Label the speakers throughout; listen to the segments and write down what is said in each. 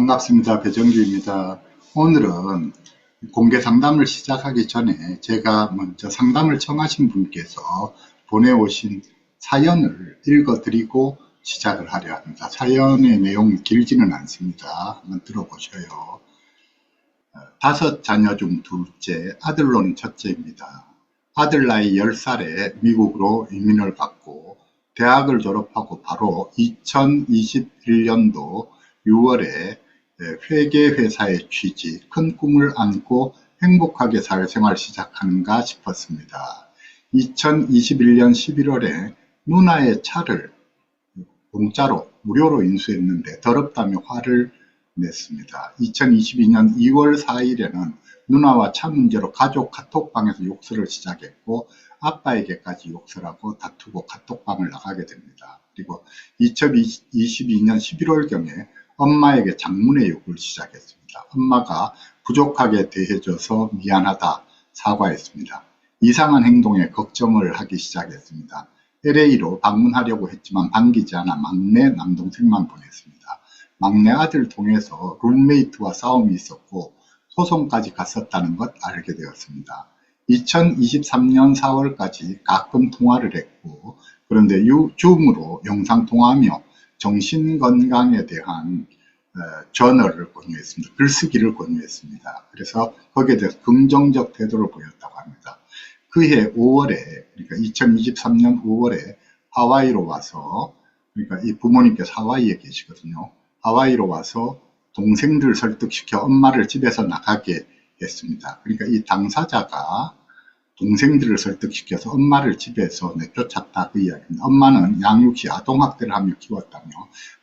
Speaker 1: 반갑습니다. 배정규입니다. 오늘은 공개 상담을 시작하기 전에 제가 먼저 상담을 청하신 분께서 보내오신 사연을 읽어드리고 시작을 하려 합니다. 사연의 내용이 길지는 않습니다. 한번 들어보셔요. 5자녀 중 둘째, 아들로는 첫째입니다. 아들 나이 10살에 미국으로 이민을 갔고 대학을 졸업하고 바로 2021년도 6월에 회계회사에 취직, 큰 꿈을 안고 행복하게 사회생활 시작하는가 싶었습니다. 2021년 11월에 누나의 차를 공짜로 무료로 인수했는데 더럽다며 화를 냈습니다. 2022년 2월 4일에는 누나와 차 문제로 가족 카톡방에서 욕설을 시작했고 아빠에게까지 욕설하고 다투고 카톡방을 나가게 됩니다. 그리고 2022년 11월경에 엄마에게 장문의 욕을 시작했습니다. 엄마가 부족하게 대해줘서 미안하다 사과했습니다. 이상한 행동에 걱정을 하기 시작했습니다. LA로 방문하려고 했지만 반기지 않아 막내 남동생만 보냈습니다. 막내 아들 통해서 룸메이트와 싸움이 있었고 소송까지 갔었다는 것 알게 되었습니다. 2023년 4월까지 가끔 통화를 했고 그런데 줌으로 영상통화하며 정신건강에 대한 저널을 권유했습니다. 글쓰기를 권유했습니다. 그래서 거기에 대해서 긍정적 태도를 보였다고 합니다. 그해 5월에, 그러니까 2023년 5월에 하와이로 와서, 그러니까 이 부모님께서 하와이에 계시거든요. 하와이로 와서 동생들 설득시켜 엄마를 집에서 나가게 했습니다. 그러니까 이 당사자가 동생들을 설득시켜서 엄마를 집에서 내쫓았다 그 이야기입니다. 엄마는 양육시 아동학대를 하며 키웠다며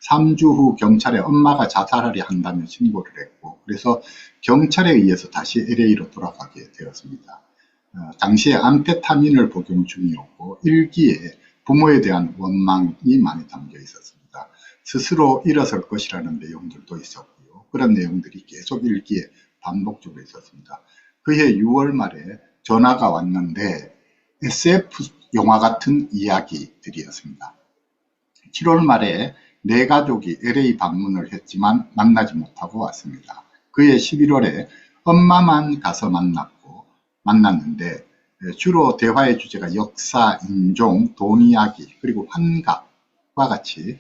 Speaker 1: 3주 후 경찰에 엄마가 자살하려 한다며 신고를 했고 그래서 경찰에 의해서 다시 LA로 돌아가게 되었습니다. 당시에 암페타민을 복용 중이었고 일기에 부모에 대한 원망이 많이 담겨 있었습니다. 스스로 일어설 것이라는 내용들도 있었고요. 그런 내용들이 계속 일기에 반복적으로 있었습니다. 그해 6월 말에 전화가 왔는데 SF 영화 같은 이야기들이었습니다. 7월 말에 내 가족이 LA 방문을 했지만 만나지 못하고 왔습니다. 그해 11월에 엄마만 가서 만났는데 주로 대화의 주제가 역사, 인종, 돈 이야기, 그리고 환갑과 같이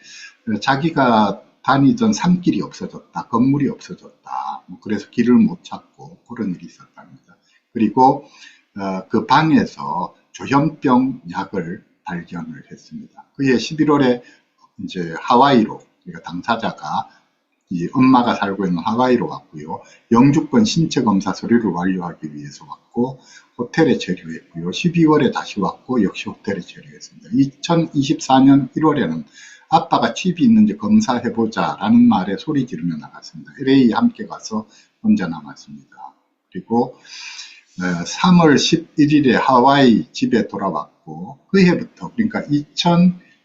Speaker 1: 자기가 다니던 산길이 없어졌다, 건물이 없어졌다, 그래서 길을 못 찾고 그런 일이 있었답니다. 그리고 그 방에서 조현병 약을 발견을 했습니다. 그해 11월에 이제 하와이로, 그러니까 당사자가 이 엄마가 살고 있는 하와이로 왔고요. 영주권 신체 검사 서류를 완료하기 위해서 왔고 호텔에 체류했고요. 12월에 다시 왔고 역시 호텔에 체류했습니다. 2024년 1월에는 아빠가 칩이 있는지 검사해보자 라는 말에 소리 지르며 나갔습니다. LA 함께 가서 혼자 남았습니다. 그리고 3월 11일에 하와이 집에 돌아왔고 그해부터 그러니까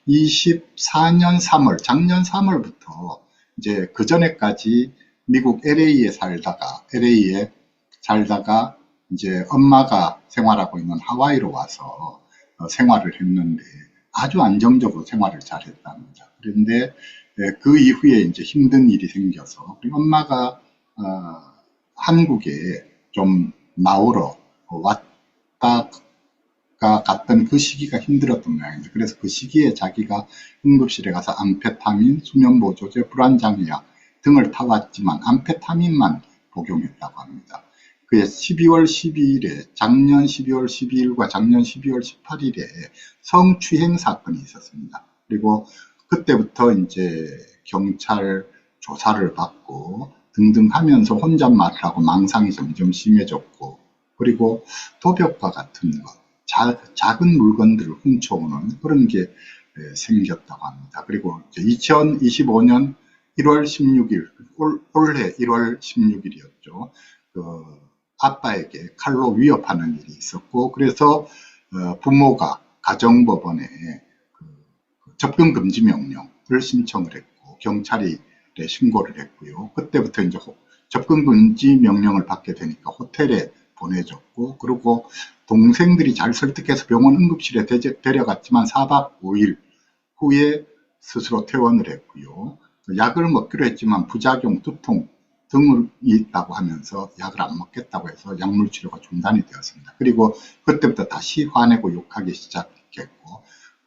Speaker 1: 2024년 3월 작년 3월부터 이제 그 전에까지 미국 LA에 살다가 이제 엄마가 생활하고 있는 하와이로 와서 생활을 했는데 아주 안정적으로 생활을 잘 했답니다. 그런데 그 이후에 이제 힘든 일이 생겨서 엄마가 한국에 좀 나오러 왔다가 갔던 그 시기가 힘들었던 모양입니다. 그래서 그 시기에 자기가 응급실에 가서 암페타민, 수면보조제, 불안장약 등을 타왔지만 암페타민만 복용했다고 합니다. 그해 12월 12일에 작년 12월 12일과 작년 12월 18일에 성추행 사건이 있었습니다. 그리고 그때부터 이제 경찰 조사를 받고 등등 하면서 혼잣말을 하고 망상이 점점 심해졌고 그리고 도벽과 같은 것, 작은 물건들을 훔쳐오는 그런 게 생겼다고 합니다. 그리고 2025년 1월 16일, 올해 1월 16일이었죠. 아빠에게 칼로 위협하는 일이 있었고 그래서 부모가 가정법원에 접근금지 명령을 신청을 했고 경찰이 신고를 했고요. 그때부터 이제 접근금지 명령을 받게 되니까 호텔에 보내줬고 그리고 동생들이 잘 설득해서 병원 응급실에 데려갔지만 4박 5일 후에 스스로 퇴원을 했고요. 약을 먹기로 했지만 부작용, 두통 등이 있다고 하면서 약을 안 먹겠다고 해서 약물 치료가 중단이 되었습니다. 그리고 그때부터 다시 화내고 욕하기 시작했고,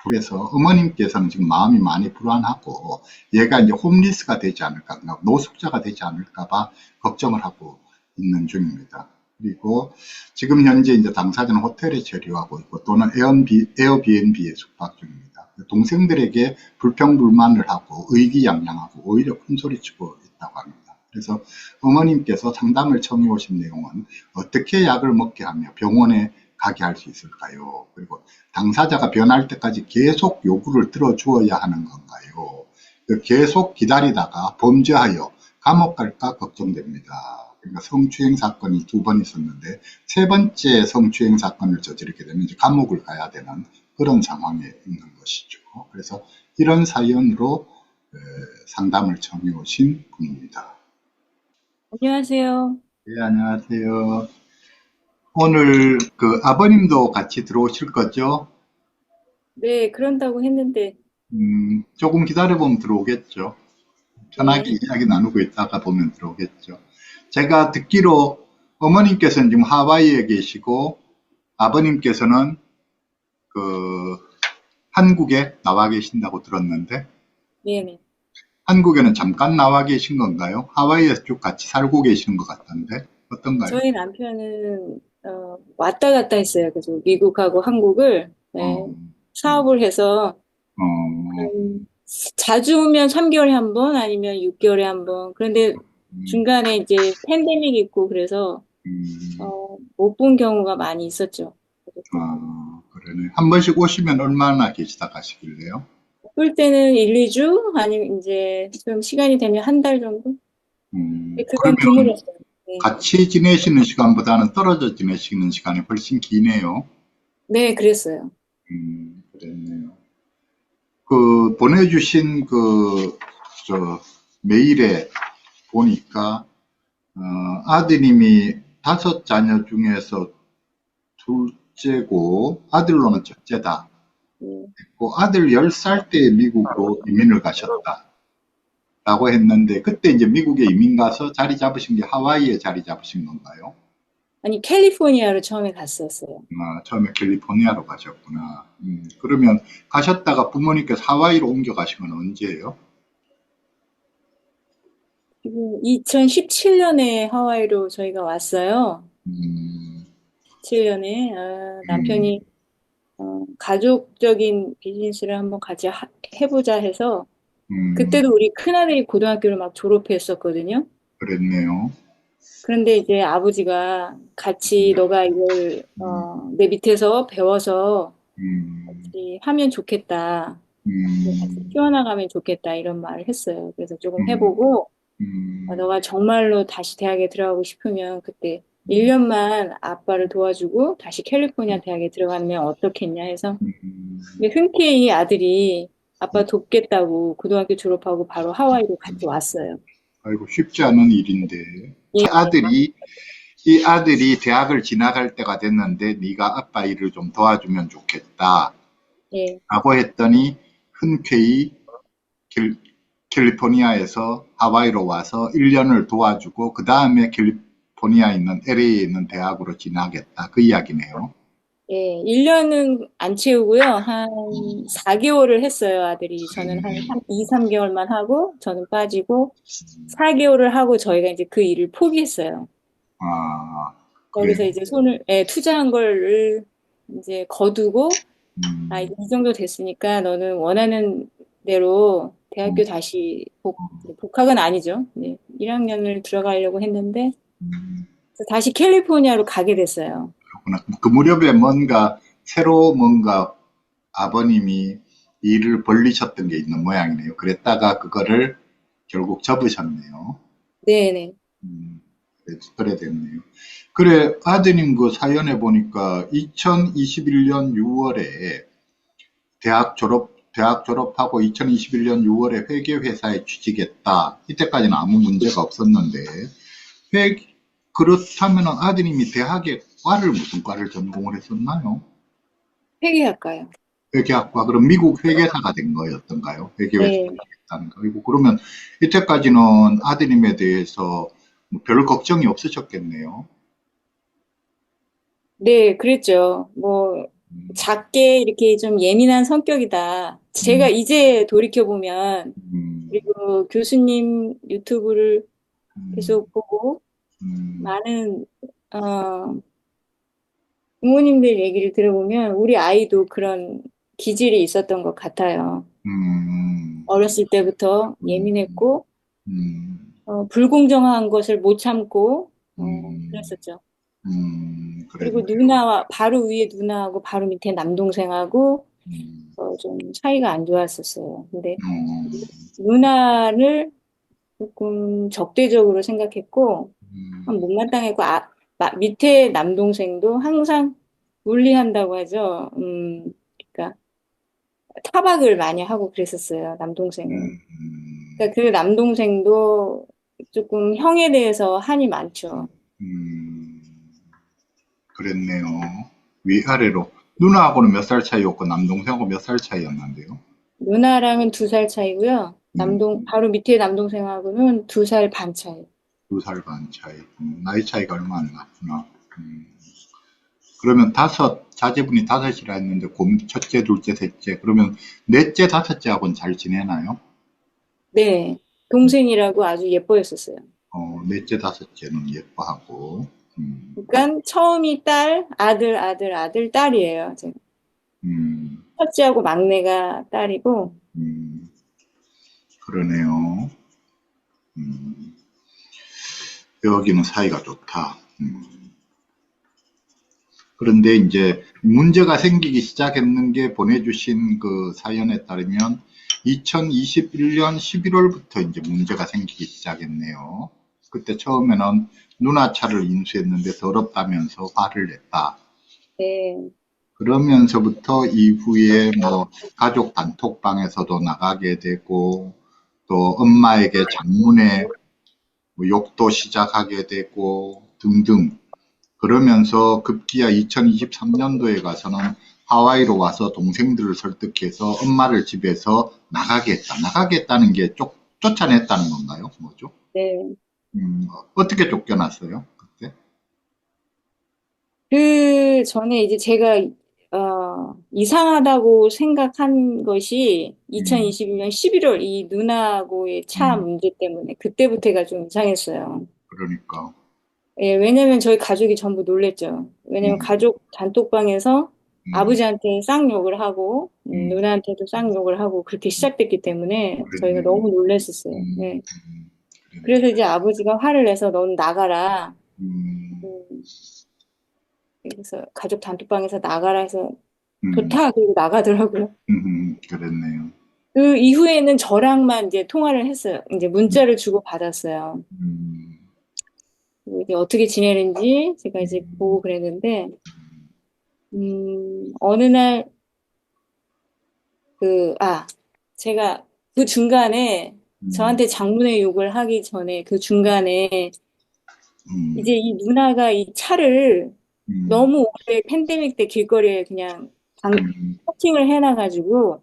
Speaker 1: 그래서 어머님께서는 지금 마음이 많이 불안하고 얘가 이제 홈리스가 되지 않을까, 노숙자가 되지 않을까봐 걱정을 하고 있는 중입니다. 그리고 지금 현재 이제 당사자는 호텔에 체류하고 있고 또는 에어비앤비에 숙박 중입니다. 동생들에게 불평불만을 하고 의기양양하고 오히려 큰소리치고 있다고 합니다. 그래서 어머님께서 상담을 청해 오신 내용은 어떻게 약을 먹게 하며 병원에 가게 할 수 있을까요? 그리고 당사자가 변할 때까지 계속 요구를 들어주어야 하는 건가요? 계속 기다리다가 범죄하여 감옥 갈까 걱정됩니다. 그러니까 성추행 사건이 2번 있었는데 세 번째 성추행 사건을 저지르게 되면 이제 감옥을 가야 되는 그런 상황에 있는 것이죠. 그래서 이런 사연으로 상담을 청해 오신 분입니다.
Speaker 2: 안녕하세요.
Speaker 1: 네, 안녕하세요. 오늘 그 아버님도 같이 들어오실 거죠?
Speaker 2: 네, 그런다고 했는데,
Speaker 1: 조금 기다려보면 들어오겠죠. 편하게
Speaker 2: 네,
Speaker 1: 이야기 나누고 있다가 보면 들어오겠죠. 제가 듣기로 어머님께서는 지금 하와이에 계시고 아버님께서는 그 한국에 나와 계신다고 들었는데
Speaker 2: 네네.
Speaker 1: 한국에는 잠깐 나와 계신 건가요? 하와이에서 쭉 같이 살고 계시는 것 같던데 어떤가요?
Speaker 2: 저희 남편은, 왔다 갔다 했어요. 그래서 미국하고 한국을,
Speaker 1: 어,
Speaker 2: 네, 사업을 해서,
Speaker 1: 어,
Speaker 2: 자주 오면 3개월에 한 번, 아니면 6개월에 한 번. 그런데
Speaker 1: 음,
Speaker 2: 중간에 이제 팬데믹 있고, 그래서,
Speaker 1: 음,
Speaker 2: 못 본 경우가 많이 있었죠. 그래서
Speaker 1: 그러네. 한 번씩 오시면 얼마나 계시다 가시길래요?
Speaker 2: 볼 때는 1, 2주? 아니면 이제 좀 시간이 되면 한 달 정도? 근데 그건
Speaker 1: 그러면
Speaker 2: 드물었어요. 네.
Speaker 1: 같이 지내시는 시간보다는 떨어져 지내시는 시간이 훨씬 기네요.
Speaker 2: 네, 그랬어요.
Speaker 1: 그랬네요. 그, 보내주신 메일에 보니까, 어, 아드님이 5자녀 중에서 둘째고, 아들로는 첫째다.
Speaker 2: 네.
Speaker 1: 그 아들 10살 때 미국으로 이민을 가셨다. 라고 했는데, 그때 이제 미국에 이민 가서 자리 잡으신 게 하와이에 자리 잡으신 건가요?
Speaker 2: 아니, 캘리포니아로 처음에 갔었어요.
Speaker 1: 처음에 캘리포니아로 가셨구나. 그러면 가셨다가 부모님께서 하와이로 옮겨 가신 건 언제예요?
Speaker 2: 지금 2017년에 하와이로 저희가 왔어요.
Speaker 1: 음,
Speaker 2: 17년에
Speaker 1: 음,
Speaker 2: 남편이 가족적인 비즈니스를 한번 같이 해보자 해서
Speaker 1: 음,
Speaker 2: 그때도 우리 큰아들이 고등학교를 막 졸업했었거든요.
Speaker 1: 그랬네요.
Speaker 2: 그런데 이제 아버지가 같이 너가 이걸
Speaker 1: 음,
Speaker 2: 내 밑에서 배워서
Speaker 1: 음,
Speaker 2: 같이 하면 좋겠다. 같이
Speaker 1: 음,
Speaker 2: 키워나가면 좋겠다 이런 말을 했어요. 그래서 조금
Speaker 1: 음,
Speaker 2: 해보고
Speaker 1: 음,
Speaker 2: 너가 정말로 다시 대학에 들어가고 싶으면 그때 1년만 아빠를 도와주고 다시 캘리포니아 대학에 들어가면 어떻겠냐 해서
Speaker 1: 음,
Speaker 2: 근데 흔쾌히 아들이 아빠 돕겠다고 고등학교 졸업하고 바로 하와이로 같이 왔어요.
Speaker 1: 아이고, 쉽지 않은 일인데.
Speaker 2: 예,
Speaker 1: 아들이, 이 아들이 대학을 진학할 때가 됐는데, 네가 아빠 일을 좀 도와주면 좋겠다.
Speaker 2: 예.
Speaker 1: 라고 했더니, 흔쾌히 캘, 캘리포니아에서 하와이로 와서 1년을 도와주고 그 다음에 캘리포니아에 있는 LA에 있는 대학으로 진학했다. 그 이야기네요.
Speaker 2: 예, 1년은 안 채우고요. 한 4개월을 했어요, 아들이. 저는 한 2, 3개월만 하고, 저는 빠지고, 4개월을 하고 저희가 이제 그 일을 포기했어요.
Speaker 1: 아, 그래요.
Speaker 2: 거기서 이제 투자한 거를 이제 거두고,
Speaker 1: 음,
Speaker 2: 이제 이 정도 됐으니까 너는 원하는 대로
Speaker 1: 음,
Speaker 2: 대학교 다시 복학은 아니죠. 네, 1학년을 들어가려고 했는데,
Speaker 1: 음,
Speaker 2: 그래서 다시 캘리포니아로 가게 됐어요.
Speaker 1: 그렇구나. 그 무렵에 뭔가 새로 뭔가 아버님이 일을 벌리셨던 게 있는 모양이네요. 그랬다가 그거를 결국 접으셨네요.
Speaker 2: 네네.
Speaker 1: 음, 그래 됐네요. 그래, 아드님 그 사연에 보니까 2021년 6월에 대학 졸업하고 2021년 6월에 회계회사에 취직했다. 이때까지는 아무 문제가 없었는데, 회, 그렇다면 아드님이 대학에 무슨 과를 전공을 했었나요?
Speaker 2: 회계학과요.
Speaker 1: 회계학과, 그럼 미국 회계사가 된 거였던가요? 회계회사가
Speaker 2: 네,
Speaker 1: 됐다는 거. 그리고 그러면 이때까지는 아드님에 대해서 뭐별 걱정이 없으셨겠네요.
Speaker 2: 네, 그랬죠. 뭐,
Speaker 1: 음,
Speaker 2: 작게 이렇게 좀 예민한 성격이다. 제가
Speaker 1: 음,
Speaker 2: 이제 돌이켜보면,
Speaker 1: 음,
Speaker 2: 그리고 교수님 유튜브를
Speaker 1: 음,
Speaker 2: 계속 보고,
Speaker 1: 음,
Speaker 2: 많은, 부모님들 얘기를 들어보면, 우리 아이도 그런 기질이 있었던 것 같아요.
Speaker 1: 음,
Speaker 2: 어렸을 때부터
Speaker 1: 음,
Speaker 2: 예민했고,
Speaker 1: 음,
Speaker 2: 불공정한 것을 못 참고,
Speaker 1: 음,
Speaker 2: 그랬었죠. 그리고
Speaker 1: 그랬네요.
Speaker 2: 누나와, 바로 위에 누나하고 바로 밑에 남동생하고,
Speaker 1: 음,
Speaker 2: 좀 사이가 안 좋았었어요. 근데
Speaker 1: 음,
Speaker 2: 누나를 조금 적대적으로 생각했고,
Speaker 1: 음,
Speaker 2: 못마땅했고, 밑에 남동생도 항상 물리한다고 하죠. 그러니까 타박을 많이 하고 그랬었어요, 남동생은.
Speaker 1: 음,
Speaker 2: 그러니까 그 남동생도 조금 형에 대해서 한이 많죠.
Speaker 1: 음, 그랬네요. 위아래로. 누나하고는 몇 살 차이였고, 남동생하고 몇 살 차이였는데요?
Speaker 2: 누나랑은 2살 차이고요.
Speaker 1: 음,
Speaker 2: 바로 밑에 남동생하고는 2살 반 차이.
Speaker 1: 2살 반 차이. 나이 차이가 얼마 안 났구나. 음, 그러면 자제분이 다섯이라 했는데, 첫째, 둘째, 셋째. 그러면 넷째, 다섯째하고는 잘 지내나요?
Speaker 2: 네, 동생이라고 아주 예뻐했었어요.
Speaker 1: 넷째, 다섯째는 예뻐하고,
Speaker 2: 그러니까 처음이 딸, 아들, 딸이에요. 제가.
Speaker 1: 음,
Speaker 2: 첫째하고 막내가 딸이고,
Speaker 1: 음, 그러네요. 음, 여기는 사이가 좋다. 그런데 이제 문제가 생기기 시작했는 게 보내주신 그 사연에 따르면 2021년 11월부터 이제 문제가 생기기 시작했네요. 그때 처음에는 누나 차를 인수했는데 더럽다면서 화를 냈다.
Speaker 2: 네,
Speaker 1: 그러면서부터 이후에 뭐 가족 단톡방에서도 나가게 되고 또 엄마에게 장문의 뭐 욕도 시작하게 되고 등등 그러면서 급기야 2023년도에 가서는 하와이로 와서 동생들을 설득해서 엄마를 집에서 나가게 했다. 나가게 했다는 게 쫓아냈다는 건가요? 뭐죠?
Speaker 2: 네.
Speaker 1: 어떻게 쫓겨났어요? 그때?
Speaker 2: 그 전에 이제 제가 이상하다고 생각한 것이
Speaker 1: 음,
Speaker 2: 2021년 11월 이 누나하고의 차
Speaker 1: 음,
Speaker 2: 문제 때문에 그때부터가 좀 이상했어요.
Speaker 1: 그러니까.
Speaker 2: 예, 왜냐면 저희 가족이 전부 놀랬죠. 왜냐면
Speaker 1: 음,
Speaker 2: 가족 단톡방에서
Speaker 1: 음,
Speaker 2: 아버지한테 쌍욕을 하고
Speaker 1: 음,
Speaker 2: 누나한테도 쌍욕을 하고 그렇게 시작됐기 때문에 저희가
Speaker 1: 그랬네요.
Speaker 2: 너무 놀랬었어요.
Speaker 1: 음,
Speaker 2: 네.
Speaker 1: 그랬네.
Speaker 2: 그래서 이제 아버지가 화를 내서 넌 나가라.
Speaker 1: 음,
Speaker 2: 음, 그래서 가족 단톡방에서 나가라 해서
Speaker 1: 음,
Speaker 2: 좋다. 그리고 나가더라고요.
Speaker 1: 그랬네요.
Speaker 2: 그 이후에는 저랑만 이제 통화를 했어요. 이제
Speaker 1: 음,
Speaker 2: 문자를 주고 받았어요.
Speaker 1: 음,
Speaker 2: 그리고 이제 어떻게 지내는지 제가 이제
Speaker 1: 음,
Speaker 2: 보고 그랬는데, 어느 날 제가 그 중간에
Speaker 1: 음,
Speaker 2: 저한테 장문의 욕을 하기 전에 그 중간에 이제 이 누나가 이 차를
Speaker 1: 음,
Speaker 2: 너무 오래 팬데믹 때 길거리에 그냥
Speaker 1: 음,
Speaker 2: 파킹을 해놔가지고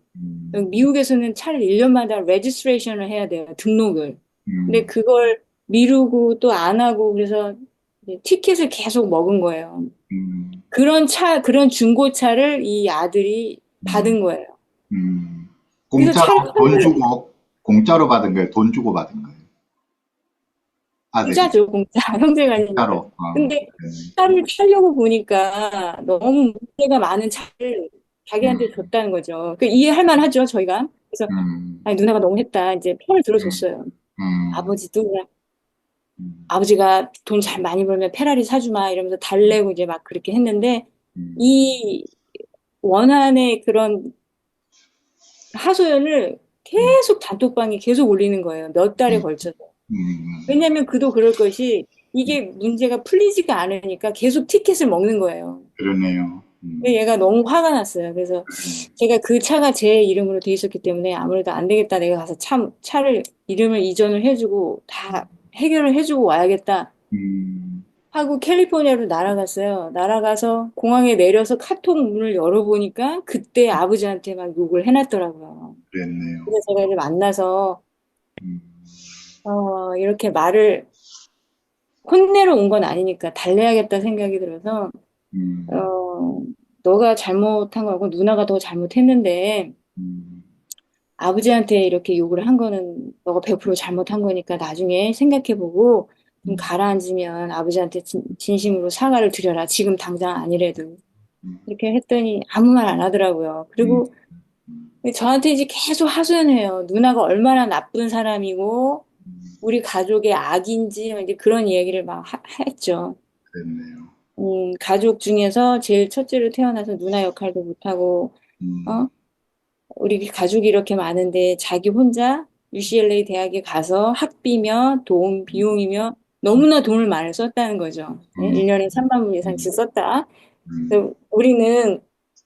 Speaker 2: 여기
Speaker 1: 음,
Speaker 2: 미국에서는 차를 1년마다 레지스트레이션을 해야 돼요. 등록을. 근데
Speaker 1: 음,
Speaker 2: 그걸 미루고 또 안 하고 그래서 이제 티켓을 계속 먹은 거예요.
Speaker 1: 음,
Speaker 2: 그런 중고차를 이 아들이
Speaker 1: 음,
Speaker 2: 받은 거예요.
Speaker 1: 음.
Speaker 2: 그래서 차를 팔려고
Speaker 1: 공짜로 받은 거예요? 돈 주고 받은 거예요? 아들이.
Speaker 2: 공짜죠, 공짜. 형제가 아니니까.
Speaker 1: 공짜로.
Speaker 2: 근데
Speaker 1: 네.
Speaker 2: 차를 타려고 보니까 너무 문제가 많은 차를 자기한테
Speaker 1: 음,
Speaker 2: 줬다는 거죠. 그 이해할 만하죠, 저희가. 그래서
Speaker 1: 음,
Speaker 2: 아니, 누나가 너무 했다. 이제 편을
Speaker 1: 음,
Speaker 2: 들어줬어요.
Speaker 1: 음,
Speaker 2: 아버지도 그냥
Speaker 1: 음,
Speaker 2: 아버지가 돈 잘 많이 벌면 페라리 사주마 이러면서 달래고 이제 막 그렇게 했는데
Speaker 1: 음,
Speaker 2: 이 원한의 그런 하소연을
Speaker 1: 음,
Speaker 2: 계속 단톡방에 계속 올리는 거예요. 몇 달에
Speaker 1: 음,
Speaker 2: 걸쳐서.
Speaker 1: 음,
Speaker 2: 왜냐하면 그도 그럴 것이 이게 문제가 풀리지가 않으니까 계속 티켓을 먹는 거예요.
Speaker 1: 그러네요.
Speaker 2: 근데 얘가 너무 화가 났어요. 그래서 제가 그 차가 제 이름으로 돼 있었기 때문에 아무래도 안 되겠다. 내가 가서 차를 이름을 이전을 해주고 다 해결을 해주고 와야겠다.
Speaker 1: 음,
Speaker 2: 하고 캘리포니아로 날아갔어요. 날아가서 공항에 내려서 카톡 문을 열어보니까 그때 아버지한테 막 욕을 해놨더라고요.
Speaker 1: 그랬네요.
Speaker 2: 그래서 제가 이제 만나서
Speaker 1: 음,
Speaker 2: 이렇게 말을 혼내러 온 건 아니니까 달래야겠다 생각이 들어서
Speaker 1: 음,
Speaker 2: 어, 너가 잘못한 거고 누나가 더 잘못했는데
Speaker 1: 음,
Speaker 2: 아버지한테 이렇게 욕을 한 거는 너가 100% 잘못한 거니까 나중에 생각해보고 좀
Speaker 1: 음,
Speaker 2: 가라앉으면 아버지한테 진심으로 사과를 드려라. 지금 당장 아니래도.
Speaker 1: 음,
Speaker 2: 이렇게 했더니 아무 말 안 하더라고요.
Speaker 1: 음,
Speaker 2: 그리고 저한테 이제 계속 하소연해요. 누나가 얼마나 나쁜 사람이고 우리 가족의 악인지 이제 그런 얘기를 막 했죠.
Speaker 1: 그랬네요.
Speaker 2: 가족 중에서 제일 첫째로 태어나서 누나 역할도 못하고,
Speaker 1: 음,
Speaker 2: 어? 우리 가족이 이렇게 많은데 자기 혼자 UCLA 대학에 가서 학비며 돈, 비용이며 너무나 돈을 많이 썼다는 거죠. 예?
Speaker 1: 음,
Speaker 2: 1년에 3만 불 이상씩
Speaker 1: 음,
Speaker 2: 썼다.
Speaker 1: 음,
Speaker 2: 그래서 우리는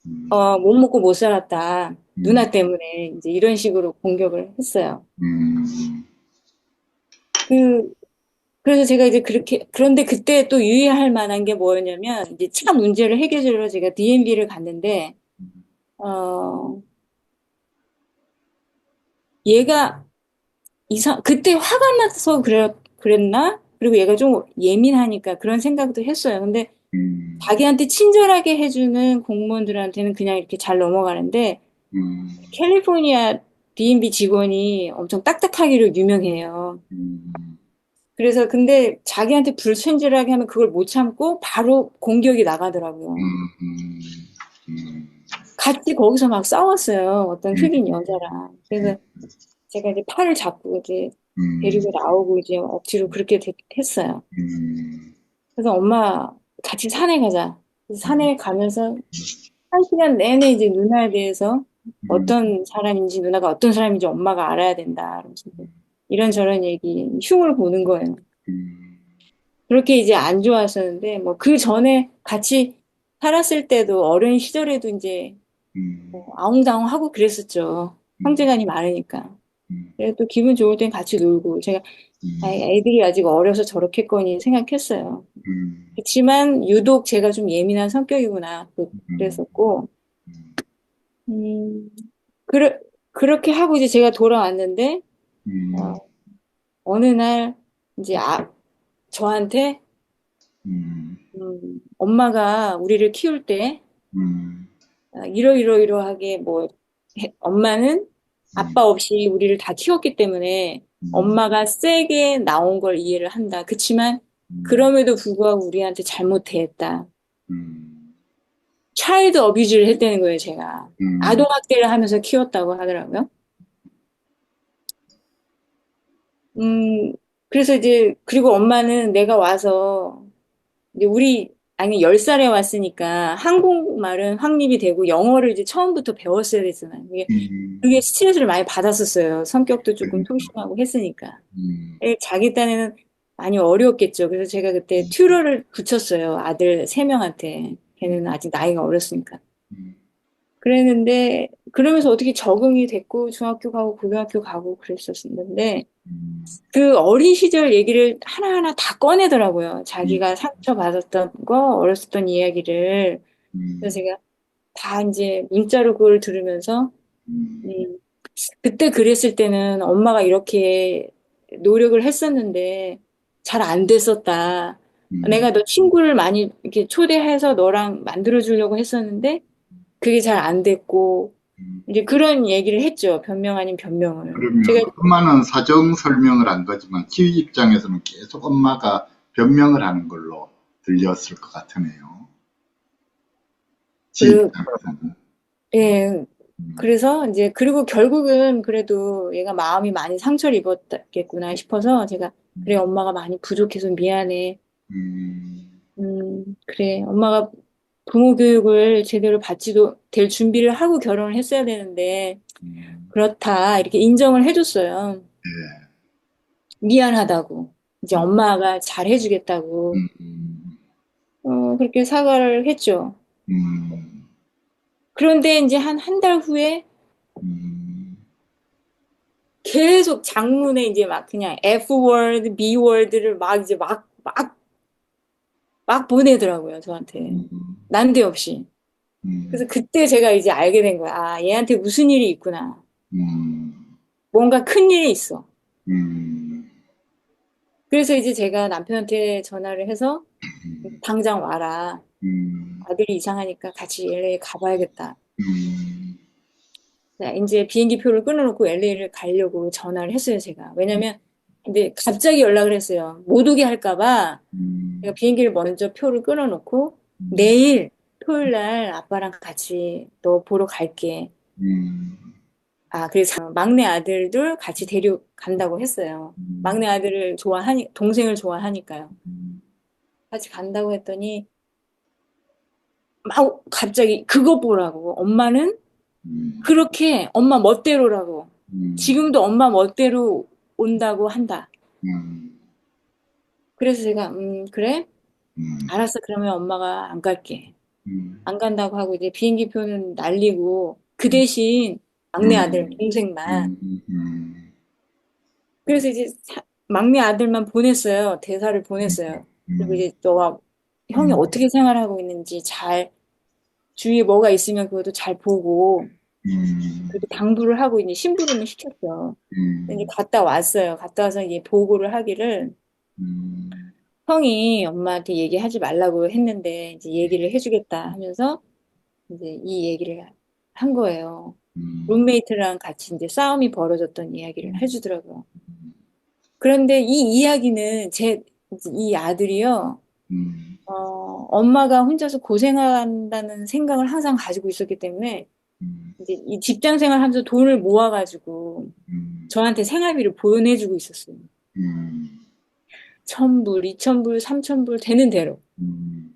Speaker 1: 음,
Speaker 2: 못 먹고 못 살았다.
Speaker 1: 음,
Speaker 2: 누나 때문에 이제 이런 식으로 공격을 했어요.
Speaker 1: 음,
Speaker 2: 그, 그래서 제가 이제 그렇게, 그런데 그때 또 유의할 만한 게 뭐였냐면, 이제 차 문제를 해결하러 제가 DMV를 갔는데, 어, 얘가 그때 화가 나서 그랬나? 그리고 얘가 좀 예민하니까 그런 생각도 했어요. 근데
Speaker 1: 음,
Speaker 2: 자기한테 친절하게 해주는 공무원들한테는 그냥 이렇게 잘 넘어가는데, 캘리포니아 DMV 직원이 엄청 딱딱하기로 유명해요.
Speaker 1: 음,
Speaker 2: 그래서 근데 자기한테 불친절하게 하면 그걸 못 참고 바로 공격이 나가더라고요.
Speaker 1: 음, 음,
Speaker 2: 같이 거기서 막 싸웠어요. 어떤
Speaker 1: 음,
Speaker 2: 흑인 여자랑. 그래서 제가 이제 팔을 잡고 이제
Speaker 1: 음,
Speaker 2: 데리고 나오고 이제 억지로 그렇게 했어요.
Speaker 1: 음,
Speaker 2: 그래서 엄마 같이 산에 가자. 그래서 산에 가면서 1시간 내내 이제 누나에 대해서
Speaker 1: 음,
Speaker 2: 어떤 사람인지 누나가 어떤 사람인지 엄마가 알아야 된다. 그러면서 이제 이런저런 얘기 흉을 보는 거예요.
Speaker 1: 음,
Speaker 2: 그렇게 이제 안 좋아하셨는데 뭐 그 전에 같이 살았을 때도 어린 시절에도 이제
Speaker 1: 음,
Speaker 2: 뭐 아웅다웅하고 그랬었죠.
Speaker 1: 음,
Speaker 2: 형제간이 많으니까.
Speaker 1: 음,
Speaker 2: 그래도 또 기분 좋을 땐 같이 놀고 제가 애들이 아직 어려서 저렇겠거니 생각했어요. 그렇지만 유독 제가 좀 예민한 성격이구나
Speaker 1: 음,
Speaker 2: 그랬었고 음, 그러, 그렇게 하고 이제 제가 돌아왔는데 어, 어느 날 이제 저한테 엄마가 우리를 키울 때 이러이러이러하게 뭐 엄마는 아빠 없이 우리를 다 키웠기 때문에 엄마가 세게 나온 걸 이해를 한다. 그치만 그럼에도 불구하고 우리한테 잘못했다. 차일드 어뷰즈를 했다는 거예요, 제가. 아동학대를 하면서 키웠다고 하더라고요. 음, 그래서 이제, 그리고 엄마는 내가 와서, 이제 아니, 10살에 왔으니까 한국말은 확립이 되고 영어를 이제 처음부터 배웠어야 됐잖아요. 그게 스트레스를 많이 받았었어요. 성격도 조금 소심하고 했으니까. 자기 딴에는 많이 어려웠겠죠. 그래서 제가 그때 튜러를 붙였어요. 아들 3명한테. 걔는 아직 나이가 어렸으니까. 그랬는데, 그러면서 어떻게 적응이 됐고, 중학교 가고, 고등학교 가고 그랬었는데, 그 어린 시절 얘기를 하나하나 다 꺼내더라고요. 자기가 상처받았던 거, 어렸을 던 이야기를. 그래서 제가 다 이제 문자로 그걸 들으면서, 음, 그때 그랬을 때는 엄마가 이렇게 노력을 했었는데 잘 안 됐었다. 내가 너 친구를 많이 이렇게 초대해서 너랑 만들어주려고 했었는데 그게 잘 안 됐고, 이제 그런 얘기를 했죠. 변명 아닌 변명을. 제가
Speaker 1: 그러면 엄마는 사정 설명을 한 거지만 키위 입장에서는 계속 엄마가 변명을 하는 걸로 들렸을 것 같으네요. 지
Speaker 2: 그,
Speaker 1: 입장에서는.
Speaker 2: 예,
Speaker 1: 음,
Speaker 2: 그래서 이제 그리고 결국은 그래도 얘가 마음이 많이 상처를 입었겠구나 싶어서 제가 그래 엄마가 많이 부족해서 미안해.
Speaker 1: 음,
Speaker 2: 그래 엄마가 부모 교육을 제대로 받지도 될 준비를 하고 결혼을 했어야 되는데
Speaker 1: 음,
Speaker 2: 그렇다 이렇게 인정을 해줬어요.
Speaker 1: 예,
Speaker 2: 미안하다고 이제 엄마가 잘 해주겠다고
Speaker 1: 음,
Speaker 2: 그렇게 사과를 했죠.
Speaker 1: 음,
Speaker 2: 그런데 이제 한 달 후에
Speaker 1: 음,
Speaker 2: 계속 장문에 이제 막 그냥 F word, B word를 막 이제 막 막 보내더라고요, 저한테.
Speaker 1: 음,
Speaker 2: 난데없이. 그래서
Speaker 1: 음,
Speaker 2: 그때 제가 이제 알게 된 거야. 아, 얘한테 무슨 일이 있구나.
Speaker 1: 음,
Speaker 2: 뭔가 큰 일이 있어.
Speaker 1: 음,
Speaker 2: 그래서 이제 제가 남편한테 전화를 해서 당장 와라.
Speaker 1: 음,
Speaker 2: 아들이 이상하니까 같이 LA 가봐야겠다.
Speaker 1: 음,
Speaker 2: 자, 이제 비행기 표를 끊어놓고 LA를 가려고 전화를 했어요, 제가. 왜냐면, 근데 갑자기 연락을 했어요. 못 오게 할까봐 제가
Speaker 1: 음,
Speaker 2: 비행기를 먼저 표를 끊어놓고 내일 토요일 날 아빠랑 같이 너 보러 갈게.
Speaker 1: 음,
Speaker 2: 아, 그래서 막내 아들들 같이 데려간다고 했어요. 막내 아들을 동생을 좋아하니까요. 같이 간다고 했더니 막 갑자기 그거 보라고. 엄마는 그렇게 엄마 멋대로라고. 지금도 엄마 멋대로 온다고 한다. 그래서 제가, 그래? 알았어. 그러면 엄마가 안 갈게. 안 간다고 하고 이제 비행기 표는 날리고 그 대신 막내 아들, 동생만. 그래서 이제 막내 아들만 보냈어요. 대사를 보냈어요. 그리고 이제 너가 형이 어떻게 생활하고 있는지 잘 주위에 뭐가 있으면 그것도 잘 보고 그렇게 당부를 하고 이제 심부름을 시켰죠. 근데 이제 갔다 왔어요. 갔다 와서 이제 보고를 하기를 형이 엄마한테 얘기하지 말라고 했는데 이제 얘기를 해주겠다 하면서 이제 이 얘기를 한 거예요. 룸메이트랑 같이 이제 싸움이 벌어졌던 이야기를 해주더라고요. 그런데 이 이야기는 이 아들이요, 엄마가 혼자서 고생한다는 생각을 항상 가지고 있었기 때문에 이제 이 직장 생활 하면서 돈을 모아가지고 저한테 생활비를 보내주고 있었어요. 1,000불, 2,000불, 3,000불 되는 대로.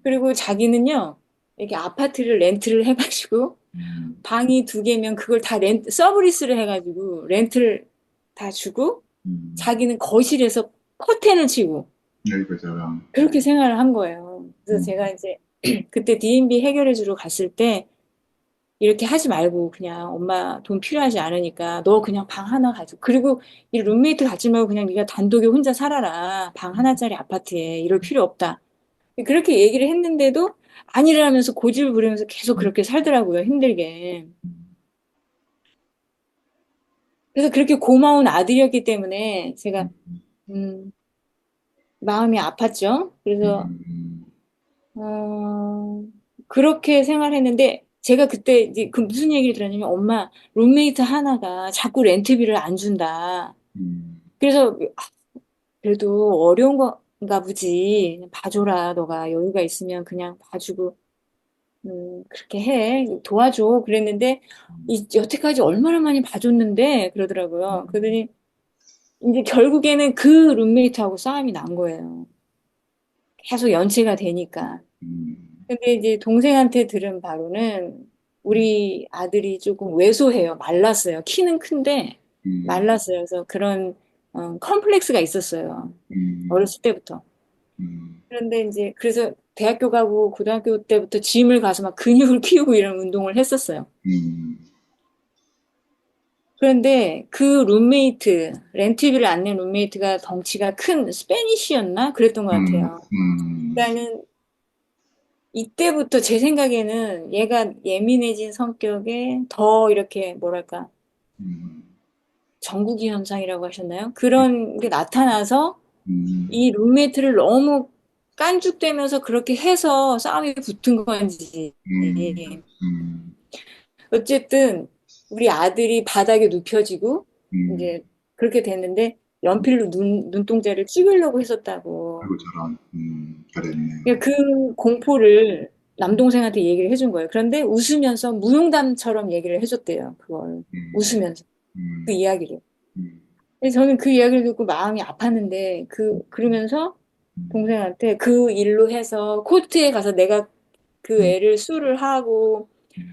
Speaker 2: 그리고 자기는요, 이렇게 아파트를 렌트를 해가지고 방이 2개면 그걸 다 서브리스를 해가지고 렌트를 다 주고 자기는 거실에서 커튼을 치고
Speaker 1: 여기가 저랑,
Speaker 2: 그렇게 생활을 한 거예요. 그래서 제가 이제 그때 D&B 해결해 주러 갔을 때 이렇게 하지 말고 그냥 엄마 돈 필요하지 않으니까 너 그냥 방 하나 가지고 그리고 이 룸메이트 갖지 말고 그냥 네가 단독에 혼자 살아라. 방 하나짜리 아파트에 이럴 필요 없다. 그렇게 얘기를 했는데도 아니라면서 고집을 부리면서 계속 그렇게 살더라고요. 힘들게. 그래서 그렇게 고마운 아들이었기 때문에 제가 음, 마음이 아팠죠. 그래서 어, 그렇게 생활했는데 제가 그때 이제 그 무슨 얘기를 들었냐면 엄마 룸메이트 하나가 자꾸 렌트비를 안 준다. 그래서 그래도 어려운 건가 보지. 그냥 봐줘라. 너가 여유가 있으면 그냥 봐주고 그렇게 해. 도와줘. 그랬는데 여태까지 얼마나 많이 봐줬는데 그러더라고요. 그러더니 이제 결국에는 그 룸메이트하고 싸움이 난 거예요. 계속 연체가 되니까. 근데 이제 동생한테 들은 바로는 우리 아들이 조금 왜소해요. 말랐어요. 키는 큰데 말랐어요. 그래서 그런 컴플렉스가 있었어요. 어렸을 때부터. 그런데 이제 그래서 대학교 가고 고등학교 때부터 짐을 가서 막 근육을 키우고 이런 운동을 했었어요. 그런데 그 렌트비를 안 낸 룸메이트가 덩치가 큰 스페니쉬였나? 그랬던 것 같아요. 그러니까는 이때부터 제 생각에는 얘가 예민해진 성격에 더 이렇게 뭐랄까 정국이 현상이라고 하셨나요? 그런 게 나타나서 이 룸메이트를 너무 깐죽대면서 그렇게 해서 싸움이 붙은 건지 어쨌든 우리 아들이 바닥에 눕혀지고 이제 그렇게 됐는데 연필로 눈동자를 찍으려고 했었다고.
Speaker 1: 그리고 저랑, 그랬네요.
Speaker 2: 그러니까 그 공포를 남동생한테 얘기를 해준 거예요. 그런데 웃으면서 무용담처럼 얘기를 해줬대요. 그걸 웃으면서 그
Speaker 1: 음,
Speaker 2: 이야기를.
Speaker 1: 음,
Speaker 2: 그래서 저는 그 이야기를 듣고 마음이 아팠는데 그러면서 동생한테 그 일로 해서 코र्트에 가서 내가 그 애를 수를 하고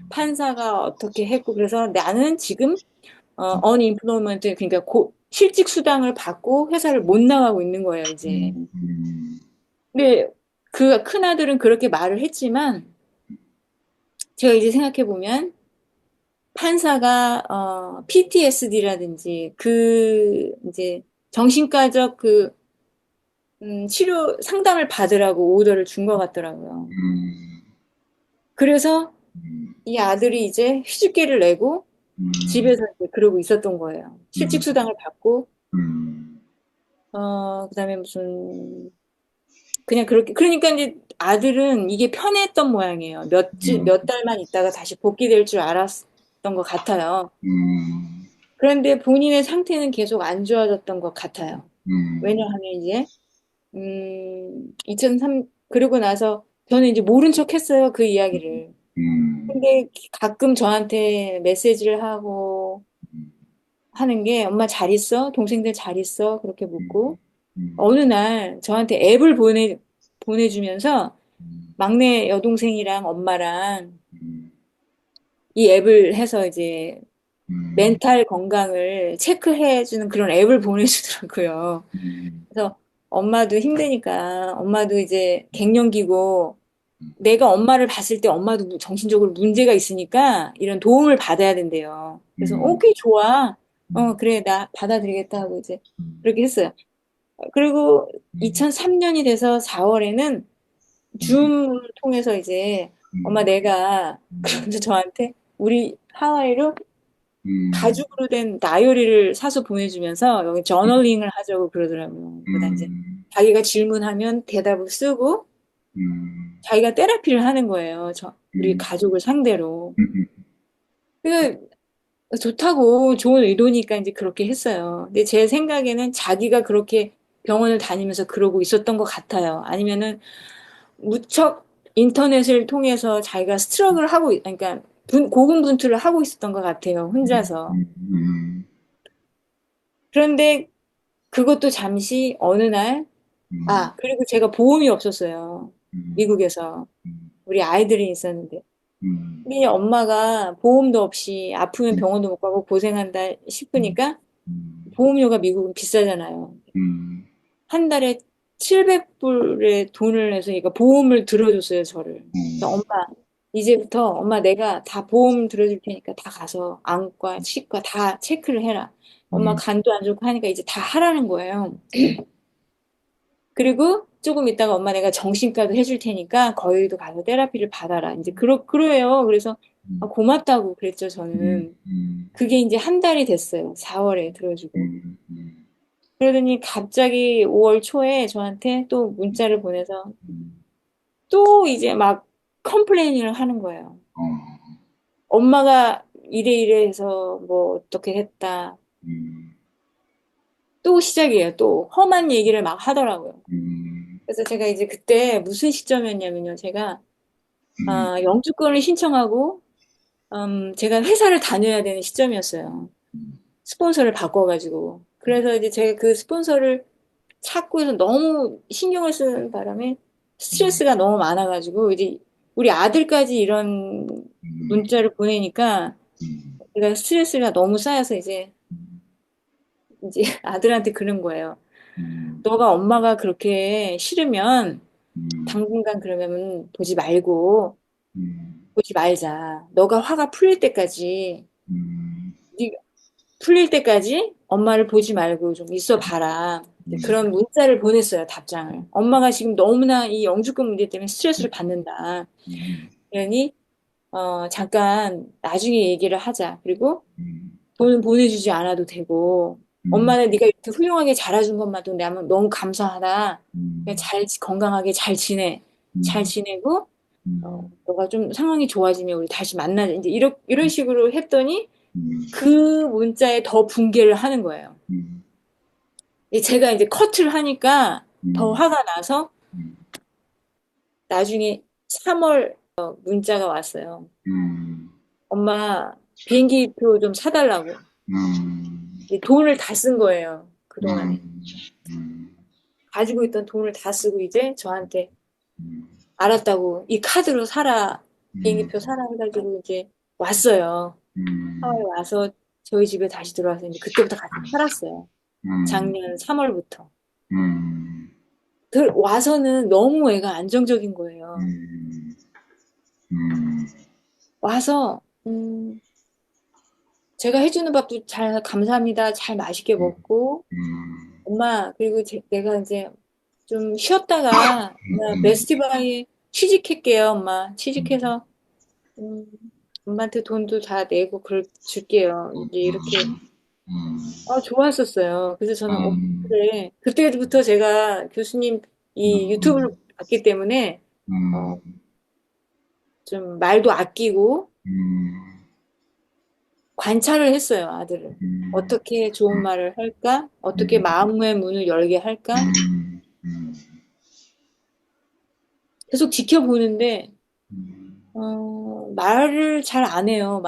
Speaker 2: 판사가 어떻게 했고 그래서 나는 지금 unemployment 그러니까 실직 수당을 받고 회사를 못 나가고 있는 거예요, 이제. 근데 그 큰아들은 그렇게 말을 했지만 제가 이제 생각해 보면 판사가 PTSD라든지 그 이제 정신과적 그 치료 상담을 받으라고 오더를 준 것 같더라고요.
Speaker 1: 음,
Speaker 2: 그래서
Speaker 1: 음,
Speaker 2: 이 아들이 이제 휴직계를 내고
Speaker 1: 음,
Speaker 2: 집에서 이제 그러고 있었던 거예요.
Speaker 1: 음,
Speaker 2: 실직수당을 받고,
Speaker 1: 음,
Speaker 2: 그다음에 무슨, 그냥 그렇게, 그러니까 이제 아들은 이게 편했던 모양이에요.
Speaker 1: 음,
Speaker 2: 몇 달만 있다가 다시 복귀될 줄 알았던 것 같아요.
Speaker 1: 음,
Speaker 2: 그런데 본인의 상태는 계속 안 좋아졌던 것 같아요.
Speaker 1: 음,
Speaker 2: 왜냐하면 이제, 그러고 나서 저는 이제 모른 척 했어요. 그 이야기를.
Speaker 1: 음,
Speaker 2: 근데 가끔 저한테 메시지를 하고 하는 게 엄마 잘 있어? 동생들 잘 있어? 그렇게 묻고 어느 날 저한테 앱을 보내주면서 막내 여동생이랑 엄마랑 이 앱을 해서 이제 멘탈 건강을 체크해주는 그런 앱을 보내주더라고요. 그래서 엄마도 힘드니까 엄마도 이제 갱년기고 내가 엄마를 봤을 때 엄마도 정신적으로 문제가 있으니까 이런 도움을 받아야 된대요. 그래서 오케이 좋아. 그래 나 받아들이겠다 하고 이제 그렇게 했어요. 그리고 2003년이 돼서 4월에는 줌을 통해서 이제 엄마 내가 그러면서 저한테 우리 하와이로 가죽으로 된 다이어리를 사서 보내주면서 여기 저널링을 하자고 그러더라고요. 그러다 이제 자기가 질문하면 대답을 쓰고 자기가 테라피를 하는 거예요. 우리 가족을 상대로. 그 좋다고 좋은 의도니까 이제 그렇게 했어요. 근데 제 생각에는 자기가 그렇게 병원을 다니면서 그러고 있었던 것 같아요. 아니면은 무척 인터넷을 통해서 자기가 스트럭을 하고, 그러니까 고군분투를 하고 있었던 것 같아요. 혼자서. 그런데 그것도 잠시 어느 날, 그리고 제가 보험이 없었어요. 미국에서. 우리 아이들이 있었는데. 근데 엄마가 보험도 없이 아프면 병원도 못 가고 고생한다 싶으니까 보험료가 미국은 비싸잖아요. 한 달에 700불의 돈을 내서 얘가 보험을 들어줬어요, 저를. 그래서 엄마, 이제부터 엄마 내가 다 보험 들어줄 테니까 다 가서 안과, 치과 다 체크를 해라. 엄마 간도 안 좋고 하니까 이제 다 하라는 거예요. 그리고 조금 있다가 엄마 내가 정신과도 해줄 테니까 거기도 가서 테라피를 받아라. 이제 그래요. 그래서 고맙다고 그랬죠, 저는. 그게 이제 한 달이 됐어요. 4월에 들어주고. 그러더니 갑자기 5월 초에 저한테 또 문자를 보내서 또 이제 막 컴플레인을 하는 거예요. 엄마가 이래 이래 해서 뭐 어떻게 했다. 또 시작이에요. 또 험한 얘기를 막 하더라고요. 그래서 제가 이제 그때 무슨 시점이었냐면요. 제가 영주권을 신청하고 제가 회사를 다녀야 되는 시점이었어요. 스폰서를 바꿔가지고. 그래서 이제 제가 그 스폰서를 찾고 해서 너무 신경을 쓰는 바람에 스트레스가 너무 많아가지고 이제 우리 아들까지 이런 문자를 보내니까 제가 스트레스가 너무 쌓여서 이제 아들한테 그런 거예요. 너가 엄마가 그렇게 싫으면 당분간 그러면 보지 말자. 너가 화가 네 풀릴 때까지 엄마를 보지 말고 좀 있어 봐라. 그런 문자를 보냈어요, 답장을. 엄마가 지금 너무나 이 영주권 문제 때문에 스트레스를 받는다. 그러니, 잠깐 나중에 얘기를 하자. 그리고 돈은 보내주지 않아도 되고, 엄마는 네가 이렇게 훌륭하게 자라준 것만도 내가 너무 감사하다. 그냥 건강하게 잘 지내. 잘 지내고, 너가 좀 상황이 좋아지면 우리 다시 만나자. 이제 이런 식으로 했더니 그 문자에 더 붕괴를 하는 거예요. 제가 이제 커트를 하니까 더 화가 나서 나중에 3월 문자가 왔어요. 엄마 비행기표 좀 사달라고. 이 돈을 다 쓴 거예요. 그동안에. 가지고 있던 돈을 다 쓰고 이제 저한테 알았다고 이 카드로 사라. 비행기표 사라 해가지고 이제 왔어요. 하와이 와서 저희 집에 다시 들어와서 이제 그때부터 같이 살았어요. 작년 3월부터. 와서는 너무 애가 안정적인 거예요. 와서, 제가 해주는 밥도 잘, 감사합니다. 잘 맛있게 먹고, 엄마, 그리고 내가 이제 좀 쉬었다가 베스트바이에 취직할게요, 엄마.
Speaker 1: 음,
Speaker 2: 취직해서 음, 엄마한테 돈도 다 내고 줄게요. 이제 이렇게
Speaker 1: 음,
Speaker 2: 좋았었어요. 그래서 저는
Speaker 1: 음,
Speaker 2: 그래. 그때부터 제가 교수님 이 유튜브를
Speaker 1: 음,
Speaker 2: 봤기 때문에 어,
Speaker 1: 음,
Speaker 2: 좀 말도 아끼고
Speaker 1: 음,
Speaker 2: 관찰을 했어요, 아들을.
Speaker 1: 음,
Speaker 2: 어떻게 좋은 말을 할까? 어떻게
Speaker 1: 음,
Speaker 2: 마음의 문을 열게 할까?
Speaker 1: 음, 음,
Speaker 2: 계속 지켜보는데
Speaker 1: 음,
Speaker 2: 말을 잘 안 해요.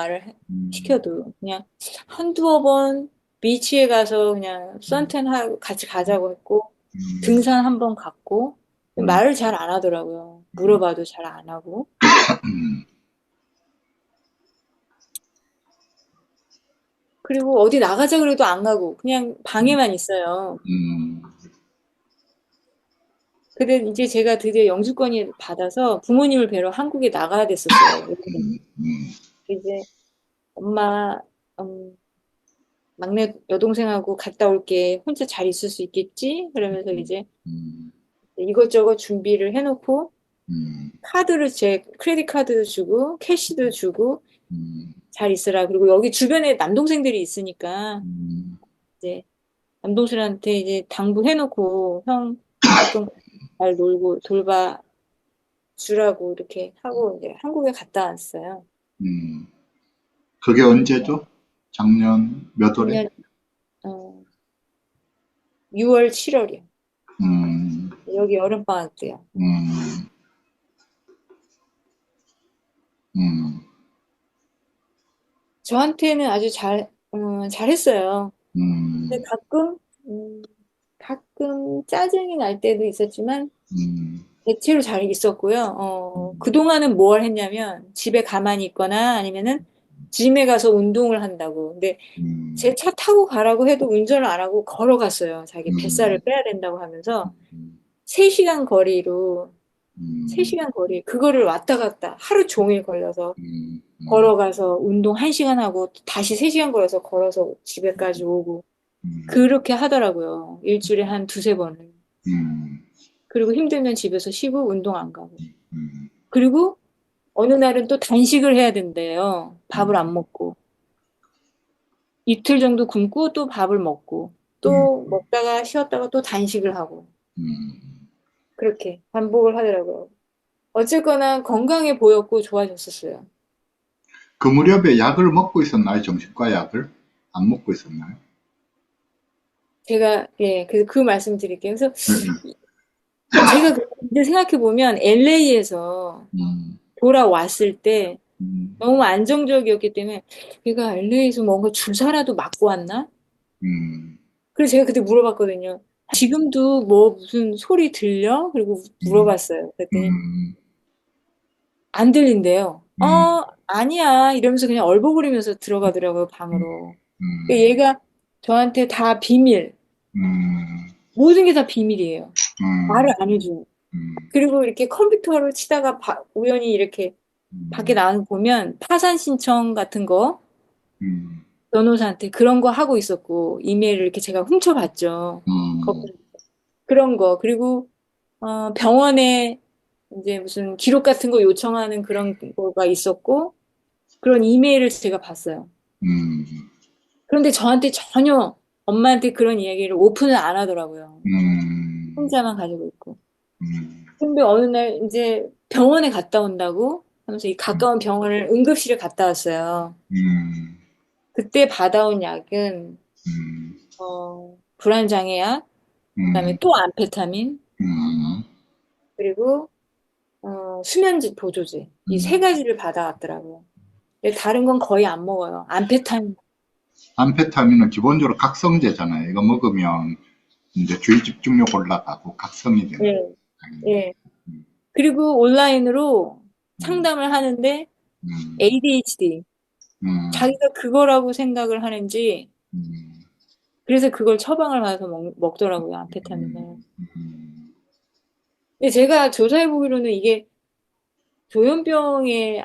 Speaker 1: 음,
Speaker 2: 시켜도. 그냥 한두어 번 비치에 가서 그냥
Speaker 1: 음,
Speaker 2: 선탠하고 같이 가자고 했고,
Speaker 1: 음,
Speaker 2: 등산 한번 갔고,
Speaker 1: 음,
Speaker 2: 말을 잘 안 하더라고요. 물어봐도 잘 안 하고.
Speaker 1: 음,
Speaker 2: 그리고 어디 나가자 그래도 안 가고, 그냥 방에만 있어요.
Speaker 1: 음,
Speaker 2: 근데 이제 제가 드디어 영주권을 받아서 부모님을 뵈러 한국에 나가야 됐었어요. 이제 엄마, 음, 막내 여동생하고 갔다 올게. 혼자 잘 있을 수 있겠지? 그러면서 이제
Speaker 1: 음,
Speaker 2: 이것저것 준비를 해놓고
Speaker 1: 음,
Speaker 2: 제 크레딧 카드도 주고 캐시도 주고
Speaker 1: 음,
Speaker 2: 잘 있으라. 그리고 여기 주변에 남동생들이 있으니까
Speaker 1: 음,
Speaker 2: 이제 남동생한테 이제 당부해놓고 형 조금 잘 놀고 돌봐 주라고 이렇게 하고 이제 한국에 갔다 왔어요.
Speaker 1: 음. 그게 언제죠? 작년 몇 월에?
Speaker 2: 작년 어, 6월, 7월이요.
Speaker 1: 음,
Speaker 2: 여기 여름방학 때요.
Speaker 1: 음, 음,
Speaker 2: 저한테는 아주 잘했어요. 근데
Speaker 1: 음,
Speaker 2: 음, 가끔 짜증이 날 때도 있었지만,
Speaker 1: 음,
Speaker 2: 대체로 잘 있었고요.
Speaker 1: 음,
Speaker 2: 그동안은 뭘 했냐면, 집에 가만히 있거나 아니면은, 짐에 가서 운동을 한다고. 근데 제
Speaker 1: 음,
Speaker 2: 차 타고 가라고 해도 운전을 안 하고 걸어갔어요. 자기 뱃살을
Speaker 1: 음,
Speaker 2: 빼야 된다고 하면서,
Speaker 1: 음,
Speaker 2: 3시간 거리로,
Speaker 1: 음,
Speaker 2: 3시간 거리, 그거를 왔다 갔다 하루 종일 걸려서,
Speaker 1: 음,
Speaker 2: 걸어가서 운동 1시간 하고, 다시 3시간 걸어서 걸어서 집에까지 오고,
Speaker 1: 음,
Speaker 2: 그렇게 하더라고요. 일주일에 한 두세 번을.
Speaker 1: 음,
Speaker 2: 그리고 힘들면 집에서 쉬고 운동 안 가고.
Speaker 1: 음,
Speaker 2: 그리고 어느 날은 또 단식을 해야 된대요. 밥을 안 먹고. 이틀 정도 굶고 또 밥을 먹고.
Speaker 1: 음,
Speaker 2: 또 먹다가 쉬었다가 또 단식을 하고.
Speaker 1: 음.
Speaker 2: 그렇게 반복을 하더라고요. 어쨌거나 건강해 보였고 좋아졌었어요.
Speaker 1: 그 무렵에 약을 먹고 있었나요? 정신과 약을? 안 먹고 있었나요?
Speaker 2: 제가, 예, 그래서 그 말씀 드릴게요. 그래서
Speaker 1: 네,
Speaker 2: 제가 이제 생각해 보면 LA에서
Speaker 1: 음,
Speaker 2: 돌아왔을 때
Speaker 1: 음,
Speaker 2: 너무 안정적이었기 때문에 얘가 LA에서 뭔가 주사라도 맞고 왔나?
Speaker 1: 음,
Speaker 2: 그래서 제가 그때 물어봤거든요. 지금도 뭐 무슨 소리 들려? 그리고
Speaker 1: 음,
Speaker 2: 물어봤어요. 그랬더니
Speaker 1: 음,
Speaker 2: 안 들린대요.
Speaker 1: 음,
Speaker 2: 아니야. 이러면서 그냥 얼버무리면서 들어가더라고요, 방으로. 그러니까
Speaker 1: 음,
Speaker 2: 얘가 저한테 다 비밀,
Speaker 1: 음,
Speaker 2: 모든 게 다 비밀이에요. 말을
Speaker 1: 음,
Speaker 2: 안 해줘요.
Speaker 1: 음,
Speaker 2: 그리고 이렇게 컴퓨터를 치다가 우연히 이렇게 밖에
Speaker 1: 음,
Speaker 2: 나가서 보면 파산 신청 같은 거
Speaker 1: 음,
Speaker 2: 변호사한테 그런 거 하고 있었고 이메일을 이렇게 제가 훔쳐봤죠.
Speaker 1: 음,
Speaker 2: 그런 거. 그리고 병원에 이제 무슨 기록 같은 거 요청하는 그런 거가 있었고, 그런 이메일을 제가 봤어요.
Speaker 1: 음,
Speaker 2: 그런데 저한테 전혀 엄마한테 그런 이야기를 오픈을 안 하더라고요. 혼자만 가지고 있고.
Speaker 1: 음,
Speaker 2: 근데 어느 날 이제 병원에 갔다 온다고 하면서 이 가까운 병원을 응급실에 갔다 왔어요.
Speaker 1: 음,
Speaker 2: 그때 받아온 약은,
Speaker 1: 음,
Speaker 2: 불안장애약, 그다음에
Speaker 1: 음,
Speaker 2: 또 암페타민,
Speaker 1: 음,
Speaker 2: 그리고, 수면제 보조제. 이 세
Speaker 1: 음.
Speaker 2: 가지를 받아왔더라고요. 근데 다른 건 거의 안 먹어요. 암페타민.
Speaker 1: 암페타민은 기본적으로 각성제잖아요. 이거 먹으면 이제 주의 집중력 올라가고 각성이 되는
Speaker 2: 예,
Speaker 1: 약입니다.
Speaker 2: 예.
Speaker 1: 음,
Speaker 2: 그리고 온라인으로
Speaker 1: 음,
Speaker 2: 상담을 하는데
Speaker 1: 음,
Speaker 2: ADHD.
Speaker 1: 음,
Speaker 2: 자기가 그거라고 생각을 하는지
Speaker 1: 음,
Speaker 2: 그래서 그걸 처방을 받아서 먹더라고요. 암페타민을.
Speaker 1: 음, 음.
Speaker 2: 근데 제가 조사해 보기로는 이게 조현병에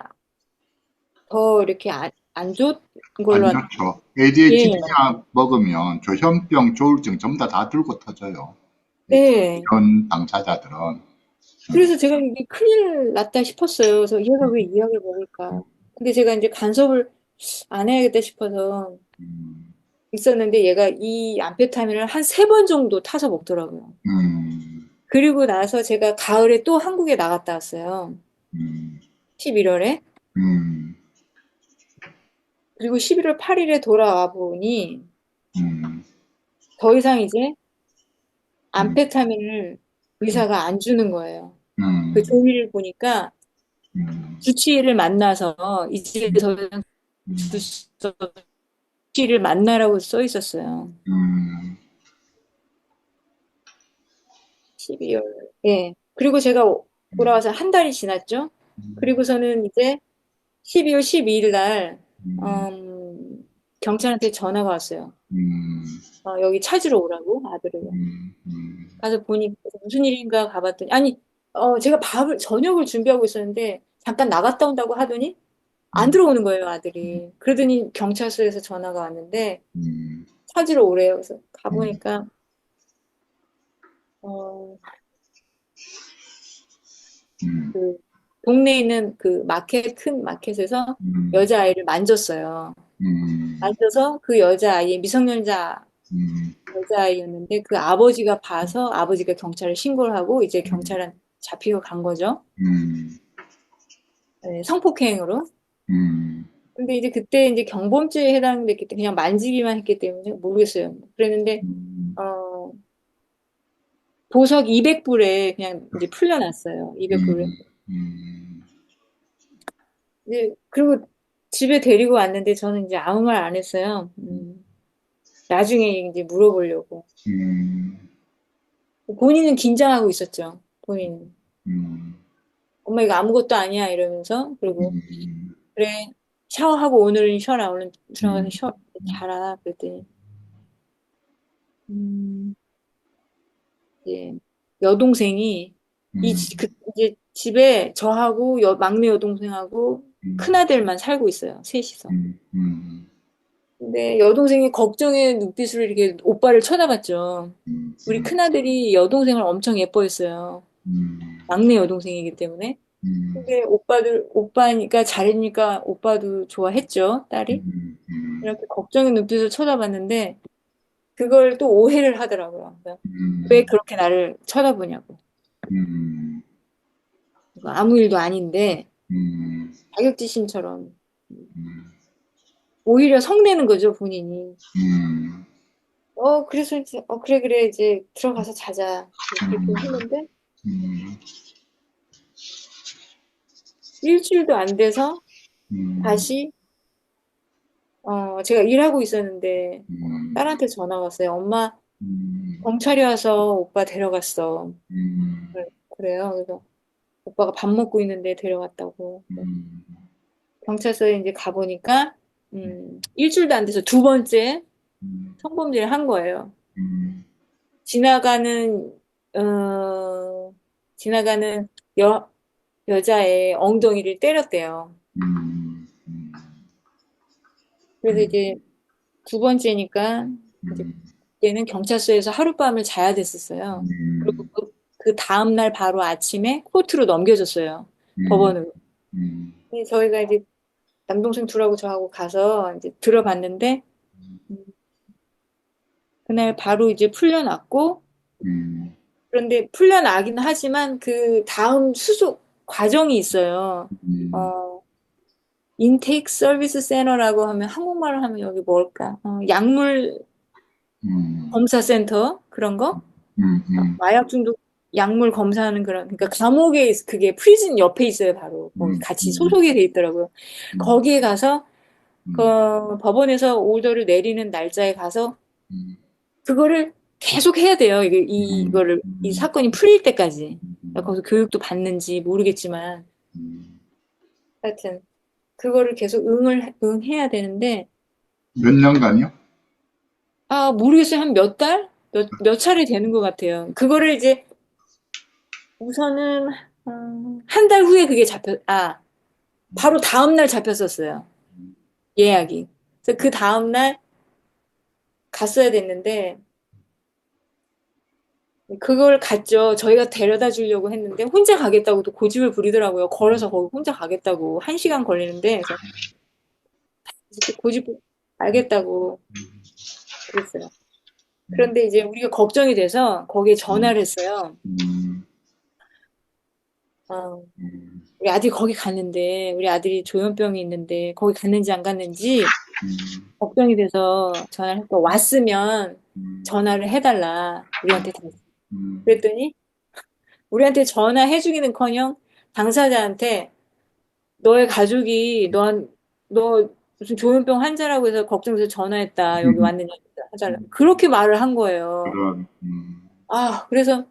Speaker 2: 더 이렇게 안 좋은
Speaker 1: 안
Speaker 2: 걸로
Speaker 1: 좋죠.
Speaker 2: 예.
Speaker 1: ADHD 약 먹으면 조현병, 조울증 전부 다 들고 터져요.
Speaker 2: 네.
Speaker 1: 이런 당사자들은
Speaker 2: 그래서 제가 이게 큰일 났다 싶었어요. 그래서 얘가 왜 이 약을 먹을까? 근데 제가 이제 간섭을 안 해야겠다 싶어서
Speaker 1: 음,
Speaker 2: 있었는데 얘가 이 암페타민을 한 세 번 정도 타서 먹더라고요.
Speaker 1: 음,
Speaker 2: 그리고 나서 제가 가을에 또 한국에 나갔다 왔어요.
Speaker 1: 음,
Speaker 2: 11월에.
Speaker 1: 음,
Speaker 2: 그리고 11월 8일에 돌아와 보니
Speaker 1: 음,
Speaker 2: 더 이상 이제
Speaker 1: 음,
Speaker 2: 암페타민을
Speaker 1: 음,
Speaker 2: 의사가 안 주는 거예요. 그
Speaker 1: 음,
Speaker 2: 종이를 보니까 주치의를 만나서 이제 더 이상
Speaker 1: 음,
Speaker 2: 주치의를 만나라고 써 있었어요.
Speaker 1: 음,
Speaker 2: 12월. 예. 그리고 제가 돌아와서 한 달이 지났죠. 그리고서는 이제 12월 12일 날 경찰한테 전화가 왔어요. 여기 찾으러 오라고 아들을. 가서 보니 무슨 일인가 가봤더니 아니 제가 저녁을 준비하고 있었는데 잠깐 나갔다 온다고 하더니 안 들어오는 거예요 아들이. 그러더니 경찰서에서 전화가 왔는데 찾으러 오래요. 그래서 가보니까 어, 그 동네에 있는 그 큰 마켓에서 여자아이를 만졌어요. 만져서 그 여자아이의 미성년자 여자아이였는데 그 아버지가 봐서 아버지가 경찰에 신고를 하고 이제 경찰은 잡히고 간 거죠. 네, 성폭행으로. 근데 이제 그때 이제 경범죄에 해당됐기 때문에 그냥 만지기만 했기 때문에 모르겠어요. 그랬는데 어, 보석 200불에 그냥 이제 풀려났어요. 200불에. 이제 그리고 집에 데리고 왔는데 저는 이제 아무 말 안 했어요. 나중에 이제 물어보려고. 본인은紧장하고 있었죠. 본인은. 엄마 이거 아무것도 아니야 이러면서 그리고 그래 샤워하고 오늘은 쉬어라 얼른 들어가서 쉬어 자라 그랬더니 음, 이제 여동생이 이제 집에 저하고 막내 여동생하고 큰아들만 살고 있어요. 셋이서. 근데 여동생이 걱정의 눈빛으로 이렇게 오빠를 쳐다봤죠. 우리 큰아들이 여동생을 엄청 예뻐했어요. 막내 여동생이기 때문에. 근데 오빠니까 잘하니까 오빠도 좋아했죠, 딸이. 이렇게 걱정의 눈빛으로 쳐다봤는데, 그걸 또 오해를 하더라고요. 그래서 왜 그렇게 나를 쳐다보냐고. 아무 일도 아닌데, 자격지심처럼. 오히려 성내는 거죠, 본인이. 그래서 이제, 그래, 그래, 이제 들어가서 자자. 그렇게 했는데, 일주일도 안 돼서 다시, 제가 일하고 있었는데, 딸한테 전화가 왔어요. 엄마, 경찰이 와서 오빠 데려갔어. 그래요. 그래서 오빠가 밥 먹고 있는데 데려갔다고. 경찰서에 이제 가보니까, 일주일도 안 돼서 두 번째 성범죄를 한 거예요. 지나가는, 어, 지나가는 여자의 엉덩이를 때렸대요. 그래서 이제 두 번째니까, 이제 얘는 경찰서에서 하룻밤을 자야 됐었어요. 그리고 그 다음날 바로 아침에 코र्트로 넘겨줬어요. 법원으로. 근데 저희가 이제 남동생 둘하고 저하고 가서 이제 들어봤는데, 음, 그날 바로 이제 풀려났고, 그런데 풀려나긴 하지만 그 다음 수속 과정이 있어요. 어, 인테이크 서비스 센터라고 하면 한국말로 하면 여기 뭘까? 약물 검사 센터 그런 거? 마약 중독 약물 검사하는 그런 그러니까 감옥에 그게 프리즌 옆에 있어요, 바로. 거기 같이 소속이 돼 있더라고요. 거기에 가서 그 법원에서 오더를 내리는 날짜에 가서 그거를 계속 해야 돼요. 이거를 이 사건이 풀릴 때까지. 거기서 교육도 받는지 모르겠지만 하여튼 그거를 계속 응해야 되는데
Speaker 1: 몇 년간이요?
Speaker 2: 모르겠어요. 한 몇 달? 몇 차례 되는 것 같아요. 그거를 이제 우선은 한 달 후에 그게 바로 다음 날 잡혔었어요. 예약이. 그래서 그 다음 날 갔어야 됐는데 그걸 갔죠. 저희가 데려다 주려고 했는데 혼자 가겠다고 또 고집을 부리더라고요. 걸어서 거기 혼자 가겠다고 1시간 걸리는데 그래서 또 고집 알겠다고 그랬어요.
Speaker 1: 음,
Speaker 2: 그런데 이제 우리가 걱정이 돼서 거기에
Speaker 1: 음,
Speaker 2: 전화를 했어요.
Speaker 1: 음,
Speaker 2: 어,
Speaker 1: 음,
Speaker 2: 우리 아들이 거기 갔는데 우리 아들이 조현병이 있는데 거기 갔는지 안 갔는지
Speaker 1: 음,
Speaker 2: 걱정이 돼서 전화를 했고 왔으면
Speaker 1: 음,
Speaker 2: 전화를 해달라 우리한테 다.
Speaker 1: 음,
Speaker 2: 그랬더니 우리한테 전화해주기는커녕 당사자한테 너의 가족이 너 무슨 조현병 환자라고 해서 걱정돼서 전화했다. 여기
Speaker 1: 음,
Speaker 2: 왔느냐 하달라. 그렇게 말을 한 거예요.
Speaker 1: 그런,
Speaker 2: 아, 그래서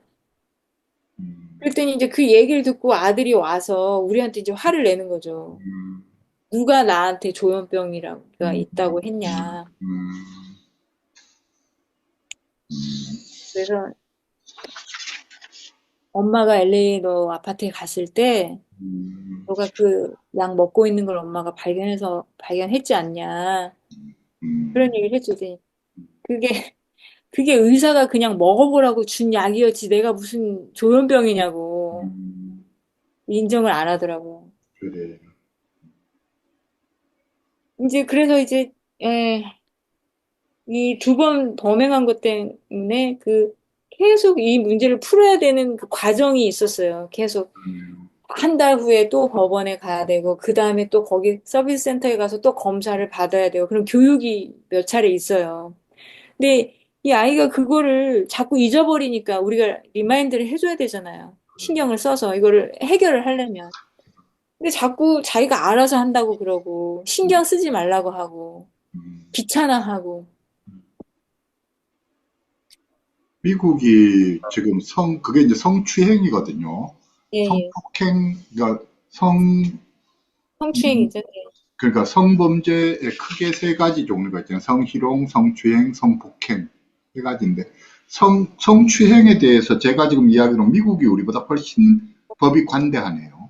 Speaker 1: 음,
Speaker 2: 그랬더니 이제 그 얘기를 듣고 아들이 와서 우리한테 이제 화를 내는 거죠.
Speaker 1: 음,
Speaker 2: 누가 나한테 조현병이라가
Speaker 1: 음,
Speaker 2: 있다고 했냐.
Speaker 1: 음,
Speaker 2: 그래서 엄마가 LA 너 아파트에 갔을 때
Speaker 1: 음,
Speaker 2: 너가 그 약 먹고 있는 걸 엄마가 발견했지 않냐.
Speaker 1: 음,
Speaker 2: 그런 얘기를 해주더니 그게 그게 의사가 그냥 먹어보라고 준 약이었지 내가 무슨 조현병이냐고
Speaker 1: 음,
Speaker 2: 인정을 안 하더라고요.
Speaker 1: 그래.
Speaker 2: 이제 그래서 이제 예, 이 두 번 범행한 것 때문에 그 계속 이 문제를 풀어야 되는 그 과정이 있었어요. 계속
Speaker 1: 음,
Speaker 2: 한 달 후에 또 법원에 가야 되고 그 다음에 또 거기 서비스 센터에 가서 또 검사를 받아야 돼요. 그럼 교육이 몇 차례 있어요. 근데 이 아이가 그거를 자꾸 잊어버리니까 우리가 리마인드를 해줘야 되잖아요. 신경을 써서 이거를 해결을 하려면. 근데 자꾸 자기가 알아서 한다고 그러고 신경 쓰지 말라고 하고
Speaker 1: 음.
Speaker 2: 귀찮아하고.
Speaker 1: 미국이 지금 그게 이제 성추행이거든요.
Speaker 2: 예, 예.
Speaker 1: 성폭행, 그러니까 음,
Speaker 2: 성추행이죠.
Speaker 1: 그러니까 성범죄에 크게 세 가지 종류가 있잖아요. 성희롱, 성추행, 성폭행 세 가지인데 성추행에 대해서 제가 지금 이야기로 미국이 우리보다 훨씬 법이 관대하네요.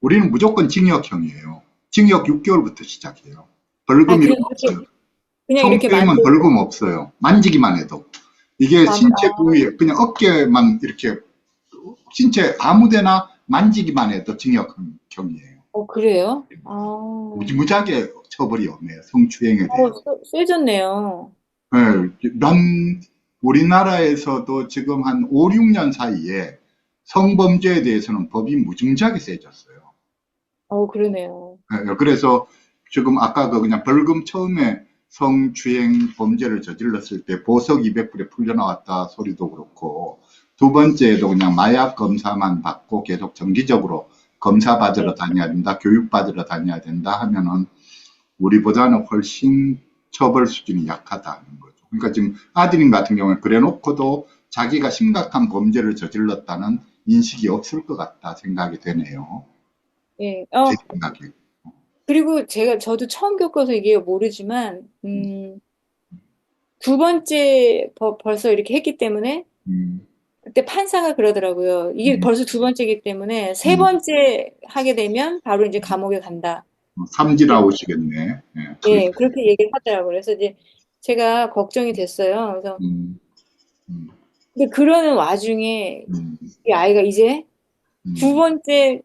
Speaker 1: 우리는 무조건 징역형이에요. 징역 6개월부터 시작해요. 벌금 이런
Speaker 2: 그냥
Speaker 1: 거 없어요.
Speaker 2: 그냥 이렇게
Speaker 1: 성추행은
Speaker 2: 만들고.
Speaker 1: 벌금 없어요. 만지기만 해도. 이게 신체 부위에 그냥 어깨만 이렇게 신체 아무데나 만지기만 해도 징역형이에요.
Speaker 2: 그래요?
Speaker 1: 무지무지하게 처벌이 없네요. 성추행에 대해서.
Speaker 2: 세졌네요.
Speaker 1: 예, 우리나라에서도 지금 한 5, 6년 사이에 성범죄에 대해서는 법이 무지무지하게 세졌어요.
Speaker 2: 그러네요.
Speaker 1: 그래서 지금 아까 그 그냥 벌금 처음에 성추행 범죄를 저질렀을 때 보석 200불에 풀려나왔다 소리도 그렇고 두 번째에도 그냥 마약 검사만 받고 계속 정기적으로 검사 받으러
Speaker 2: 네.
Speaker 1: 다녀야 된다, 교육 받으러 다녀야 된다 하면은 우리보다는 훨씬 처벌 수준이 약하다는 거죠. 그러니까 지금 아드님 같은 경우에 그래 놓고도 자기가 심각한 범죄를 저질렀다는 인식이 없을 것 같다 생각이 되네요.
Speaker 2: 예.
Speaker 1: 제 생각에.
Speaker 2: 그리고 저도 처음 겪어서 이게 모르지만, 두 번째 벌써 이렇게 했기 때문에,
Speaker 1: 음,
Speaker 2: 그때 판사가 그러더라고요. 이게
Speaker 1: 음,
Speaker 2: 벌써 두 번째이기 때문에, 세
Speaker 1: 음.
Speaker 2: 번째 하게 되면 바로 이제 감옥에 간다.
Speaker 1: 삼진
Speaker 2: 이제,
Speaker 1: 아웃이겠네. 예, 그렇죠.
Speaker 2: 예, 그렇게 얘기를 하더라고요. 그래서 이제 제가 걱정이 됐어요. 그래서,
Speaker 1: 음, 음,
Speaker 2: 근데 그러는 와중에
Speaker 1: 음,
Speaker 2: 이 아이가 이제 두
Speaker 1: 음,
Speaker 2: 번째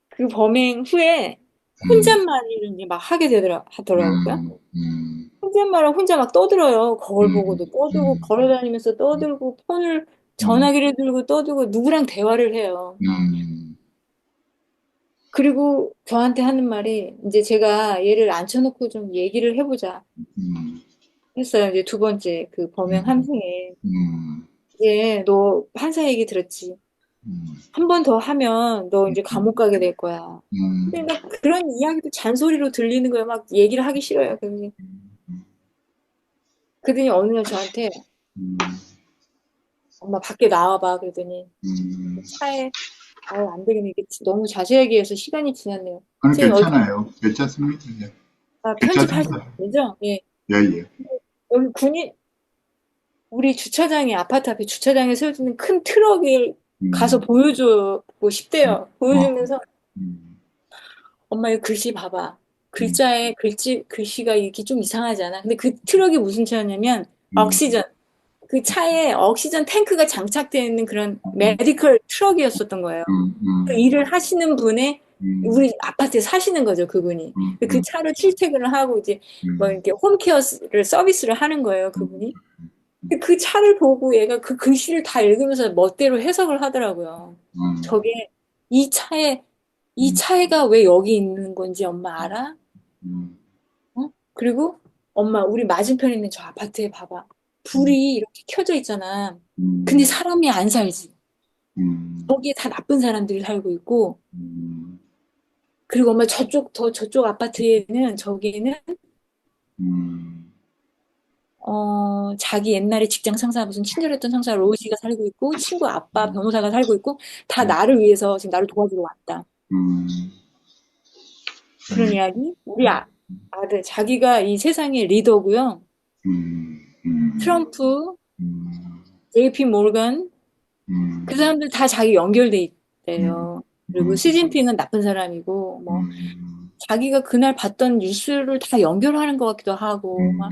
Speaker 2: 그 범행 후에
Speaker 1: 음,
Speaker 2: 혼잣말을 이제 막 하더라고요.
Speaker 1: 음,
Speaker 2: 혼잣말을 혼자 막 떠들어요. 거울 보고도 떠들고,
Speaker 1: 음,
Speaker 2: 걸어다니면서
Speaker 1: 음,
Speaker 2: 떠들고,
Speaker 1: 음,
Speaker 2: 전화기를 들고 떠들고, 누구랑 대화를 해요.
Speaker 1: 음,
Speaker 2: 그리고 저한테 하는 말이, 이제 제가 얘를 앉혀놓고 좀 얘기를 해보자
Speaker 1: 음,
Speaker 2: 했어요. 이제 두 번째 그 범행
Speaker 1: 음,
Speaker 2: 함승에.
Speaker 1: 음,
Speaker 2: 이제 너 판사 얘기 들었지. 한 번 더 하면 너 이제 감옥 가게 될 거야. 근데 나 그런 이야기도 잔소리로 들리는 거예요. 막 얘기를 하기 싫어요. 그러더니 어느 날 저한테
Speaker 1: 음,
Speaker 2: 엄마 밖에 나와봐. 그러더니 차에 안 되겠네. 이게 너무 자세하게 해서 시간이 지났네요.
Speaker 1: 아니,
Speaker 2: 선생님,
Speaker 1: 괜찮아요. 괜찮습니다. 예.
Speaker 2: 편집하시면
Speaker 1: 괜찮습니다.
Speaker 2: 되죠? 예.
Speaker 1: 예, 예.
Speaker 2: 여기 우리 주차장에, 아파트 앞에 주차장에 세워지는 큰 트럭을 가서
Speaker 1: 음,
Speaker 2: 보여주고
Speaker 1: 음,
Speaker 2: 싶대요.
Speaker 1: 어,
Speaker 2: 보여주면서,
Speaker 1: 음,
Speaker 2: 엄마, 이 글씨 봐봐.
Speaker 1: 음,
Speaker 2: 글씨가 이렇게 좀 이상하지 않아? 근데 그 트럭이 무슨 차였냐면,
Speaker 1: 음,
Speaker 2: 억시전. 그 차에 옥시전 탱크가 장착되어 있는 그런 메디컬 트럭이었었던 거예요. 그 일을 하시는 분의 우리 아파트에 사시는 거죠, 그분이. 그 차로 출퇴근을 하고 이제 뭐 이렇게 홈케어를 서비스를 하는 거예요, 그분이. 그 차를 보고 얘가 그 글씨를 다 읽으면서 멋대로 해석을 하더라고요. 저게 이 차에 이 차가 왜 여기 있는 건지 엄마 알아? 어? 그리고 엄마 우리 맞은편에 있는 저 아파트에 봐봐. 불이 이렇게 켜져 있잖아. 근데 사람이 안 살지. 거기에 다 나쁜 사람들이 살고 있고 그리고 엄마 저쪽 아파트에는 저기는 자기 옛날에 직장 상사 무슨 친절했던 상사 로지가 살고 있고 친구 아빠 변호사가 살고 있고 다 나를 위해서 지금 나를 도와주러 왔다. 그런 이야기? 우리 아들 자기가 이 세상의 리더고요. 트럼프, JP 모르건 그 사람들 다 자기 연결돼 있대요. 그리고 시진핑은 나쁜 사람이고 뭐 자기가 그날 봤던 뉴스를 다 연결하는 것 같기도 하고 막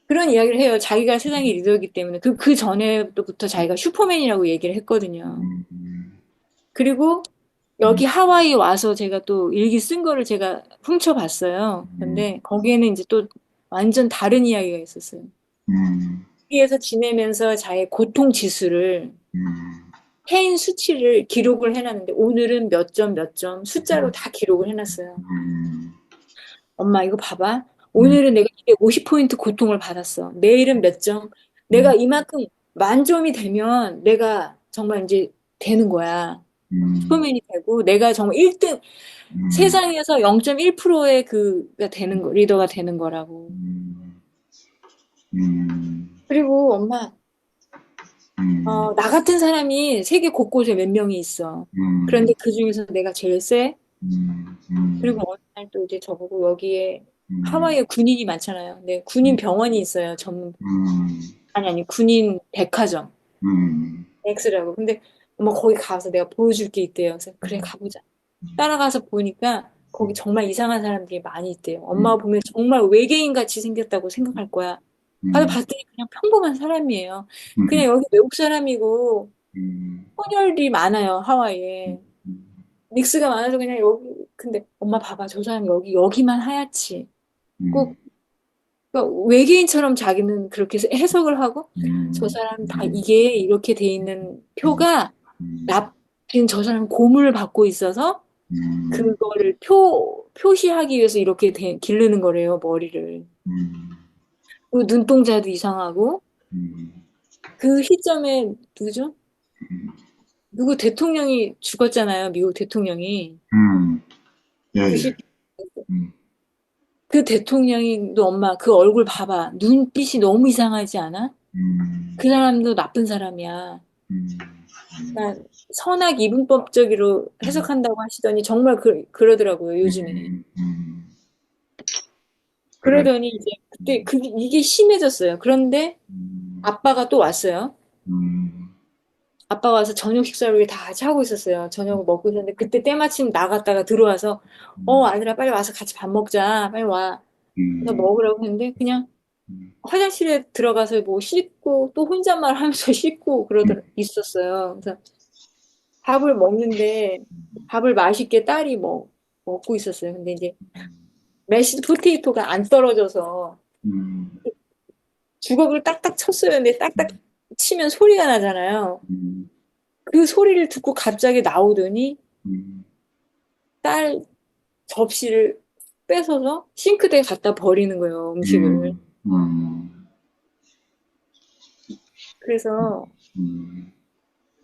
Speaker 2: 그런 이야기를 해요. 자기가 세상의 리더이기 때문에 그 전에부터 자기가 슈퍼맨이라고 얘기를 했거든요. 그리고 여기 하와이 와서 제가 또 일기 쓴 거를 제가 훔쳐봤어요. 근데 거기에는 이제 또 완전 다른 이야기가 있었어요. 여기에서 지내면서 자기 고통 지수를 페인 수치를 기록을 해놨는데 오늘은 몇 점 몇 점 숫자로 다 기록을 해놨어요. 엄마 이거 봐봐. 오늘은 내가 250포인트 고통을 받았어. 내일은 몇 점. 내가 이만큼 만점이 되면 내가 정말 이제 되는 거야. 슈퍼맨이 되고 내가 정말 1등 세상에서 0.1%의 그가 되는 거 리더가 되는 거라고. 그리고 엄마 나 같은 사람이 세계 곳곳에 몇 명이 있어. 그런데 그 중에서 내가 제일 세. 그리고 어느 날 또 이제 저보고 여기에 하와이에 군인이 많잖아요. 근데 군인 병원이 있어요. 전문. 아니, 군인 백화점. 엑스라고. 근데 엄마 거기 가서 내가 보여줄 게 있대요. 그래서 그래, 가보자. 따라가서 보니까 거기 정말 이상한 사람들이 많이 있대요. 엄마가 보면 정말 외계인 같이 생겼다고 생각할 거야. 가서 봤더니 그냥 평범한 사람이에요. 그냥 여기 외국 사람이고 혼혈이 많아요, 하와이에. 믹스가 많아서 그냥 여기, 근데 엄마 봐봐, 저 사람 여기만 하얗지. 꼭, 그러니까 외계인처럼 자기는 그렇게 해석을 하고, 저 사람 다 이게 이렇게 돼 있는 표가, 지금 저 사람 고문을 받고 있어서, 그거를 표시하기 위해서 이렇게 기르는 거래요, 머리를. 그리고 눈동자도 이상하고, 그 시점에, 누구죠? 누구 대통령이 죽었잖아요, 미국 대통령이.
Speaker 1: 예,
Speaker 2: 그
Speaker 1: 예.
Speaker 2: 그 대통령이도 엄마 그 얼굴 봐봐. 눈빛이 너무 이상하지 않아? 그 사람도 나쁜 사람이야. 그러니까 선악 이분법적으로 해석한다고 하시더니 정말 그러더라고요, 요즘에.
Speaker 1: 그래.
Speaker 2: 그러더니 이제 그때 이게 심해졌어요. 그런데 아빠가 또 왔어요. 아빠 와서 저녁 식사를 우리 다 같이 하고 있었어요. 저녁을 먹고 있었는데 그때 때마침 나갔다가 들어와서 아들아 빨리 와서 같이 밥 먹자. 빨리 와. 그래서 먹으라고 했는데 그냥 화장실에 들어가서 뭐 씻고 또 혼잣말 하면서 씻고 있었어요. 그래서 밥을 먹는데 밥을 맛있게 딸이 먹고 있었어요. 근데 이제 메시드 포테이토가 안 떨어져서 주걱을 딱딱 쳤어요. 근데 딱딱 치면 소리가 나잖아요. 그 소리를 듣고 갑자기 나오더니 딸 접시를 뺏어서 싱크대에 갖다 버리는 거예요, 음식을. 그래서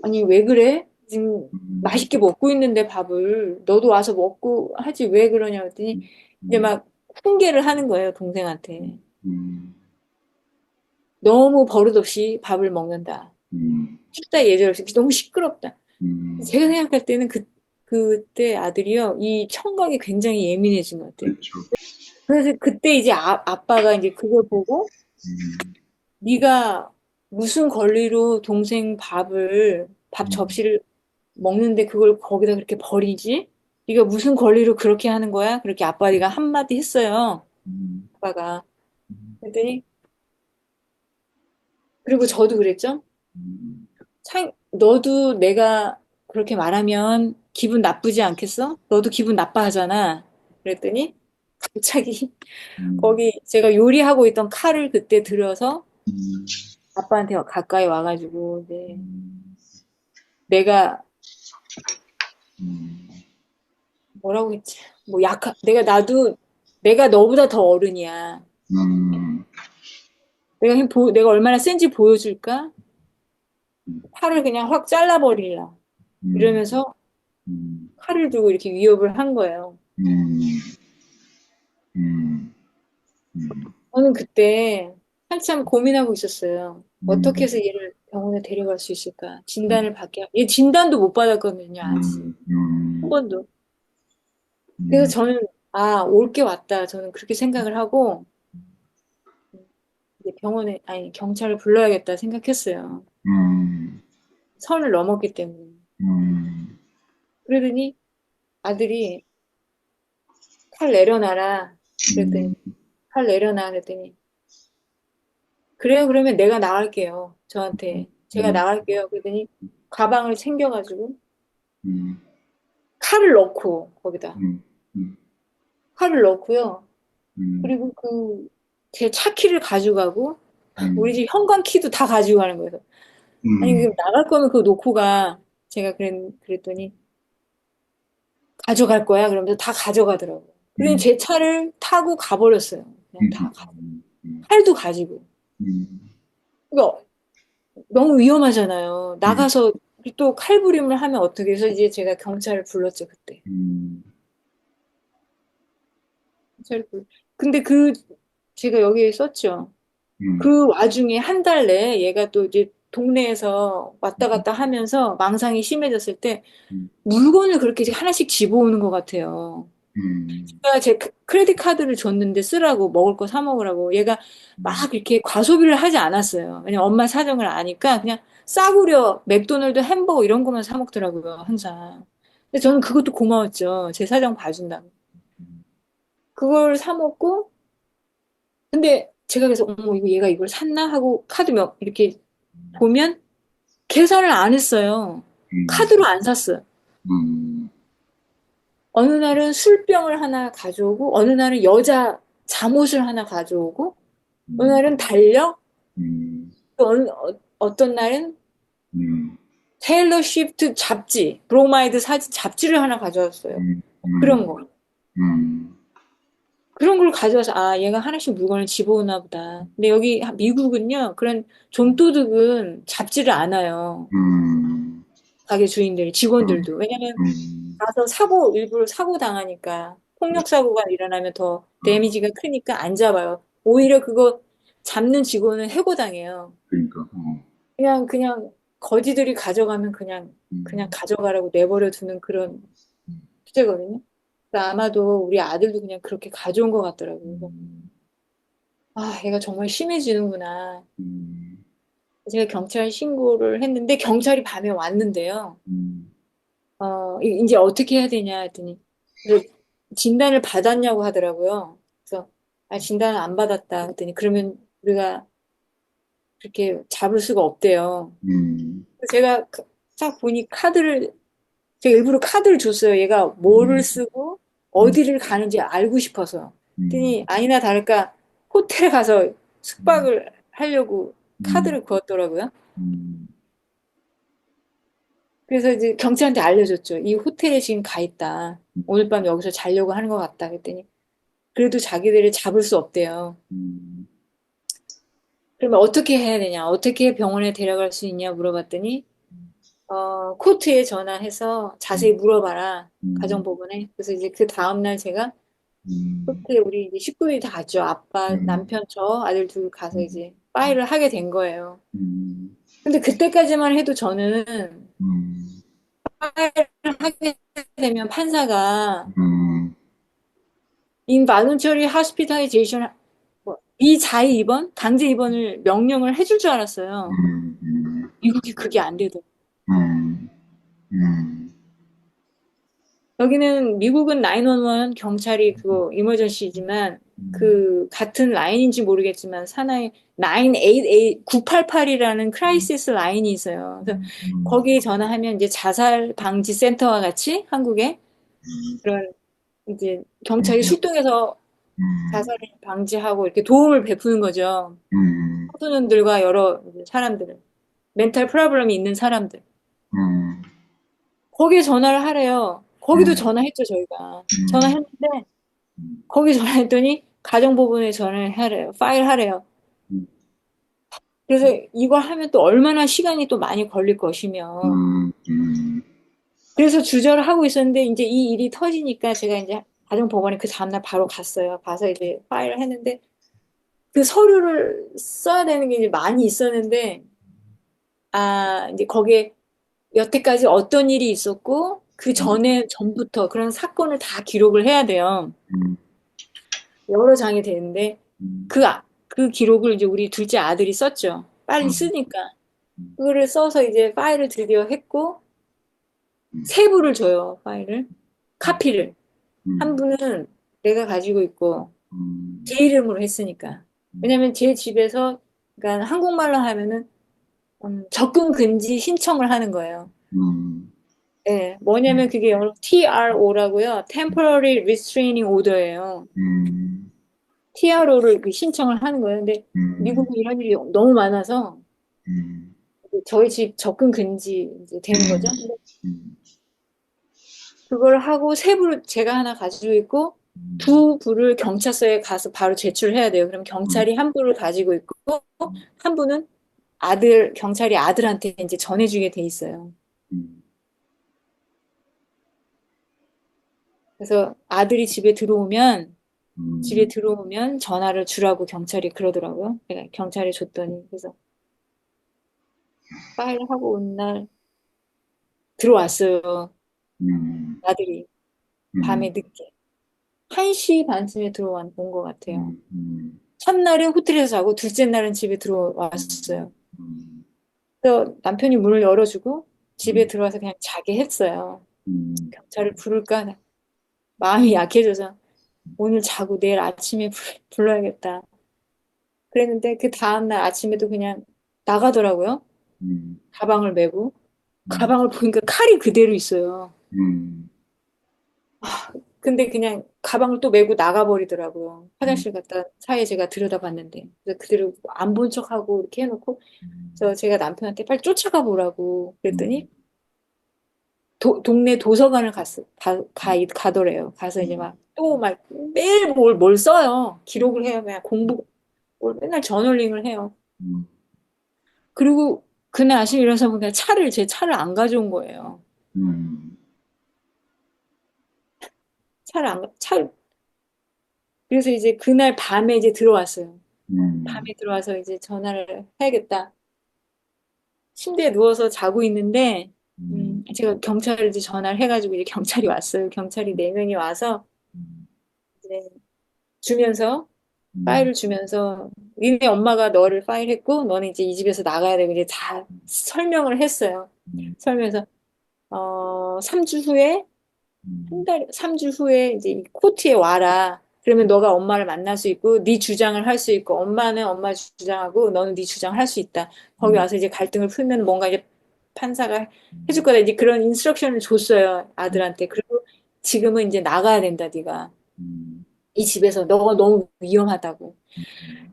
Speaker 2: 아니 왜 그래? 지금 맛있게 먹고 있는데 밥을 너도 와서 먹고 하지 왜 그러냐 했더니 이제 막 훈계를 하는 거예요, 동생한테. 너무 버릇없이 밥을 먹는다. 식사 예절 없이 너무 시끄럽다. 제가 생각할 때는 그때 아들이요, 이 청각이 굉장히 예민해진 것 같아요.
Speaker 1: 그렇죠.
Speaker 2: 그래서 그때 이제 아빠가 이제 그걸 보고 네가 무슨 권리로 동생 밥 접시를 먹는데 그걸 거기다 그렇게 버리지? 네가 무슨 권리로 그렇게 하는 거야? 그렇게 아빠가 한마디 했어요. 아빠가. 그랬더니 그리고 저도 그랬죠.
Speaker 1: 음,
Speaker 2: 너도 내가 그렇게 말하면 기분 나쁘지 않겠어? 너도 기분 나빠하잖아. 그랬더니 갑자기
Speaker 1: 음,
Speaker 2: 거기 제가 요리하고 있던 칼을 그때 들어서
Speaker 1: 음,
Speaker 2: 아빠한테 가까이 와가지고, 네,
Speaker 1: 음,
Speaker 2: 내가
Speaker 1: 음,
Speaker 2: 뭐라고 했지? 뭐 내가 너보다 더 어른이야.
Speaker 1: 음,
Speaker 2: 내가 얼마나 센지 보여줄까?
Speaker 1: 음,
Speaker 2: 팔을 그냥 확 잘라버릴라.
Speaker 1: 음,
Speaker 2: 이러면서
Speaker 1: 음,
Speaker 2: 칼을 들고 이렇게 위협을 한 거예요.
Speaker 1: 음, 음, 음,
Speaker 2: 저는 그때 한참 고민하고 있었어요. 어떻게
Speaker 1: 음,
Speaker 2: 해서 얘를 병원에 데려갈 수 있을까? 진단을 받게. 얘 진단도 못 받았거든요, 아직. 한 번도. 그래서 저는, 올 게 왔다. 저는 그렇게 생각을 하고, 이제 아니, 경찰을 불러야겠다 생각했어요. 선을 넘었기 때문에. 그러더니 아들이 칼 내려놔라. 그랬더니, 칼 내려놔. 그랬더니, 그래요, 그러면 내가 나갈게요. 저한테. 제가 나갈게요. 그랬더니, 가방을 챙겨가지고, 칼을 넣고, 거기다. 칼을 넣고요. 그리고 제 차 키를 가져가고, 우리 집 현관 키도 다 가지고 가는 거예요. 아니, 나갈 거면 그거 놓고 가. 그랬더니, 가져갈 거야. 그러면서 다 가져가더라고요. 그러니 제 차를 타고 가버렸어요. 그냥 칼도 가지고. 그러니까 너무 위험하잖아요. 나가서 또 칼부림을 하면 어떻게 해서 이제 제가 경찰을 불렀죠, 그때. 경찰을 근데 제가 여기에 썼죠. 그 와중에 한 달 내에 얘가 또 이제 동네에서 왔다 갔다 하면서 망상이 심해졌을 때 물건을 그렇게 하나씩 집어오는 것 같아요. 제가 제 크레딧 카드를 줬는데 쓰라고 먹을 거 사 먹으라고 얘가 막 이렇게 과소비를 하지 않았어요. 왜냐면 엄마 사정을 아니까 그냥 싸구려 맥도날드 햄버거 이런 것만 사 먹더라고요, 항상. 근데 저는 그것도 고마웠죠. 제 사정 봐준다고. 그걸 사 먹고 근데 제가 그래서 어머 이거 얘가 이걸 샀나 하고 카드 몇 이렇게 보면 계산을 안 했어요. 카드로 안 샀어요. 어느 날은 술병을 하나 가져오고 어느 날은 여자 잠옷을 하나 가져오고 어느 날은 달력 또 어떤 날은 테일러 쉬프트 잡지 브로마이드 사진 잡지를 하나 가져왔어요. 그런 거. 그런 걸 가져와서 얘가 하나씩 물건을 집어오나 보다. 근데 여기 미국은요 그런 좀도둑은 잡지를 않아요. 가게 주인들이 직원들도 왜냐면 가서 일부러 사고 당하니까 폭력 사고가 일어나면 더 데미지가 크니까 안 잡아요. 오히려 그거 잡는 직원은 해고당해요.
Speaker 1: 그러니까,
Speaker 2: 그냥 거지들이 가져가면 그냥 가져가라고 내버려 두는 그런 투제거든요. 그래서 아마도 우리 아들도 그냥 그렇게 가져온 것 같더라고요. 그래서 얘가 정말 심해지는구나. 제가 경찰 신고를 했는데 경찰이 밤에 왔는데요. 이제 어떻게 해야 되냐 했더니 그래서 진단을 받았냐고 하더라고요. 그래서 진단을 안 받았다 했더니 그러면 우리가 그렇게 잡을 수가 없대요. 그래서 제가 딱 보니 제가 일부러 카드를 줬어요. 얘가 뭐를 쓰고 어디를 가는지 알고 싶어서. 했더니 아니나 다를까 호텔에 가서 숙박을 하려고 카드를 그었더라고요. 그래서 이제 경찰한테 알려줬죠. 이 호텔에 지금 가 있다. 오늘 밤 여기서 자려고 하는 것 같다. 그랬더니 그래도 자기들을 잡을 수 없대요. 그러면 어떻게 해야 되냐? 어떻게 병원에 데려갈 수 있냐 물어봤더니 코트에 전화해서 자세히 물어봐라. 가정법원에. 그래서 이제 그 다음날 제가 코트에 우리 이제 식구들이 다 갔죠. 아빠, 남편, 저, 아들 둘 가서 이제 파일을 하게 된 거예요. 근데 그때까지만 해도 저는 파일을 하게 되면 판사가 인발런처리 하스피탈리제이션 비자의 입원, 강제 입원을 명령을 해줄 줄 알았어요. 미국이 그게 안 되더라고요. 여기는 미국은 911 경찰이 그거 이머전시지만 그 같은 라인인지 모르겠지만 사나이 988 988이라는 크라이시스 라인이 있어요. 그래서 거기에 전화하면 이제 자살 방지 센터와 같이 한국에 그런 이제 경찰이 출동해서 자살을 방지하고 이렇게 도움을 베푸는 거죠. 청소년들과 여러 이제 사람들을 멘탈 프로블럼이 있는 사람들. 거기에 전화를 하래요. 거기도 전화했죠, 저희가. 전화했는데 거기 전화했더니 가정법원에 전화를 하래요. 파일 하래요. 그래서 이걸 하면 또 얼마나 시간이 또 많이 걸릴 것이며. 그래서 주저를 하고 있었는데 이제 이 일이 터지니까 제가 이제 가정법원에 그 다음날 바로 갔어요. 가서 이제 파일을 했는데 그 서류를 써야 되는 게 이제 많이 있었는데 이제 거기에 여태까지 어떤 일이 있었고 그 전에 전부터 그런 사건을 다 기록을 해야 돼요. 여러 장이 되는데 그 기록을 이제 우리 둘째 아들이 썼죠. 빨리 쓰니까. 그거를 써서 이제 파일을 드디어 했고 세 부를 줘요, 파일을. 카피를. 한 부는 내가 가지고 있고 제 이름으로 했으니까. 왜냐면 제 집에서 그러니까 한국말로 하면은 접근 금지 신청을 하는 거예요. 네, 뭐냐면 그게 영어로 TRO라고요. Temporary Restraining Order예요. TRO를 신청을 하는 거예요. 근데 미국은 이런 일이 너무 많아서 저희 집 접근 금지 이제 되는 거죠. 근데 그걸 하고 세 부를 제가 하나 가지고 있고 두 부를 경찰서에 가서 바로 제출해야 돼요. 그럼 경찰이 한 부를 가지고 있고 한 부는 경찰이 아들한테 이제 전해주게 돼 있어요. 그래서 아들이 집에 들어오면 전화를 주라고 경찰이 그러더라고요. 그러니까 경찰이 줬더니 그래서 파일 하고 온 날 들어왔어요. 아들이 밤에 늦게 1시 반쯤에 들어온 것 같아요. 첫날은 호텔에서 자고 둘째 날은 집에 들어왔어요. 그래서 남편이 문을 열어주고 집에 들어와서 그냥 자게 했어요. 경찰을 부를까 마음이 약해져서 오늘 자고 내일 아침에 불러야겠다. 그랬는데 그 다음날 아침에도 그냥 나가더라고요. 가방을 메고. 가방을 보니까 칼이 그대로 있어요. 근데 그냥 가방을 또 메고 나가버리더라고요. 화장실 갔다 사이에 제가 들여다봤는데. 그래서 그대로 안 본 척하고 이렇게 해놓고. 그래서 제가 남편한테 빨리 쫓아가 보라고 그랬더니 동네 도서관을 가더래요. 가서 이제 막 또 막 매일 뭘 써요. 기록을 해요. 그냥 맨날 저널링을 해요. 그리고 그날 아침에 일어나서 보니까 제 차를 안 가져온 거예요. 차를 안, 가- 차, 그래서 이제 그날 밤에 이제 들어왔어요. 밤에 들어와서 이제 전화를 해야겠다. 침대에 누워서 자고 있는데, 제가 경찰을 이제 전화를 해가지고 이제 경찰이 왔어요. 경찰이 4명이 와서 이제 주면서, 파일을 주면서, 니네 엄마가 너를 파일했고, 너는 이제 이 집에서 나가야 되고, 이제 다 설명을 했어요. 설명해서, 3주 후에 3주 후에 이제 이 코트에 와라. 그러면 너가 엄마를 만날 수 있고, 네 주장을 할 수 있고, 엄마는 엄마 주장하고, 너는 네 주장을 할 수 있다. 거기 와서 이제 갈등을 풀면 뭔가 이제 판사가 해줄 거다. 이제 그런 인스트럭션을 줬어요. 아들한테. 그리고 지금은 이제 나가야 된다, 네가. 이 집에서 너가 너무 위험하다고.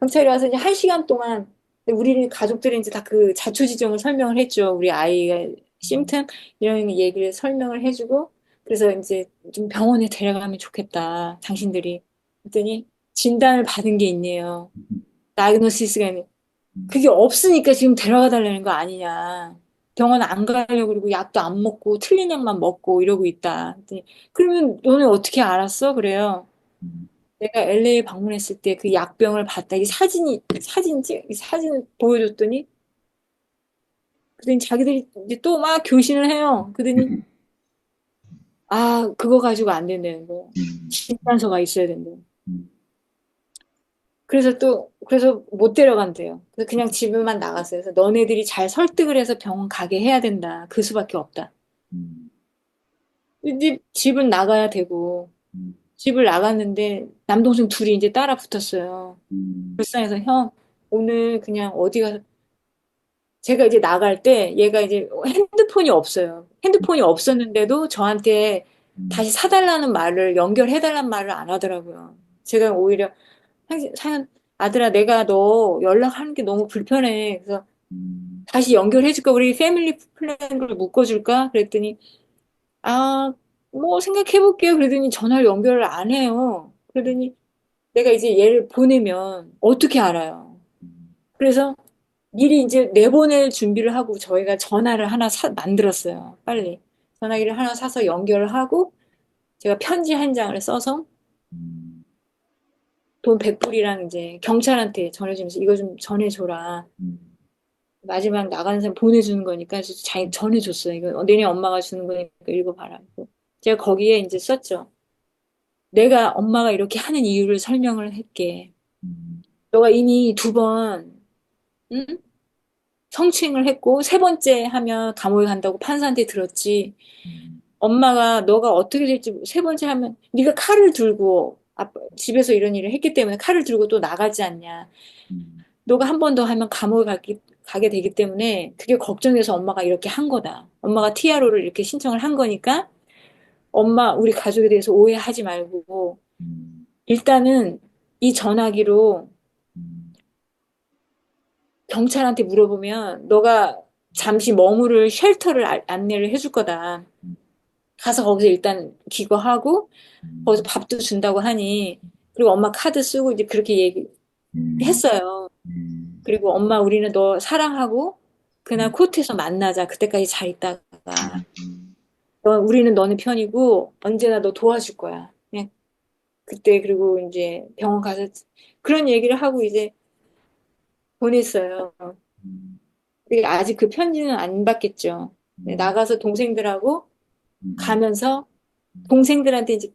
Speaker 2: 경찰이 와서 이제 1시간 동안 우리 가족들이 이제 다 그 자초지종을 설명을 했죠. 우리 아이가 심튼 이런 얘기를 설명을 해주고 그래서 이제 좀 병원에 데려가면 좋겠다. 당신들이. 그랬더니 진단을 받은 게 있네요. 다이그노시스가 있네. 그게 없으니까 지금 데려가 달라는 거 아니냐. 병원 안 가려고 그러고 약도 안 먹고 틀린 약만 먹고 이러고 있다. 그랬더니 그러면 너네 어떻게 알았어? 그래요. 내가 LA 방문했을 때 그 약병을 봤다. 이 사진을 보여줬더니, 그랬더니 자기들이 이제 또 막 교신을 해요. 그러더니, 그거 가지고 안 된다는 거예요. 진단서가 있어야 된대요. 그래서 못 데려간대요. 그래서 그냥 집에만 나갔어요. 그래서 너네들이 잘 설득을 해서 병원 가게 해야 된다. 그 수밖에 없다. 이제 집을 나가야 되고,
Speaker 1: 음,
Speaker 2: 집을 나갔는데 남동생 둘이 이제 따라 붙었어요.
Speaker 1: 음,
Speaker 2: 불쌍해서 형, 오늘 그냥 어디 가서 제가 이제 나갈 때 얘가 이제 핸드폰이 없어요. 핸드폰이 없었는데도 저한테
Speaker 1: 음,
Speaker 2: 다시 사달라는 말을, 연결해달라는 말을 안 하더라고요. 제가 오히려 사연, 아들아, 내가 너 연락하는 게 너무 불편해. 그래서
Speaker 1: 음,
Speaker 2: 다시 연결해줄까? 우리 패밀리 플랜을 묶어줄까? 그랬더니, 아, 뭐 생각해볼게요. 그러더니 전화를 연결을 안 해요. 그러더니 내가 이제 얘를 보내면 어떻게 알아요?
Speaker 1: 음,
Speaker 2: 그래서 미리 이제 내보낼 준비를 하고 저희가 전화를 하나 만들었어요. 빨리. 전화기를 하나 사서 연결을 하고 제가 편지 한 장을 써서
Speaker 1: 음,
Speaker 2: 돈 100불이랑 이제 경찰한테 전해주면서 이거 좀 전해줘라.
Speaker 1: 음,
Speaker 2: 마지막 나가는 사람 보내주는 거니까 전해줬어요. 이거 너네 엄마가 주는 거니까 읽어봐라. 제가 거기에 이제 썼죠. 내가 엄마가 이렇게 하는 이유를 설명을 할게.
Speaker 1: 음,
Speaker 2: 너가 이미 두 번, 응? 성추행을 했고 세 번째 하면 감옥에 간다고 판사한테 들었지.
Speaker 1: 음,
Speaker 2: 엄마가 너가 어떻게 될지 세 번째 하면 네가 칼을 들고 집에서 이런 일을 했기 때문에 칼을 들고 또 나가지 않냐.
Speaker 1: 음,
Speaker 2: 너가 한 번 더 하면 감옥에 가게 되기 때문에 그게 걱정돼서 엄마가 이렇게 한 거다. 엄마가 TRO를 이렇게 신청을 한 거니까 엄마 우리 가족에 대해서 오해하지 말고
Speaker 1: 음,
Speaker 2: 일단은 이 전화기로
Speaker 1: 음,
Speaker 2: 경찰한테 물어보면 너가 잠시 머무를 쉘터를 안내를 해줄 거다. 가서 거기서 일단 기거하고 거기서
Speaker 1: 음,
Speaker 2: 밥도 준다고 하니 그리고 엄마 카드 쓰고 이제 그렇게
Speaker 1: 음,
Speaker 2: 얘기했어요.
Speaker 1: 음,
Speaker 2: 그리고 엄마 우리는 너 사랑하고 그날
Speaker 1: 음,
Speaker 2: 코트에서 만나자. 그때까지 잘 있다가
Speaker 1: 음,
Speaker 2: 우리는 너는 편이고 언제나 너 도와줄 거야. 그냥 그때 그리고 이제 병원 가서 그런 얘기를 하고 이제 보냈어요.
Speaker 1: 음,
Speaker 2: 근데 아직 그 편지는 안 받겠죠. 네,
Speaker 1: 음,
Speaker 2: 나가서 동생들하고
Speaker 1: 음,
Speaker 2: 가면서 동생들한테 이제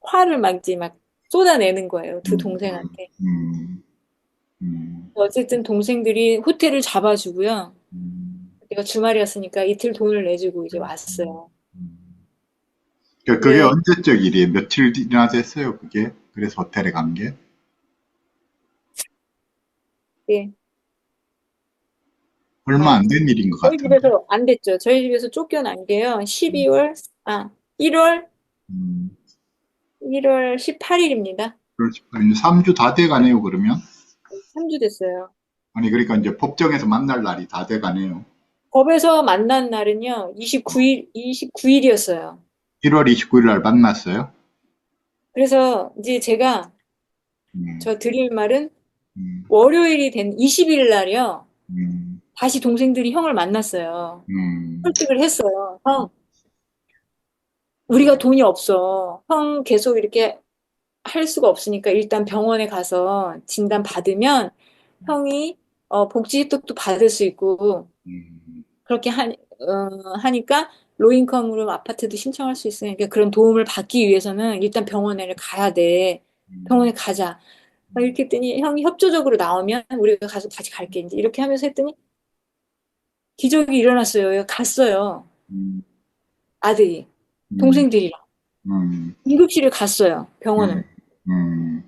Speaker 2: 화를 막 이제 막 쏟아내는 거예요. 두
Speaker 1: 음,
Speaker 2: 동생한테.
Speaker 1: 음, 음,
Speaker 2: 어쨌든 동생들이 호텔을 잡아주고요.
Speaker 1: 음,
Speaker 2: 내가 주말이었으니까 이틀 돈을 내주고 이제
Speaker 1: 음,
Speaker 2: 왔어요.
Speaker 1: 음. 그게
Speaker 2: 근데
Speaker 1: 언제적 일이에요? 며칠이나 됐어요, 그게? 그래서 호텔에 간 게?
Speaker 2: 예,
Speaker 1: 얼마
Speaker 2: 아,
Speaker 1: 안 된 일인 것
Speaker 2: 저희
Speaker 1: 같은데.
Speaker 2: 집에서 안 됐죠. 저희 집에서 쫓겨난 게요.
Speaker 1: 음,
Speaker 2: 12월, 1월,
Speaker 1: 음,
Speaker 2: 1월 18일입니다.
Speaker 1: 그렇죠. 이제 3주 다 돼 가네요, 그러면.
Speaker 2: 3주 됐어요.
Speaker 1: 아니, 그러니까 이제 법정에서 만날 날이 다 돼 가네요.
Speaker 2: 법에서 만난 날은요, 29일이었어요.
Speaker 1: 1월 29일 날 만났어요.
Speaker 2: 그래서 이제 제가
Speaker 1: 음,
Speaker 2: 저 드릴 말은
Speaker 1: 음,
Speaker 2: 월요일이 된 20일 날이요.
Speaker 1: 음,
Speaker 2: 다시 동생들이 형을 만났어요.
Speaker 1: 음,
Speaker 2: 설득을 했어요. 형, 우리가 돈이 없어. 형 계속 이렇게 할 수가 없으니까 일단 병원에 가서 진단 받으면 형이 복지 혜택도 받을 수 있고
Speaker 1: 음,
Speaker 2: 그렇게 하니까 로인컴으로 아파트도 신청할 수 있으니까 그런 도움을 받기 위해서는 일단 병원에 가야 돼.
Speaker 1: 음,
Speaker 2: 병원에 가자. 막
Speaker 1: 음,
Speaker 2: 이렇게 했더니 형이 협조적으로 나오면 우리가 가서 같이 갈게. 이제 이렇게 하면서 했더니 기적이 일어났어요. 갔어요.
Speaker 1: 음,
Speaker 2: 아들이.
Speaker 1: 음,
Speaker 2: 동생들이랑.
Speaker 1: 음,
Speaker 2: 응급실을 갔어요. 병원을.
Speaker 1: 음,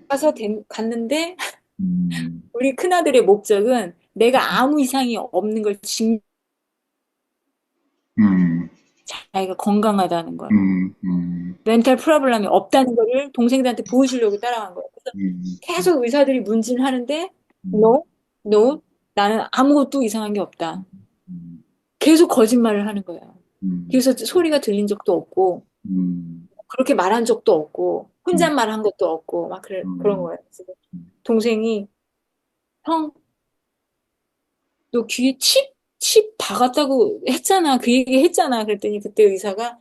Speaker 2: 갔는데
Speaker 1: 음,
Speaker 2: 우리 큰아들의 목적은 내가 아무 이상이 없는 걸
Speaker 1: 음,
Speaker 2: 자기가 건강하다는 걸.
Speaker 1: 음,
Speaker 2: 멘탈 프로블럼이 없다는 거를 동생들한테 보여주려고 따라간 거예요. 그래서
Speaker 1: 음,
Speaker 2: 계속 의사들이 문진하는데
Speaker 1: 음,
Speaker 2: no, no, 나는 아무것도 이상한 게 없다.
Speaker 1: 음,
Speaker 2: 계속 거짓말을 하는 거예요.
Speaker 1: 음,
Speaker 2: 그래서 소리가 들린 적도 없고
Speaker 1: 음,
Speaker 2: 그렇게 말한 적도 없고
Speaker 1: 음,
Speaker 2: 혼잣말 한 것도 없고 막 그런
Speaker 1: 음,
Speaker 2: 거예요. 그래서 동생이 형, 너 귀에 칩 박았다고 했잖아. 그 얘기 했잖아. 그랬더니 그때 의사가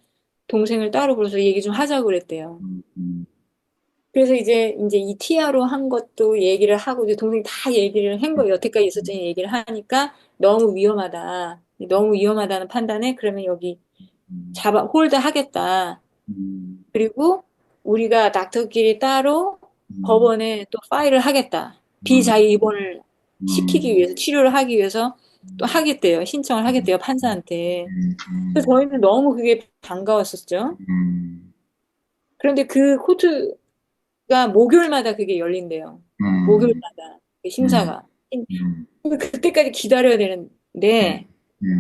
Speaker 2: 동생을 따로 불러서 얘기 좀 하자고 그랬대요.
Speaker 1: 음,
Speaker 2: 그래서 이제 이 티아로 한 것도 얘기를 하고 이제 동생이 다 얘기를 한 거예요. 여태까지 있었던 얘기를 하니까 너무 위험하다. 너무 위험하다는 판단에 그러면 여기 홀드 하겠다.
Speaker 1: 음,
Speaker 2: 그리고 우리가 닥터끼리 따로
Speaker 1: 음,
Speaker 2: 법원에 또 파일을 하겠다.
Speaker 1: 음,
Speaker 2: 비자의 입원을 시키기
Speaker 1: 음,
Speaker 2: 위해서 치료를 하기 위해서 또 하겠대요. 신청을 하겠대요, 판사한테. 그래서
Speaker 1: 음,
Speaker 2: 저희는 너무 그게 반가웠었죠.
Speaker 1: 음,
Speaker 2: 그런데 그 코트가 목요일마다 그게 열린대요.
Speaker 1: 음,
Speaker 2: 목요일마다 그
Speaker 1: 음,
Speaker 2: 심사가.
Speaker 1: 음,
Speaker 2: 근데 그때까지 기다려야 되는데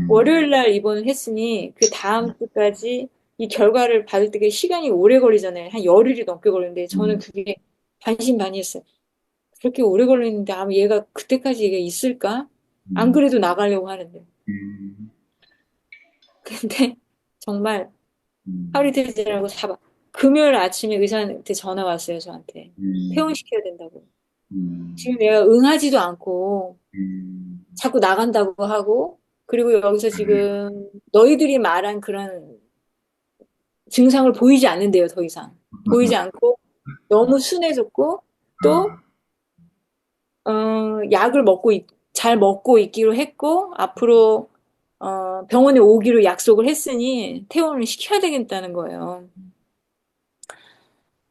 Speaker 2: 월요일 날 입원을 했으니 그 다음 주까지 이 결과를 받을 때가 시간이 오래 걸리잖아요. 한 열흘이 넘게 걸리는데 저는
Speaker 1: 음,
Speaker 2: 그게 반신반의했어요. 그렇게 오래 걸리는데 아마 얘가 그때까지 얘가 있을까? 안
Speaker 1: 음,
Speaker 2: 그래도 나가려고 하는데.
Speaker 1: 음,
Speaker 2: 근데 정말 하루
Speaker 1: 음,
Speaker 2: 이틀 지나고 금요일 아침에 의사한테 전화 왔어요, 저한테.
Speaker 1: 음,
Speaker 2: 퇴원시켜야 된다고. 지금
Speaker 1: 음,
Speaker 2: 내가 응하지도 않고
Speaker 1: 음,
Speaker 2: 자꾸 나간다고 하고 그리고 여기서 지금 너희들이 말한 그런 증상을 보이지 않는데요, 더 이상. 보이지 않고 너무 순해졌고 또
Speaker 1: 아,
Speaker 2: 약을 잘 먹고 있기로 했고 앞으로 병원에 오기로 약속을 했으니 퇴원을 시켜야 되겠다는 거예요.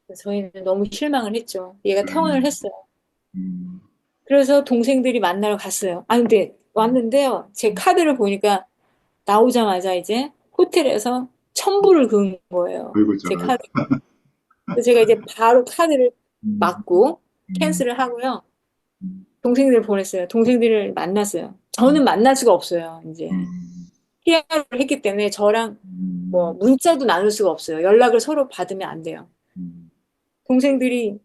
Speaker 2: 그래서 저희는 너무 실망을 했죠. 얘가 퇴원을
Speaker 1: 음,
Speaker 2: 했어요.
Speaker 1: 음,
Speaker 2: 그래서 동생들이 만나러 갔어요. 아, 근데 왔는데요. 제 카드를 보니까 나오자마자 이제 호텔에서 첨부를 그은 거예요.
Speaker 1: 아이고,
Speaker 2: 제
Speaker 1: 저런.
Speaker 2: 카드. 그래서 제가 이제 바로 카드를
Speaker 1: 음,
Speaker 2: 막고
Speaker 1: 음,
Speaker 2: 캔슬을 하고요.
Speaker 1: 음,
Speaker 2: 동생들 보냈어요. 동생들을 만났어요.
Speaker 1: 음,
Speaker 2: 저는 만날 수가 없어요. 이제
Speaker 1: 음,
Speaker 2: 피아를 했기 때문에 저랑 뭐
Speaker 1: 음,
Speaker 2: 문자도 나눌 수가 없어요. 연락을 서로 받으면 안 돼요.
Speaker 1: 음,
Speaker 2: 동생들이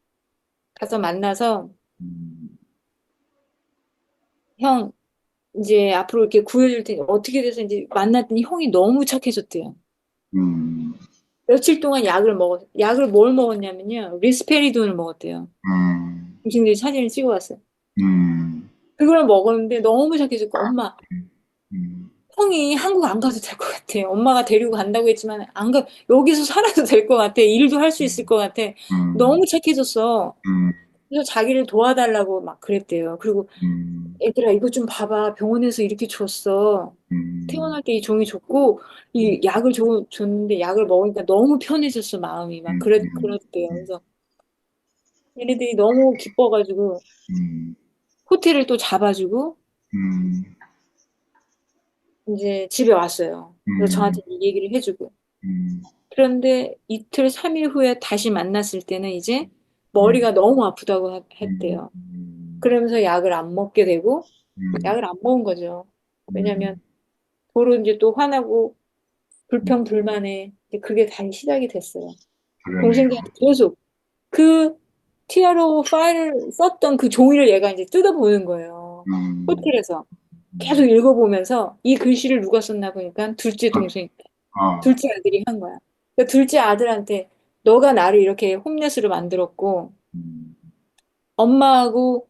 Speaker 2: 가서 만나서
Speaker 1: 음,
Speaker 2: 형 이제 앞으로 이렇게 구해줄 테니 어떻게 돼서 이제 만났더니 형이 너무 착해졌대요.
Speaker 1: 음,
Speaker 2: 며칠 동안 약을 뭘 먹었냐면요. 리스페리돈을 먹었대요.
Speaker 1: 음,
Speaker 2: 동생들이 사진을 찍어 왔어요.
Speaker 1: 음,
Speaker 2: 그걸 먹었는데 너무 착해졌고 엄마
Speaker 1: 음,
Speaker 2: 형이 한국 안 가도 될 것 같아. 엄마가 데리고 간다고 했지만 안 가, 여기서 살아도 될 것 같아. 일도 할 수 있을 것 같아.
Speaker 1: 음,
Speaker 2: 너무 착해졌어.
Speaker 1: 음,
Speaker 2: 그래서 자기를 도와달라고 막 그랬대요. 그리고
Speaker 1: 음,
Speaker 2: 애들아 이거 좀 봐봐. 병원에서 이렇게 줬어.
Speaker 1: 음,
Speaker 2: 퇴원할 때 이 종이 줬고 이 약을 줬는데 약을 먹으니까 너무 편해졌어 마음이 막 그랬대요. 그래서 얘네들이 너무 기뻐가지고
Speaker 1: 음,
Speaker 2: 호텔을 또 잡아주고
Speaker 1: 음,
Speaker 2: 이제 집에 왔어요. 그래서
Speaker 1: 음,
Speaker 2: 저한테 이 얘기를 해주고
Speaker 1: 음,
Speaker 2: 그런데 이틀, 3일 후에 다시 만났을 때는 이제
Speaker 1: 음,
Speaker 2: 머리가 너무 아프다고
Speaker 1: 음,
Speaker 2: 했대요. 그러면서 약을 안 먹게 되고,
Speaker 1: 음,
Speaker 2: 약을 안 먹은 거죠. 왜냐면
Speaker 1: 음,
Speaker 2: 도로 이제 또 화나고 불평불만에 이제 그게 다시 시작이 됐어요.
Speaker 1: 그러네요.
Speaker 2: 동생들한테 계속 그 TRO 파일을 썼던 그 종이를 얘가 이제 뜯어보는 거예요.
Speaker 1: 음,
Speaker 2: 호텔에서. 계속 읽어보면서 이 글씨를 누가 썼나 보니까
Speaker 1: 아,
Speaker 2: 둘째 아들이 한 거야. 그러니까 둘째 아들한테 너가 나를 이렇게 홈레스로 만들었고
Speaker 1: 음,
Speaker 2: 엄마하고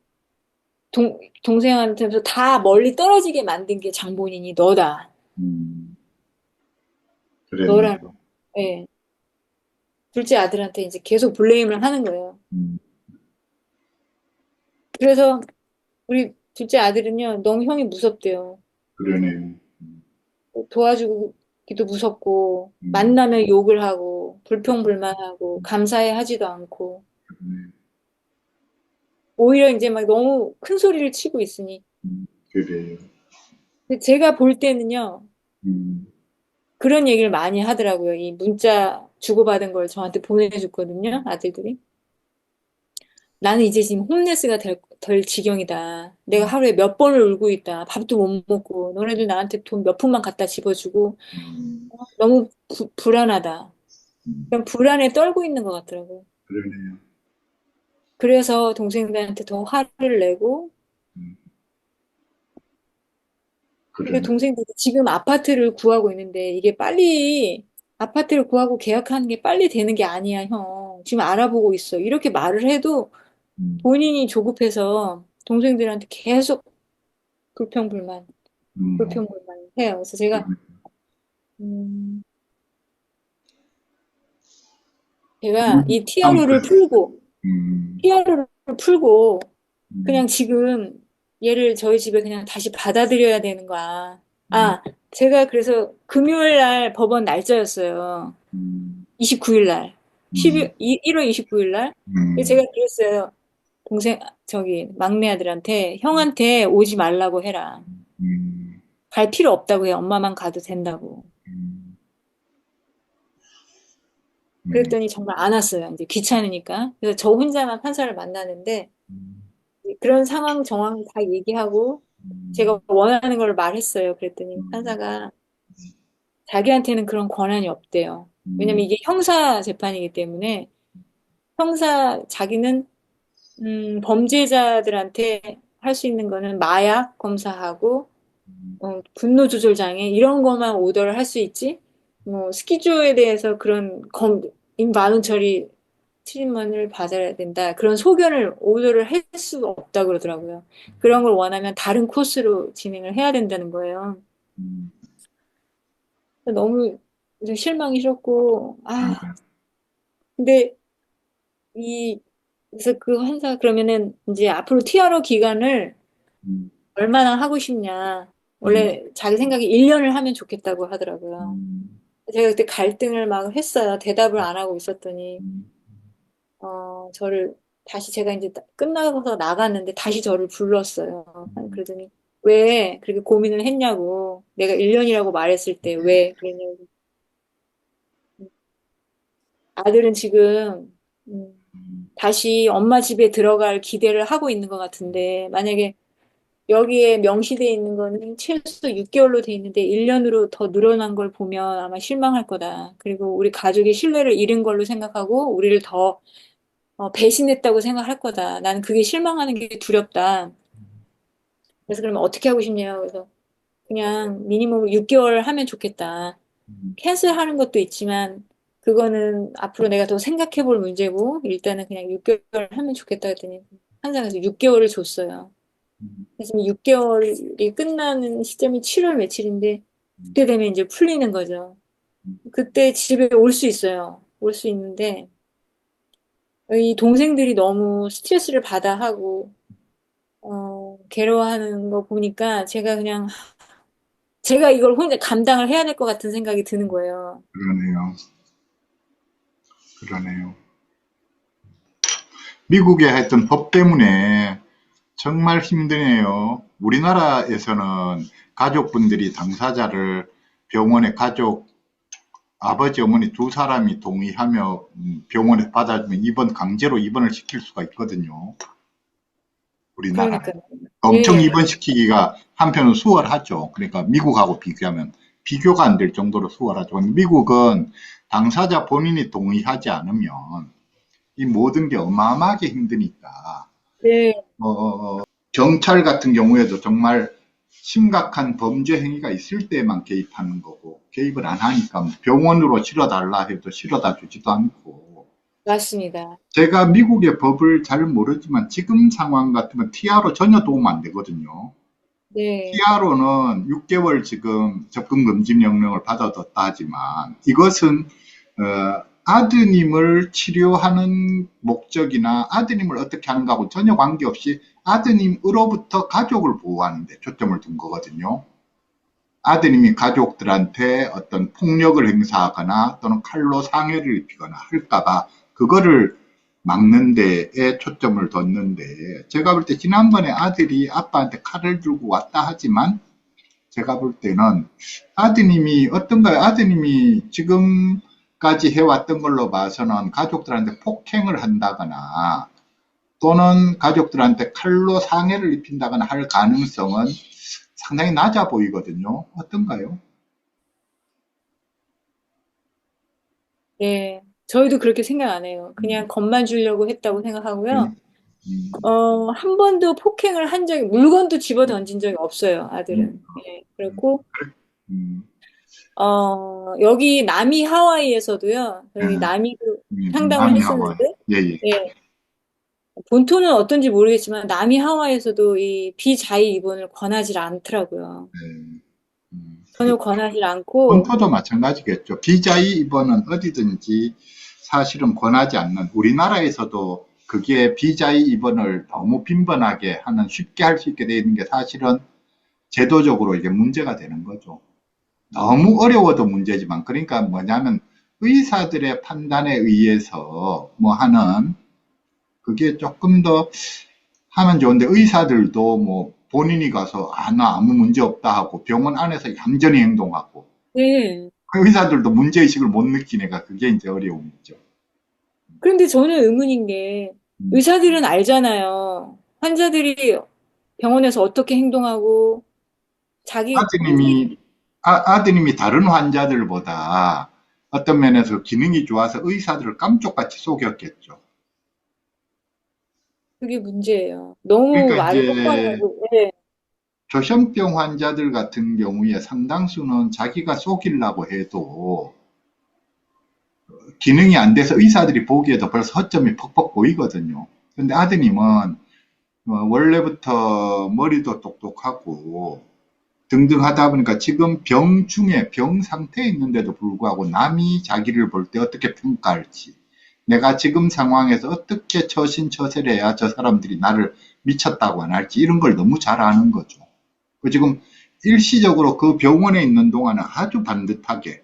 Speaker 2: 동생한테서 다 멀리 떨어지게 만든 게 장본인이 너다.
Speaker 1: 음,
Speaker 2: 너라는.
Speaker 1: 그랬네요.
Speaker 2: 예. 둘째 아들한테 이제 계속 블레임을 하는 거예요.
Speaker 1: 음,
Speaker 2: 그래서 우리 둘째 아들은요, 너무 형이 무섭대요.
Speaker 1: 그러네요.
Speaker 2: 도와주기도 무섭고,
Speaker 1: 음,
Speaker 2: 만나면 욕을 하고, 불평불만하고, 감사해 하지도 않고,
Speaker 1: 네,
Speaker 2: 오히려 이제 막 너무 큰 소리를 치고 있으니.
Speaker 1: 그래요.
Speaker 2: 근데 제가 볼 때는요,
Speaker 1: 음,
Speaker 2: 그런 얘기를 많이 하더라고요. 이 문자 주고받은 걸 저한테 보내줬거든요, 아들들이. 나는 이제 지금 홈레스가 될 지경이다. 내가 하루에 몇 번을 울고 있다. 밥도 못 먹고, 너네들 나한테 돈 몇 푼만 갖다 집어주고,
Speaker 1: 음,
Speaker 2: 너무 불안하다.
Speaker 1: 음,
Speaker 2: 그냥 불안에 떨고 있는 것 같더라고요.
Speaker 1: 그러네요.
Speaker 2: 그래서 동생들한테 더 화를 내고,
Speaker 1: 음,
Speaker 2: 근데
Speaker 1: 그러네.
Speaker 2: 동생들이 지금 아파트를 구하고 있는데, 이게 빨리, 아파트를 구하고 계약하는 게 빨리 되는 게 아니야, 형. 지금 알아보고 있어. 이렇게 말을 해도
Speaker 1: 음,
Speaker 2: 본인이 조급해서 동생들한테 계속 불평불만,
Speaker 1: 음,
Speaker 2: 불평불만 해요. 그래서 제가,
Speaker 1: 그러네.
Speaker 2: 음, 제가
Speaker 1: 음,
Speaker 2: 이
Speaker 1: 아무튼, 음,
Speaker 2: 티아루를 풀고,
Speaker 1: 음,
Speaker 2: 그냥 지금 얘를 저희 집에 그냥 다시 받아들여야 되는 거야.
Speaker 1: 음,
Speaker 2: 아, 제가 그래서 금요일 날 법원 날짜였어요.
Speaker 1: 음,
Speaker 2: 29일 날.
Speaker 1: 음,
Speaker 2: 1월 29일 날.
Speaker 1: 음,
Speaker 2: 제가 그랬어요. 막내 아들한테, 형한테 오지 말라고 해라. 갈 필요 없다고 해요. 엄마만 가도 된다고.
Speaker 1: 음, 음,
Speaker 2: 그랬더니 정말 안 왔어요. 이제 귀찮으니까. 그래서 저 혼자만 판사를 만나는데
Speaker 1: 음,
Speaker 2: 그런 상황 정황 다 얘기하고 제가
Speaker 1: 음,
Speaker 2: 원하는 걸 말했어요. 그랬더니
Speaker 1: 음,
Speaker 2: 판사가 자기한테는 그런 권한이 없대요. 왜냐면
Speaker 1: 음,
Speaker 2: 이게 형사 재판이기 때문에 자기는 범죄자들한테 할 수 있는 거는 마약 검사하고 분노 조절 장애 이런 것만 오더를 할 수 있지. 뭐 스키주에 대해서 그런 많은 처리 트리트먼트를 받아야 된다. 그런 소견을 오더를 할 수 없다 그러더라고요. 그런 걸 원하면 다른 코스로 진행을 해야 된다는 거예요.
Speaker 1: 음.
Speaker 2: 너무 좀 실망이 싫었고,
Speaker 1: 아,
Speaker 2: 근데 그래서 그 환자 그러면은 이제 앞으로 티아로 기간을
Speaker 1: 음,
Speaker 2: 얼마나 하고 싶냐.
Speaker 1: 음,
Speaker 2: 원래 자기 생각에 1년을 하면 좋겠다고 하더라고요.
Speaker 1: 음,
Speaker 2: 제가 그때 갈등을 막 했어요. 대답을 안 하고 있었더니,
Speaker 1: 음,
Speaker 2: 저를 다시 제가 이제 끝나고서 나갔는데 다시 저를 불렀어요.
Speaker 1: 음,
Speaker 2: 그러더니 왜 그렇게 고민을 했냐고. 내가 1년이라고 말했을 때 왜 그랬냐고. 아들은 지금,
Speaker 1: 음,
Speaker 2: 다시 엄마 집에 들어갈 기대를 하고 있는 것 같은데, 만약에 여기에 명시돼 있는 거는 최소 6개월로 돼 있는데 1년으로 더 늘어난 걸 보면 아마 실망할 거다. 그리고 우리 가족의 신뢰를 잃은 걸로 생각하고 우리를 더 배신했다고 생각할 거다. 나는 그게 실망하는 게 두렵다. 그래서 그러면 어떻게 하고 싶냐고. 그래서 그냥 미니멈 6개월 하면 좋겠다.
Speaker 1: 음,
Speaker 2: 캔슬하는 것도 있지만 그거는 앞으로 내가 더 생각해 볼 문제고 일단은 그냥 6개월 하면 좋겠다 했더니 한상에서 6개월을 줬어요.
Speaker 1: 음,
Speaker 2: 그래서 6개월이 끝나는 시점이 7월 며칠인데
Speaker 1: 음,
Speaker 2: 그때 되면 이제 풀리는 거죠.
Speaker 1: 음.
Speaker 2: 그때 집에 올 수 있어요. 올 수 있는데 이 동생들이 너무 스트레스를 받아 하고 괴로워하는 거 보니까 제가 이걸 혼자 감당을 해야 될 것 같은 생각이 드는 거예요.
Speaker 1: 그러네요. 그러네요. 미국에 했던 법 때문에 정말 힘드네요. 우리나라에서는 가족분들이 당사자를 병원에 아버지, 어머니 두 사람이 동의하며 병원에 받아주면 강제로 입원을 시킬 수가 있거든요. 우리나라는.
Speaker 2: 그러니까요.
Speaker 1: 엄청
Speaker 2: 예,
Speaker 1: 입원시키기가 한편으로 수월하죠. 그러니까 미국하고 비교하면 비교가 안 될 정도로 수월하죠. 근데 미국은 당사자 본인이 동의하지 않으면 이 모든 게 어마어마하게 힘드니까
Speaker 2: 네,
Speaker 1: 경찰 같은 경우에도 정말 심각한 범죄 행위가 있을 때만 개입하는 거고 개입을 안 하니까 병원으로 실어달라 해도 실어다 주지도 않고
Speaker 2: 맞습니다.
Speaker 1: 제가 미국의 법을 잘 모르지만 지금 상황 같으면 TRO 전혀 도움 안 되거든요.
Speaker 2: 네,
Speaker 1: TRO는 6개월 지금 접근 금지 명령을 받아뒀다 하지만 이것은 아드님을 치료하는 목적이나 아드님을 어떻게 하는가하고 전혀 관계없이 아드님으로부터 가족을 보호하는 데 초점을 둔 거거든요. 아드님이 가족들한테 어떤 폭력을 행사하거나 또는 칼로 상해를 입히거나 할까봐 그거를 막는 데에 초점을 뒀는데 제가 볼 때 지난번에 아들이 아빠한테 칼을 들고 왔다 하지만 제가 볼 때는 아드님이 어떤가요? 아드님이 지금까지 해왔던 걸로 봐서는 가족들한테 폭행을 한다거나 또는 가족들한테 칼로 상해를 입힌다거나 할 가능성은 상당히 낮아 보이거든요. 어떤가요?
Speaker 2: 네. 저희도 그렇게 생각 안 해요. 그냥
Speaker 1: 음,
Speaker 2: 겁만 주려고 했다고
Speaker 1: 네.
Speaker 2: 생각하고요. 한 번도 폭행을 한 적이, 물건도 집어 던진 적이 없어요,
Speaker 1: 음,
Speaker 2: 아들은. 예. 그렇고,
Speaker 1: 음,
Speaker 2: 여기 남이 하와이에서도요, 저희
Speaker 1: 네.
Speaker 2: 남이도 상담을
Speaker 1: 남이 하와이.
Speaker 2: 했었는데,
Speaker 1: 예, 예.
Speaker 2: 예. 본토는 어떤지 모르겠지만, 남이 하와이에서도 이 비자의 입원을 권하지 않더라고요.
Speaker 1: 네.
Speaker 2: 전혀 권하지 않고,
Speaker 1: 본토도 마찬가지겠죠. 비자의 입원은 어디든지 사실은 권하지 않는 우리나라에서도 그게 비자의 입원을 너무 빈번하게 하는 쉽게 할 수 있게 되어 있는 게 사실은 제도적으로 이게 문제가 되는 거죠. 너무 어려워도 문제지만 그러니까 뭐냐면 의사들의 판단에 의해서 뭐 하는 그게 조금 더 하면 좋은데 의사들도 뭐 본인이 가서 나 아무 문제 없다 하고 병원 안에서 얌전히 행동하고
Speaker 2: 네.
Speaker 1: 그 의사들도 문제의식을 못 느끼니까 그게 이제 어려움이죠.
Speaker 2: 그런데 저는 의문인 게
Speaker 1: 음.
Speaker 2: 의사들은 알잖아요. 환자들이 병원에서 어떻게 행동하고 자기
Speaker 1: 아드님이, 아드님이 다른 환자들보다 어떤 면에서 기능이 좋아서 의사들을 깜쪽같이 속였겠죠.
Speaker 2: 그게 문제예요. 너무
Speaker 1: 그러니까
Speaker 2: 말을 똑바로
Speaker 1: 이제
Speaker 2: 하고, 네.
Speaker 1: 조현병 환자들 같은 경우에 상당수는 자기가 속이려고 해도 기능이 안 돼서 의사들이 보기에도 벌써 허점이 퍽퍽 보이거든요. 근데 아드님은 원래부터 머리도 똑똑하고 등등 하다 보니까 지금 병 중에 병 상태에 있는데도 불구하고 남이 자기를 볼 때 어떻게 평가할지, 내가 지금 상황에서 어떻게 처신처세를 해야 저 사람들이 나를 미쳤다고 안 할지 이런 걸 너무 잘 아는 거죠. 그 지금 일시적으로 그 병원에 있는 동안은 아주 반듯하게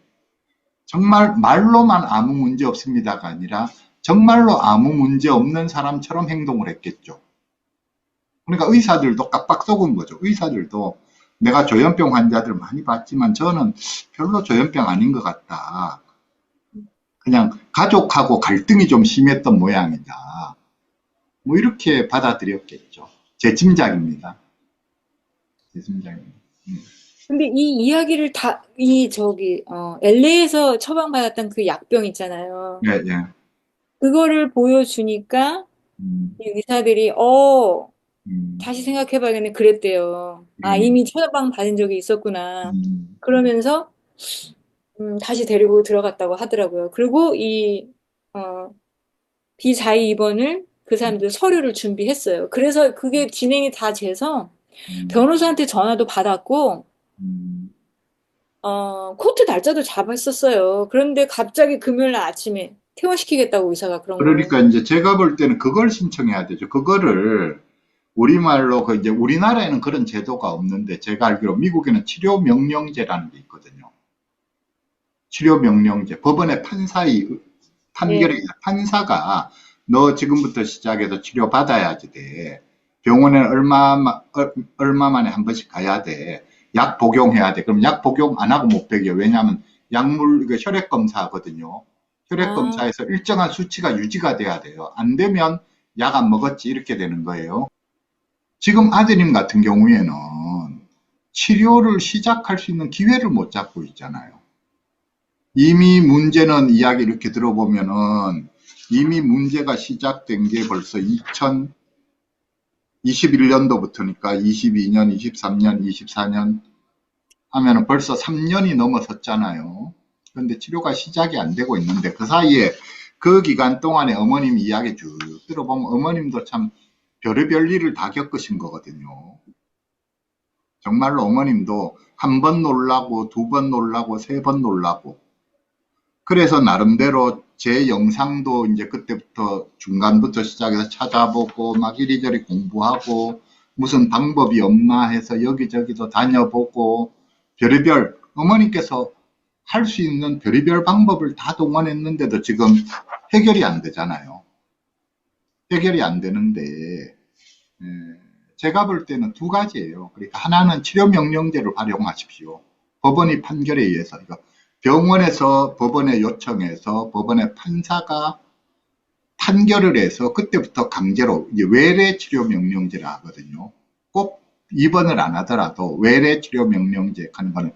Speaker 1: 정말 말로만 아무 문제 없습니다가 아니라 정말로 아무 문제 없는 사람처럼 행동을 했겠죠. 그러니까 의사들도 깜빡 속은 거죠. 의사들도 내가 조현병 환자들 많이 봤지만 저는 별로 조현병 아닌 것 같다. 그냥 가족하고 갈등이 좀 심했던 모양이다. 뭐 이렇게 받아들였겠죠. 제 짐작입니다. 제 짐작입니다. 음.
Speaker 2: 근데 이 이야기를 LA에서 처방받았던 그 약병 있잖아요.
Speaker 1: 예, 예.
Speaker 2: 그거를 보여주니까
Speaker 1: 음,
Speaker 2: 이 의사들이,
Speaker 1: 음,
Speaker 2: 다시 생각해봐야겠네. 그랬대요. 아,
Speaker 1: 음,
Speaker 2: 이미 처방받은 적이 있었구나.
Speaker 1: 음,
Speaker 2: 그러면서, 다시 데리고 들어갔다고 하더라고요. 그리고 어, B42 입원을 그 사람들 서류를 준비했어요. 그래서 그게 진행이 다 돼서
Speaker 1: 음,
Speaker 2: 변호사한테 전화도 받았고,
Speaker 1: 음.
Speaker 2: 코트 날짜도 잡았었어요. 그런데 갑자기 금요일 날 아침에 퇴원시키겠다고 의사가 그런 거예요.
Speaker 1: 그러니까 이제 제가 볼 때는 그걸 신청해야 되죠. 그거를 우리말로 그 이제 우리나라에는 그런 제도가 없는데 제가 알기로 미국에는 치료 명령제라는 게 있거든요. 치료 명령제. 법원의 판사의 판결에
Speaker 2: 네.
Speaker 1: 판사가 너 지금부터 시작해서 치료 받아야지 돼. 병원에 얼마 만에 한 번씩 가야 돼. 약 복용해야 돼. 그럼 약 복용 안 하고 못 배겨. 왜냐하면 약물 이거 혈액 검사거든요. 혈액
Speaker 2: 아,
Speaker 1: 검사에서 일정한 수치가 유지가 돼야 돼요. 안 되면 약 안 먹었지 이렇게 되는 거예요. 지금 아드님 같은 경우에는 치료를 시작할 수 있는 기회를 못 잡고 있잖아요. 이미 문제는 이야기 이렇게 들어보면은 이미 문제가 시작된 게 벌써 2021년도부터니까 22년, 23년, 24년 하면은 벌써 3년이 넘어섰잖아요. 그런데 치료가 시작이 안 되고 있는데 그 사이에 그 기간 동안에 어머님 이야기 쭉 들어보면 어머님도 참 별의별 일을 다 겪으신 거거든요. 정말로 어머님도 한 번 놀라고 두 번 놀라고 세 번 놀라고 그래서 나름대로 제 영상도 이제 그때부터 중간부터 시작해서 찾아보고 막 이리저리 공부하고 무슨 방법이 없나 해서 여기저기도 다녀보고 별의별 어머니께서 할 수 있는 별의별 방법을 다 동원했는데도 지금 해결이 안 되잖아요. 해결이 안 되는데 예, 제가 볼 때는 두 가지예요. 그러니까 하나는 치료명령제를 활용하십시오. 법원의 판결에 의해서 이거 병원에서 법원에 요청해서 법원의 판사가 판결을 해서 그때부터 강제로 이제 외래 치료 명령제를 하거든요. 꼭 입원을 안 하더라도 외래 치료 명령제 하는 거는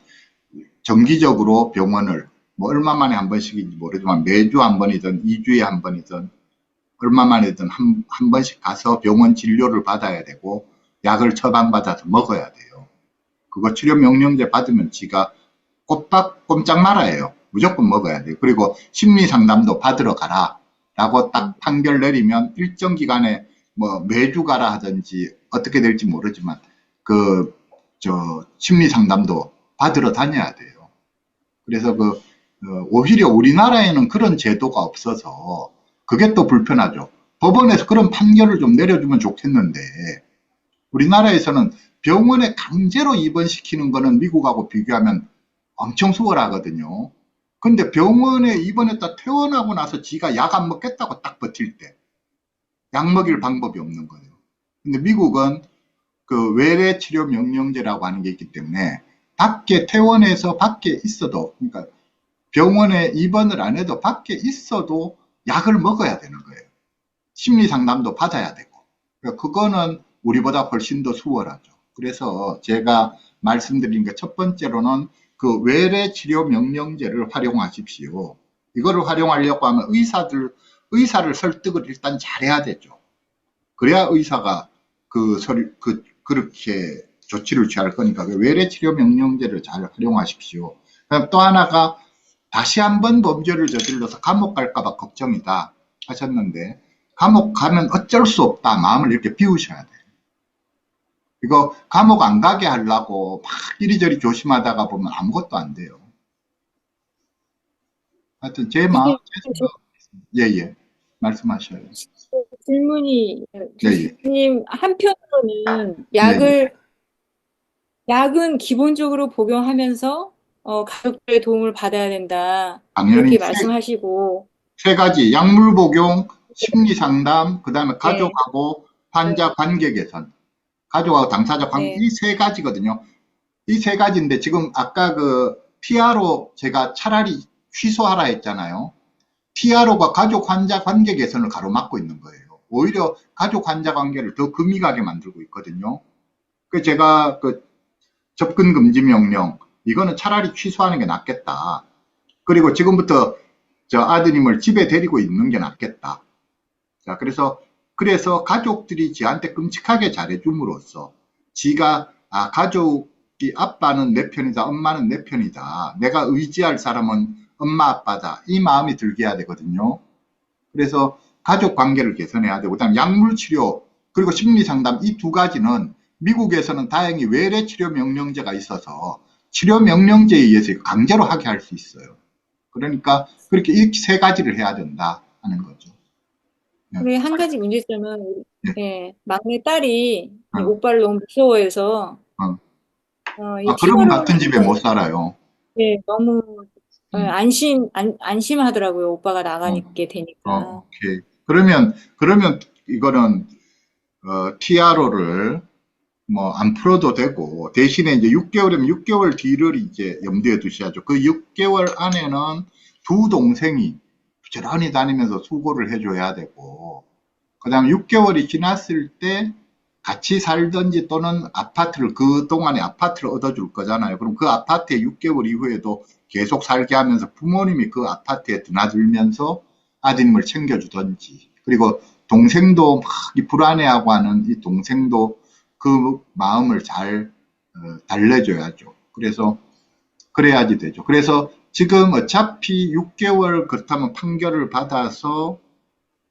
Speaker 1: 정기적으로 병원을 뭐 얼마 만에 한 번씩인지 모르지만 매주 한 번이든 2주에 한 번이든 얼마 만이든 한 번씩 가서 병원 진료를 받아야 되고 약을 처방받아서 먹어야 돼요. 그거 치료 명령제 받으면 지가 꼼짝 말아요. 무조건 먹어야 돼요. 그리고 심리 상담도 받으러 가라. 라고 딱 판결 내리면 일정 기간에 뭐 매주 가라 하든지 어떻게 될지 모르지만 심리 상담도 받으러 다녀야 돼요. 그래서 오히려 우리나라에는 그런 제도가 없어서 그게 또 불편하죠. 법원에서 그런 판결을 좀 내려주면 좋겠는데 우리나라에서는 병원에 강제로 입원시키는 거는 미국하고 비교하면 엄청 수월하거든요. 근데 병원에 입원했다 퇴원하고 나서 지가 약 안 먹겠다고 딱 버틸 때 약 먹일 방법이 없는 거예요. 근데 미국은 그 외래 치료 명령제라고 하는 게 있기 때문에 퇴원해서 밖에 있어도, 그러니까 병원에 입원을 안 해도 밖에 있어도 약을 먹어야 되는 거예요. 심리 상담도 받아야 되고. 그러니까 그거는 우리보다 훨씬 더 수월하죠. 그래서 제가 말씀드린 게 첫 번째로는 그 외래 치료 명령제를 활용하십시오. 이거를 활용하려고 하면 의사를 설득을 일단 잘해야 되죠. 그래야 의사가 그렇게 조치를 취할 거니까 그 외래 치료 명령제를 잘 활용하십시오. 그다음 또 하나가 다시 한번 범죄를 저질러서 감옥 갈까봐 걱정이다 하셨는데, 감옥 가면 어쩔 수 없다 마음을 이렇게 비우셔야 돼요. 이거 감옥 안 가게 하려고 막 이리저리 조심하다가 보면 아무것도 안 돼요. 하여튼 제 마음,
Speaker 2: 이게
Speaker 1: 예예, 말씀하셔요.
Speaker 2: 질문이
Speaker 1: 예예,
Speaker 2: 교수님 한편으로는
Speaker 1: 예예.
Speaker 2: 약은 기본적으로 복용하면서 가족들의 도움을 받아야 된다.
Speaker 1: 당연히
Speaker 2: 이렇게 말씀하시고
Speaker 1: 세 가지, 약물 복용, 심리 상담, 그 다음에
Speaker 2: 네,
Speaker 1: 가족하고 환자 관계 개선, 가족하고 당사자 관계,
Speaker 2: 네,
Speaker 1: 이 세 가지거든요. 이 세 가지인데 지금 아까 그 TRO 제가 차라리 취소하라 했잖아요. TRO가 가족 환자 관계 개선을 가로막고 있는 거예요. 오히려 가족 환자 관계를 더 금이 가게 만들고 있거든요. 그 제가 그 접근 금지 명령, 이거는 차라리 취소하는 게 낫겠다. 그리고 지금부터 저 아드님을 집에 데리고 있는 게 낫겠다. 자, 그래서 가족들이 지한테 끔찍하게 잘해줌으로써 지가, 가족이 아빠는 내 편이다, 엄마는 내 편이다. 내가 의지할 사람은 엄마, 아빠다. 이 마음이 들게 해야 되거든요. 그래서 가족 관계를 개선해야 되고, 그다음 약물 치료, 그리고 심리 상담, 이 두 가지는 미국에서는 다행히 외래 치료 명령제가 있어서 치료 명령제에 의해서 강제로 하게 할 수 있어요. 그러니까 그렇게 이 세 가지를 해야 된다 하는 거죠. 예,
Speaker 2: 그리고 한 가지 문제점은
Speaker 1: 예,
Speaker 2: 예, 막내 딸이 이
Speaker 1: 어,
Speaker 2: 오빠를 너무 무서워해서
Speaker 1: 어.
Speaker 2: 이
Speaker 1: 그러면
Speaker 2: 추모를
Speaker 1: 같은 집에 못 살아요.
Speaker 2: 예, 너무
Speaker 1: 음,
Speaker 2: 안심하더라고요. 오빠가
Speaker 1: 어,
Speaker 2: 나가게 되니까.
Speaker 1: 오케이. 그러면 이거는, TRO를 뭐 안 풀어도 되고, 대신에 이제 6개월이면 6개월 뒤를 이제 염두에 두셔야죠. 그 6개월 안에는 두 동생이 부지런히 다니면서 수고를 해줘야 되고, 그 다음에 6개월이 지났을 때 같이 살든지 또는 그동안에 아파트를 얻어줄 거잖아요. 그럼 그 아파트에 6개월 이후에도 계속 살게 하면서 부모님이 그 아파트에 드나들면서 아드님을 챙겨주든지, 그리고 동생도 막 불안해하고 하는 이 동생도 그 마음을 잘 달래줘야죠. 그래서 그래야지 되죠. 그래서 지금 어차피 6개월 그렇다면 판결을 받아서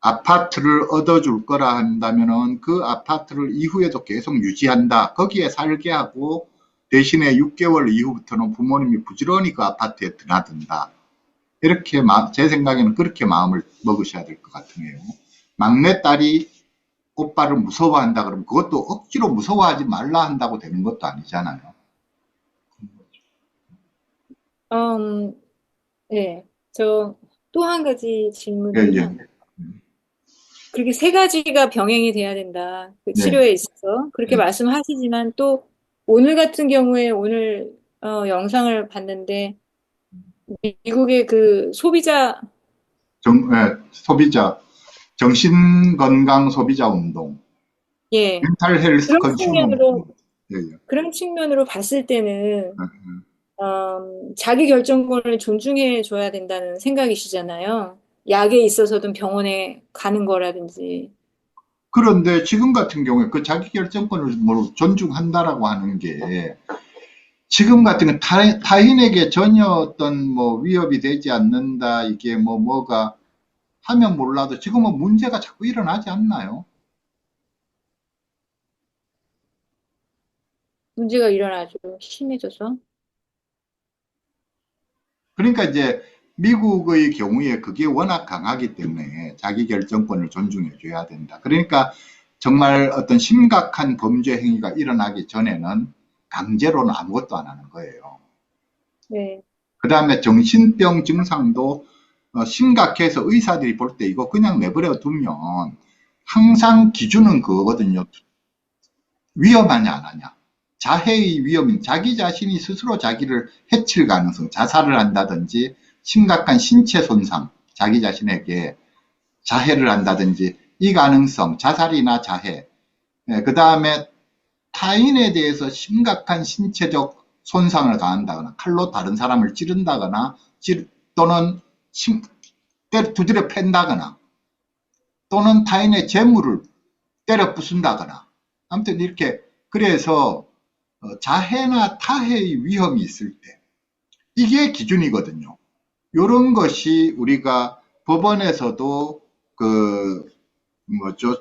Speaker 1: 아파트를 얻어줄 거라 한다면은 그 아파트를 이후에도 계속 유지한다. 거기에 살게 하고 대신에 6개월 이후부터는 부모님이 부지런히 그 아파트에 드나든다. 이렇게 제 생각에는 그렇게 마음을 먹으셔야 될 것 같으네요. 막내딸이 오빠를 무서워한다 그러면 그것도 억지로 무서워하지 말라 한다고 되는 것도 아니잖아요.
Speaker 2: 음, 네. 저 또 한 가지
Speaker 1: 예, 예.
Speaker 2: 질문은요. 그렇게 세 가지가 병행이 돼야 된다. 그
Speaker 1: 네.
Speaker 2: 치료에 있어서 그렇게
Speaker 1: 네.
Speaker 2: 말씀하시지만 또 오늘 같은 경우에 오늘 영상을 봤는데 미국의 그 소비자
Speaker 1: 소비자, 정신건강 소비자 운동,
Speaker 2: 예
Speaker 1: 멘탈 헬스
Speaker 2: 그런
Speaker 1: 컨슈머
Speaker 2: 측면으로
Speaker 1: 운동. 예, 예.
Speaker 2: 그런 측면으로 봤을 때는
Speaker 1: 예.
Speaker 2: 자기 결정권을 존중해 줘야 된다는 생각이시잖아요. 약에 있어서든 병원에 가는 거라든지.
Speaker 1: 그런데 지금 같은 경우에 그 자기결정권을 뭐 존중한다라고 하는 게 지금 같은 건 타인에게 전혀 어떤 뭐 위협이 되지 않는다, 이게 뭐가 하면 몰라도 지금은 문제가 자꾸 일어나지 않나요?
Speaker 2: 문제가 일어나죠. 심해져서.
Speaker 1: 그러니까 이제 미국의 경우에 그게 워낙 강하기 때문에 자기 결정권을 존중해 줘야 된다. 그러니까 정말 어떤 심각한 범죄 행위가 일어나기 전에는 강제로는 아무것도 안 하는 거예요.
Speaker 2: 네.
Speaker 1: 그 다음에 정신병 증상도 심각해서 의사들이 볼 때 이거 그냥 내버려 두면 항상 기준은 그거거든요. 위험하냐 안 하냐. 자해의 위험인 자기 자신이 스스로 자기를 해칠 가능성, 자살을 한다든지 심각한 신체 손상, 자기 자신에게 자해를 한다든지 이 가능성, 자살이나 자해, 그 다음에 타인에 대해서 심각한 신체적 손상을 가한다거나 칼로 다른 사람을 찌른다거나 또는 두드려 팬다거나 또는 타인의 재물을 때려 부순다거나 아무튼 이렇게 그래서 자해나 타해의 위험이 있을 때 이게 기준이거든요. 이런 것이 우리가 법원에서도 그 뭐죠?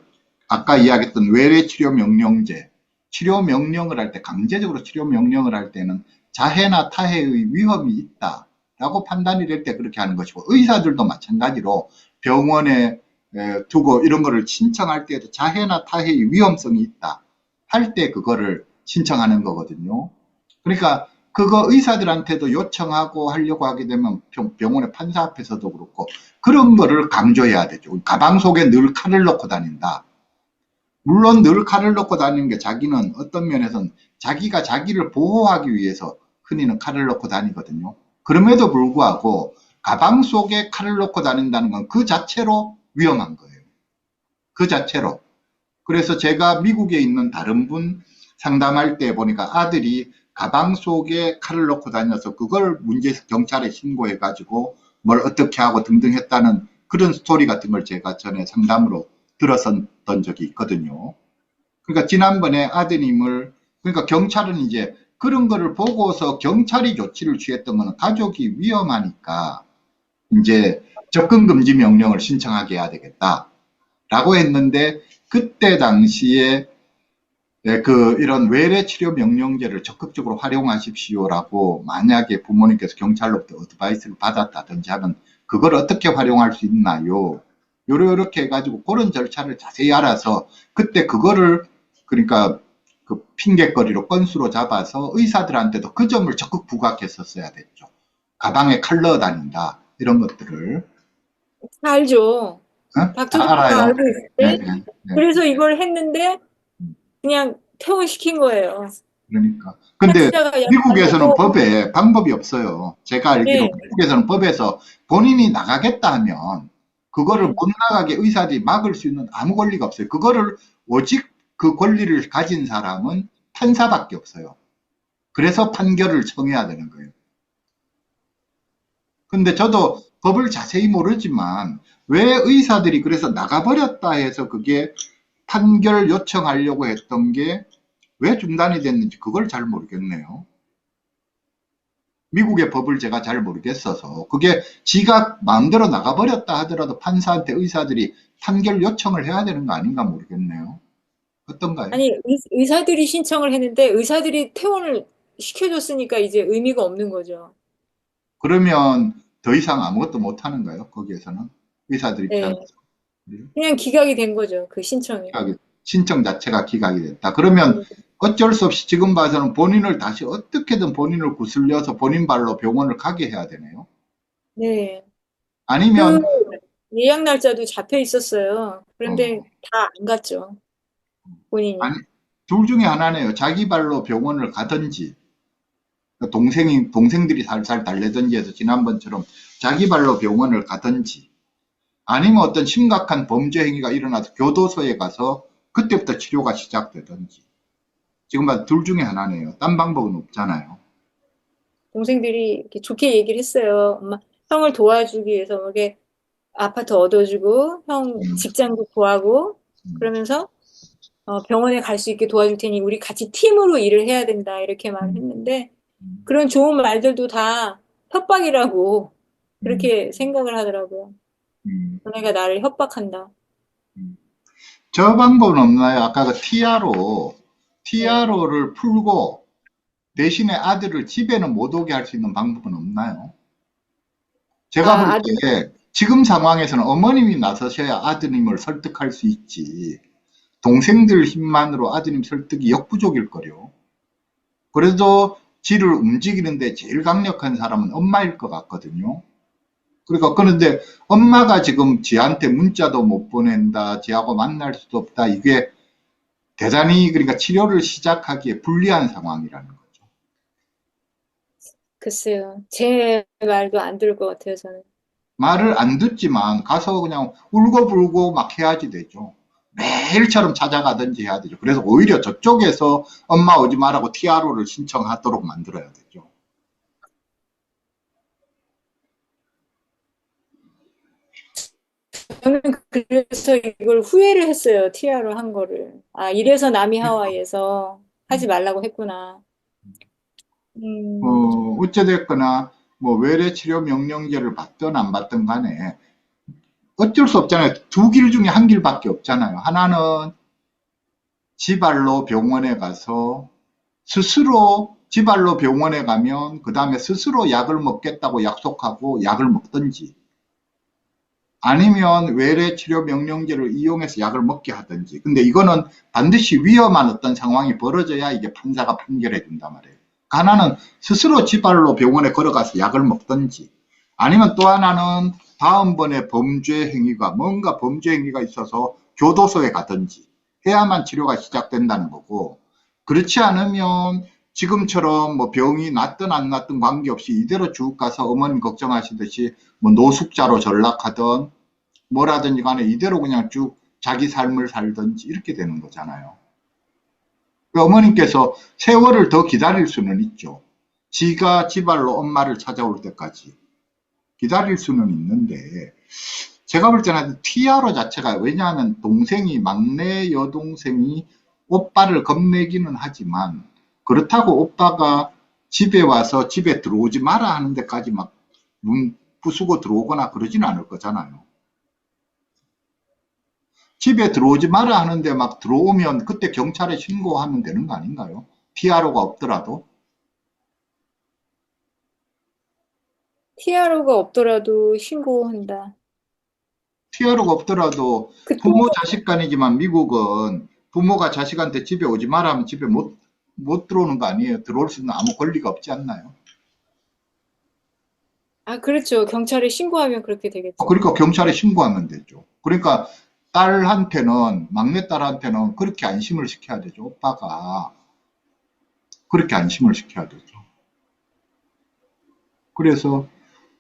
Speaker 1: 아까 이야기했던 외래치료 명령제, 치료 명령을 할 때 강제적으로 치료 명령을 할 때는 자해나 타해의 위험이 있다라고 판단이 될 때 그렇게 하는 것이고 의사들도 마찬가지로 병원에 두고 이런 거를 신청할 때도 자해나 타해의 위험성이 있다 할 때 그거를 신청하는 거거든요. 그러니까 그거 의사들한테도 요청하고 하려고 하게 되면 병원의 판사 앞에서도 그렇고 그런 거를 강조해야 되죠. 가방 속에 늘 칼을 넣고 다닌다. 물론 늘 칼을 넣고 다니는 게 자기는 어떤 면에서는 자기가 자기를 보호하기 위해서 흔히는 칼을 넣고 다니거든요. 그럼에도 불구하고 가방 속에 칼을 넣고 다닌다는 건 그 자체로 위험한 거예요. 그 자체로. 그래서 제가 미국에 있는 다른 분 상담할 때 보니까 아들이 가방 속에 칼을 넣고 다녀서 그걸 경찰에 신고해 가지고 뭘 어떻게 하고 등등 했다는 그런 스토리 같은 걸 제가 전에 상담으로 들었었던 적이 있거든요. 그러니까 지난번에 아드님을 그러니까 경찰은 이제 그런 거를 보고서 경찰이 조치를 취했던 거는 가족이 위험하니까 이제 접근 금지 명령을 신청하게 해야 되겠다라고 했는데 그때 당시에 이런 외래 치료 명령제를 적극적으로 활용하십시오라고 만약에 부모님께서 경찰로부터 어드바이스를 받았다든지 하면 그걸 어떻게 활용할 수 있나요? 요렇게 해가지고 그런 절차를 자세히 알아서 그때 그거를 그러니까 그 핑계거리로 건수로 잡아서 의사들한테도 그 점을 적극 부각했었어야 됐죠. 가방에 칼 넣어 다닌다 이런 것들을
Speaker 2: 다 알죠.
Speaker 1: 다
Speaker 2: 닥터들도 다
Speaker 1: 알아요.
Speaker 2: 알고 있을
Speaker 1: 네,
Speaker 2: 때.
Speaker 1: 네, 네.
Speaker 2: 그래서 이걸 했는데 그냥 퇴원시킨 거예요.
Speaker 1: 그러니까. 근데
Speaker 2: 사치자가 약
Speaker 1: 미국에서는
Speaker 2: 바르고,
Speaker 1: 법에 방법이 없어요. 제가 알기로
Speaker 2: 네,
Speaker 1: 미국에서는 법에서 본인이 나가겠다 하면 그거를
Speaker 2: 네.
Speaker 1: 못 나가게 의사들이 막을 수 있는 아무 권리가 없어요. 그거를 오직 그 권리를 가진 사람은 판사밖에 없어요. 그래서 판결을 청해야 되는 거예요. 근데 저도 법을 자세히 모르지만 왜 의사들이 그래서 나가버렸다 해서 그게 판결 요청하려고 했던 게 왜 중단이 됐는지 그걸 잘 모르겠네요. 미국의 법을 제가 잘 모르겠어서 그게 지가 마음대로 나가버렸다 하더라도 판사한테 의사들이 판결 요청을 해야 되는 거 아닌가 모르겠네요. 어떤가요?
Speaker 2: 아니, 의사들이 신청을 했는데 의사들이 퇴원을 시켜줬으니까 이제 의미가 없는 거죠.
Speaker 1: 그러면 더 이상 아무것도 못 하는가요? 거기에서는 의사들 입장에서
Speaker 2: 네. 그냥 기각이 된 거죠. 그 신청이.
Speaker 1: 신청 자체가 기각이 됐다. 그러면
Speaker 2: 음,
Speaker 1: 어쩔 수 없이 지금 봐서는 본인을 다시 어떻게든 본인을 구슬려서 본인 발로 병원을 가게 해야 되네요.
Speaker 2: 네. 그
Speaker 1: 아니면
Speaker 2: 예약 날짜도 잡혀 있었어요. 그런데
Speaker 1: 어,
Speaker 2: 다 안 갔죠. 본인이.
Speaker 1: 아니 둘 중에 하나네요. 자기 발로 병원을 가든지 동생들이 살살 달래든지 해서 지난번처럼 자기 발로 병원을 가든지 아니면 어떤 심각한 범죄 행위가 일어나서 교도소에 가서 그때부터 치료가 시작되든지 지금 봐도 둘 중에 하나네요. 딴 방법은 없잖아요.
Speaker 2: 동생들이 이렇게 좋게 얘기를 했어요. 엄마, 형을 도와주기 위해서 뭐 이렇게 아파트 얻어주고, 형
Speaker 1: 음,
Speaker 2: 직장도 구하고,
Speaker 1: 음,
Speaker 2: 그러면서 병원에 갈 수 있게 도와줄 테니 우리 같이 팀으로 일을 해야 된다. 이렇게
Speaker 1: 음,
Speaker 2: 말했는데,
Speaker 1: 음,
Speaker 2: 그런 좋은 말들도 다 협박이라고
Speaker 1: 음,
Speaker 2: 그렇게 생각을 하더라고요.
Speaker 1: 음,
Speaker 2: 너네가 나를 협박한다.
Speaker 1: 음. 저 방법은 없나요? 아까 그
Speaker 2: 네.
Speaker 1: TRO를 풀고 대신에 아들을 집에는 못 오게 할 수 있는 방법은 없나요? 제가 볼
Speaker 2: 아, 아들,
Speaker 1: 때 지금 상황에서는 어머님이 나서셔야 아드님을 설득할 수 있지. 동생들 힘만으로 아드님 설득이 역부족일 거요. 그래도 지를 움직이는데 제일 강력한 사람은 엄마일 것 같거든요. 그러니까 그런데 엄마가 지금 지한테 문자도 못 보낸다, 지하고 만날 수도 없다. 이게 대단히 그러니까 치료를 시작하기에 불리한 상황이라는 거죠.
Speaker 2: 글쎄요. 제 말도 안 들을 것 같아요, 저는.
Speaker 1: 말을 안 듣지만 가서 그냥 울고불고 막 해야지 되죠. 매일처럼 찾아가든지 해야 되죠. 그래서 오히려 저쪽에서 엄마 오지 말라고 TRO를 신청하도록 만들어야 되죠.
Speaker 2: 저는 그래서 이걸 후회를 했어요. 티아로 한 거를. 아, 이래서 남이 하와이에서 하지 말라고 했구나. 음,
Speaker 1: 어찌됐거나 뭐 외래 치료 명령제를 받든 안 받든 간에 어쩔 수 없잖아요. 두 길 중에 한 길밖에 없잖아요. 하나는 지발로 병원에 가서 스스로 지발로 병원에 가면 그 다음에 스스로 약을 먹겠다고 약속하고 약을 먹든지 아니면 외래 치료 명령제를 이용해서 약을 먹게 하든지. 근데 이거는 반드시 위험한 어떤 상황이 벌어져야 이게 판사가 판결해 준단 말이에요. 하나는 스스로 지발로 병원에 걸어가서 약을 먹든지 아니면 또 하나는 다음번에 범죄 행위가 뭔가 범죄 행위가 있어서 교도소에 가든지 해야만 치료가 시작된다는 거고 그렇지 않으면 지금처럼 뭐 병이 낫든 안 낫든 관계없이 이대로 쭉 가서 어머님 걱정하시듯이 뭐 노숙자로 전락하든 뭐라든지 간에 이대로 그냥 쭉 자기 삶을 살든지 이렇게 되는 거잖아요. 그 어머님께서 세월을 더 기다릴 수는 있죠. 지가 지발로 엄마를 찾아올 때까지 기다릴 수는 있는데 제가 볼 때는 TRO 자체가 왜냐하면 동생이 막내 여동생이 오빠를 겁내기는 하지만 그렇다고 오빠가 집에 와서 집에 들어오지 마라 하는 데까지 막 문 부수고 들어오거나 그러지는 않을 거잖아요. 집에 들어오지 마라 하는데 막 들어오면 그때 경찰에 신고하면 되는 거 아닌가요? TRO가 없더라도.
Speaker 2: 티아로가 없더라도 신고한다.
Speaker 1: TRO가 없더라도
Speaker 2: 그때,
Speaker 1: 부모 자식 간이지만 미국은 부모가 자식한테 집에 오지 마라 하면 집에 못 들어오는 거 아니에요? 들어올 수 있는 아무 권리가 없지 않나요?
Speaker 2: 아, 그렇죠. 경찰에 신고하면 그렇게 되겠죠.
Speaker 1: 그러니까 경찰에 신고하면 되죠. 그러니까 딸한테는, 막내딸한테는 그렇게 안심을 시켜야 되죠. 오빠가. 그렇게 안심을 시켜야 되죠. 그래서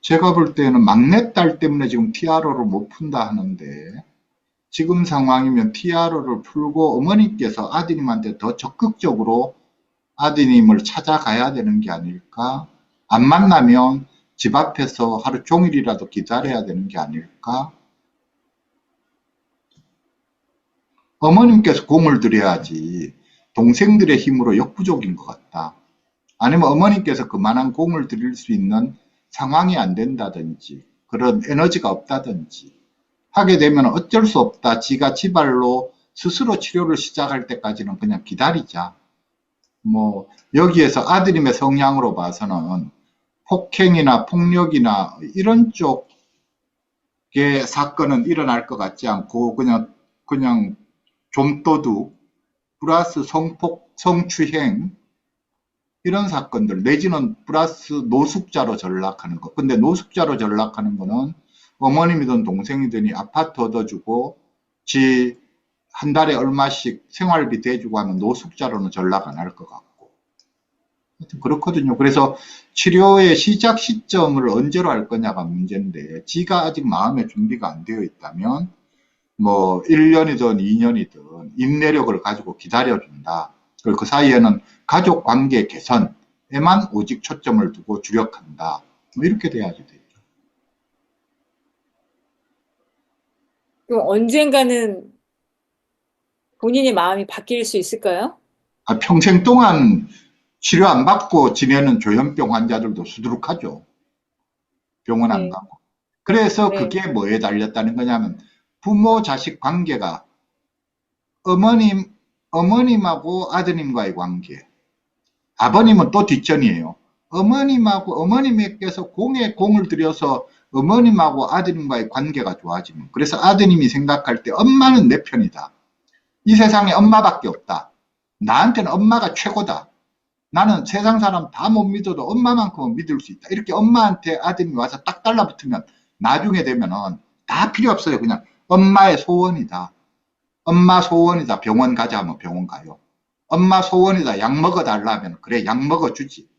Speaker 1: 제가 볼 때는 막내딸 때문에 지금 TRO를 못 푼다 하는데 지금 상황이면 TRO를 풀고 어머니께서 아드님한테 더 적극적으로 아드님을 찾아가야 되는 게 아닐까? 안 만나면 집 앞에서 하루 종일이라도 기다려야 되는 게 아닐까? 어머님께서 공을 들여야지 동생들의 힘으로 역부족인 것 같다. 아니면 어머님께서 그만한 공을 들일 수 있는 상황이 안 된다든지 그런 에너지가 없다든지 하게 되면 어쩔 수 없다. 지가 지발로 스스로 치료를 시작할 때까지는 그냥 기다리자. 뭐 여기에서 아드님의 성향으로 봐서는 폭행이나 폭력이나 이런 쪽의 사건은 일어날 것 같지 않고 그냥 좀도둑 플러스 성폭, 성추행 이런 사건들 내지는 플러스 노숙자로 전락하는 거. 근데 노숙자로 전락하는 거는 어머님이든 동생이든 아파트 얻어주고 지 한 달에 얼마씩 생활비 대주고 하면 노숙자로는 전락 안 할 것 같고. 하여튼 그렇거든요. 그래서 치료의 시작 시점을 언제로 할 거냐가 문제인데 지가 아직 마음의 준비가 안 되어 있다면 뭐 1년이든 2년이든 인내력을 가지고 기다려준다. 그리고 그 사이에는 가족 관계 개선에만 오직 초점을 두고 주력한다. 뭐 이렇게 돼야지 되죠.
Speaker 2: 그럼 언젠가는 본인의 마음이 바뀔 수 있을까요?
Speaker 1: 평생 동안 치료 안 받고 지내는 조현병 환자들도 수두룩하죠. 병원 안
Speaker 2: 네,
Speaker 1: 가고. 그래서
Speaker 2: 네.
Speaker 1: 그게 뭐에 달렸다는 거냐면 부모 자식 관계가 어머님, 어머님하고 아드님과의 관계. 아버님은 또 뒷전이에요. 어머님께서 공에 공을 들여서 어머님하고 아드님과의 관계가 좋아지면 그래서 아드님이 생각할 때 엄마는 내 편이다. 이 세상에 엄마밖에 없다. 나한테는 엄마가 최고다. 나는 세상 사람 다 못 믿어도 엄마만큼은 믿을 수 있다. 이렇게 엄마한테 아드님이 와서 딱 달라붙으면 나중에 되면은 다 필요 없어요. 그냥 엄마의 소원이다. 엄마 소원이다 병원 가자 하면 병원 가요. 엄마 소원이다 약 먹어달라면 그래 약 먹어주지.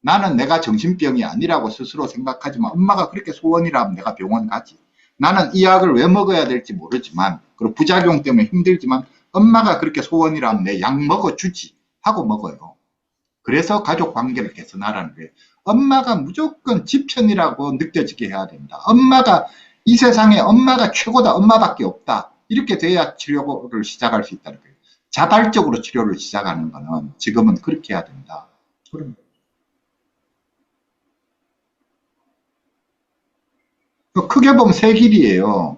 Speaker 1: 나는 내가 정신병이 아니라고 스스로 생각하지만 엄마가 그렇게 소원이라면 내가 병원 가지. 나는 이 약을 왜 먹어야 될지 모르지만 그리고 부작용 때문에 힘들지만 엄마가 그렇게 소원이라면 내 약 먹어주지 하고 먹어요. 그래서 가족 관계를 개선하라는 거예요. 엄마가 무조건 지 편이라고 느껴지게 해야 된다. 엄마가 이 세상에 엄마가 최고다. 엄마밖에 없다. 이렇게 돼야 치료를 시작할 수 있다는 거예요. 자발적으로 치료를 시작하는 거는 지금은 그렇게 해야 된다. 그럼 크게 보면 세 길이에요.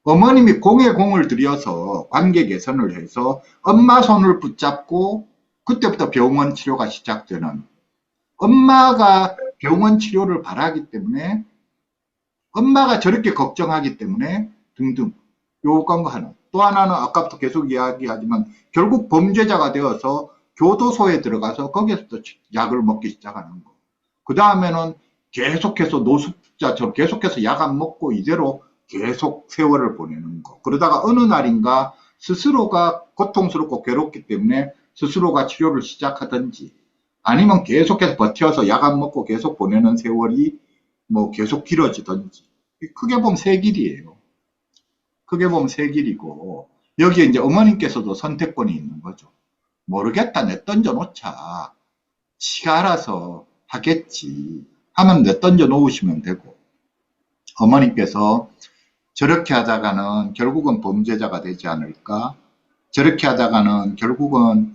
Speaker 1: 어머님이 공에 공을 들여서 관계 개선을 해서 엄마 손을 붙잡고 그때부터 병원 치료가 시작되는 엄마가 병원 치료를 바라기 때문에 엄마가 저렇게 걱정하기 때문에 등등 요건 거 하나 또 하나는 아까부터 계속 이야기하지만 결국 범죄자가 되어서 교도소에 들어가서 거기에서도 약을 먹기 시작하는 거. 그 다음에는 계속해서 노숙자처럼 계속해서 약 안 먹고 이대로 계속 세월을 보내는 거. 그러다가 어느 날인가 스스로가 고통스럽고 괴롭기 때문에 스스로가 치료를 시작하든지 아니면 계속해서 버텨서 약 안 먹고 계속 보내는 세월이 뭐 계속 길어지든지. 크게 보면 세 길이에요. 크게 보면 세 길이고 여기에 이제 어머님께서도 선택권이 있는 거죠. 모르겠다 내 던져놓자. 지가 알아서 하겠지 하면 내 던져 놓으시면 되고 어머님께서 저렇게 하다가는 결국은 범죄자가 되지 않을까? 저렇게 하다가는 결국은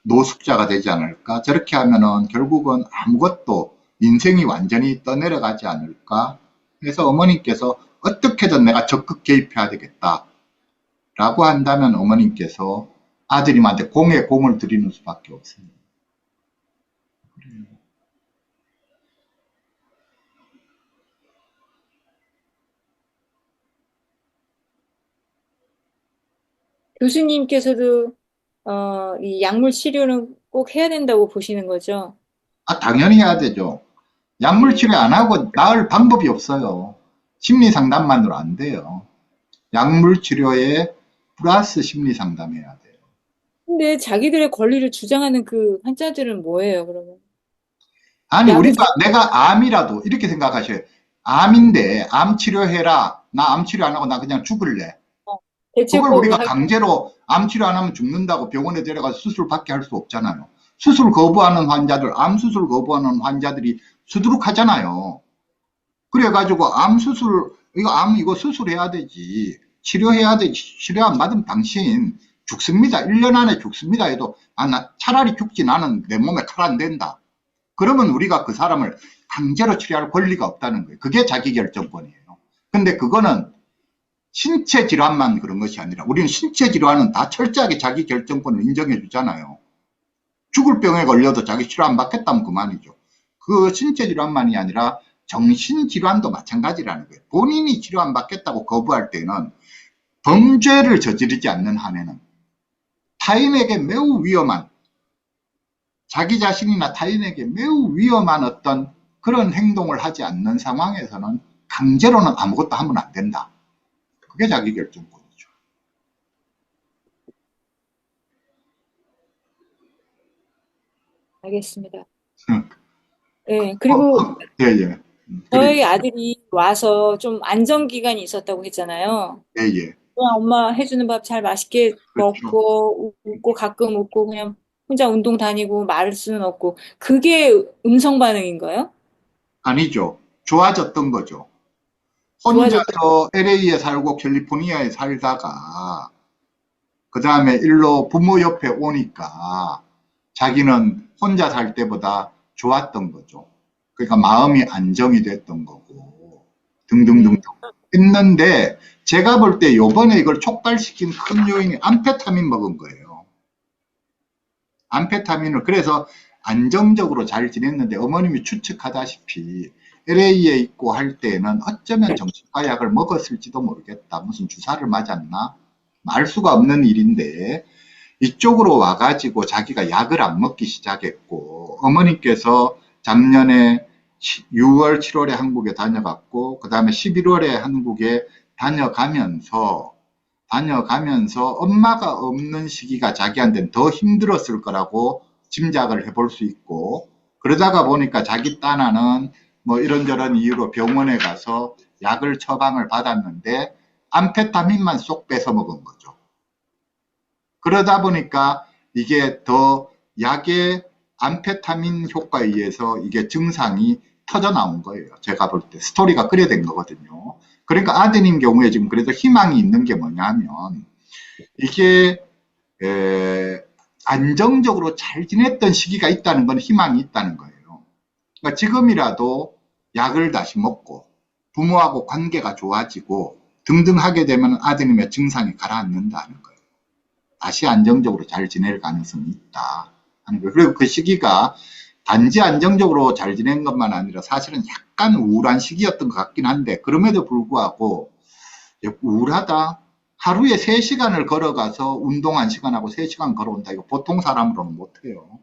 Speaker 1: 노숙자가 되지 않을까? 저렇게 하면은 결국은 아무것도 인생이 완전히 떠내려가지 않을까? 그래서 어머님께서 어떻게든 내가 적극 개입해야 되겠다. 라고 한다면 어머님께서 아드님한테 공에 공을 들이는 수밖에 없습니다.
Speaker 2: 교수님께서도 이 약물 치료는 꼭 해야 된다고 보시는 거죠?
Speaker 1: 당연히 해야 되죠. 약물 치료 안 하고 나을 방법이 없어요. 심리 상담만으로 안 돼요. 약물 치료에 플러스 심리 상담해야 돼요.
Speaker 2: 근데 자기들의 권리를 주장하는 그 환자들은 뭐예요, 그러면?
Speaker 1: 아니,
Speaker 2: 약을
Speaker 1: 우리가 내가 암이라도 이렇게 생각하셔요. 암인데 암 치료해라. 나 암 치료 안 하고 나 그냥 죽을래. 그걸
Speaker 2: 대체법을
Speaker 1: 우리가
Speaker 2: 할,
Speaker 1: 강제로 암 치료 안 하면 죽는다고 병원에 데려가서 수술 받게 할 수 없잖아요. 수술 거부하는 환자들, 암 수술 거부하는 환자들이 수두룩하잖아요. 그래가지고 암 수술, 이거 수술해야 되지. 치료해야 되지. 치료 안 받으면 당신 죽습니다. 1년 안에 죽습니다 해도, 차라리 죽지 나는 내 몸에 칼 안 된다. 그러면 우리가 그 사람을 강제로 치료할 권리가 없다는 거예요. 그게 자기결정권이에요. 근데 그거는 신체 질환만 그런 것이 아니라 우리는 신체 질환은 다 철저하게 자기 결정권을 인정해 주잖아요. 죽을 병에 걸려도 자기 치료 안 받겠다면 그만이죠. 그 신체 질환만이 아니라 정신 질환도 마찬가지라는 거예요. 본인이 치료 안 받겠다고 거부할 때는 범죄를 저지르지 않는 한에는 타인에게 매우 위험한 자기 자신이나 타인에게 매우 위험한 어떤 그런 행동을 하지 않는 상황에서는 강제로는 아무것도 하면 안 된다. 그게 자기결정권이죠.
Speaker 2: 알겠습니다.
Speaker 1: 음.
Speaker 2: 네, 그리고
Speaker 1: 예, 예. 그래,
Speaker 2: 저희 아들이 와서 좀 안정기간이 있었다고 했잖아요.
Speaker 1: 예, 예.
Speaker 2: 그냥 엄마 해주는 밥 잘 맛있게
Speaker 1: 그렇죠.
Speaker 2: 먹고, 웃고, 가끔 웃고, 그냥 혼자 운동 다니고, 말을 수는 없고. 그게 음성 반응인가요?
Speaker 1: 아니죠. 좋아졌던 거죠.
Speaker 2: 좋아졌다.
Speaker 1: 혼자서 LA에 살고 캘리포니아에 살다가 그 다음에 일로 부모 옆에 오니까 자기는 혼자 살 때보다 좋았던 거죠. 그러니까 마음이 안정이 됐던 거고 등등등등
Speaker 2: 음,
Speaker 1: 했는데 제가 볼 때 요번에 이걸 촉발시킨 큰 요인이 암페타민 먹은 거예요. 암페타민을 그래서 안정적으로 잘 지냈는데 어머님이 추측하다시피 LA에 있고 할 때는 어쩌면 정신과 약을 먹었을지도 모르겠다. 무슨 주사를 맞았나? 알 수가 없는 일인데 이쪽으로 와가지고 자기가 약을 안 먹기 시작했고 어머니께서 작년에 6월, 7월에 한국에 다녀갔고 그 다음에 11월에 한국에 다녀가면서 다녀가면서 엄마가 없는 시기가 자기한테는 더 힘들었을 거라고 짐작을 해볼 수 있고, 그러다가 보니까 자기 딴아는 뭐 이런저런 이유로 병원에 가서 약을 처방을 받았는데 암페타민만 쏙 뺏어 먹은 거죠. 그러다 보니까 이게 더 약의 암페타민 효과에 의해서 이게 증상이 터져 나온 거예요. 제가 볼 때 스토리가 그래 된 거거든요. 그러니까 아드님 경우에 지금 그래도 희망이 있는 게 뭐냐면 이게 안정적으로 잘 지냈던 시기가 있다는 건 희망이 있다는 거예요. 그러니까 지금이라도 약을 다시 먹고 부모하고 관계가 좋아지고 등등 하게 되면 아드님의 증상이 가라앉는다는 거예요. 다시 안정적으로 잘 지낼 가능성이 있다 하는 거예요. 그리고 그 시기가 단지 안정적으로 잘 지낸 것만 아니라 사실은 약간 우울한 시기였던 것 같긴 한데, 그럼에도 불구하고 우울하다, 하루에 3시간을 걸어가서 운동 1시간하고 3시간 걸어온다, 이거 보통 사람으로는 못해요.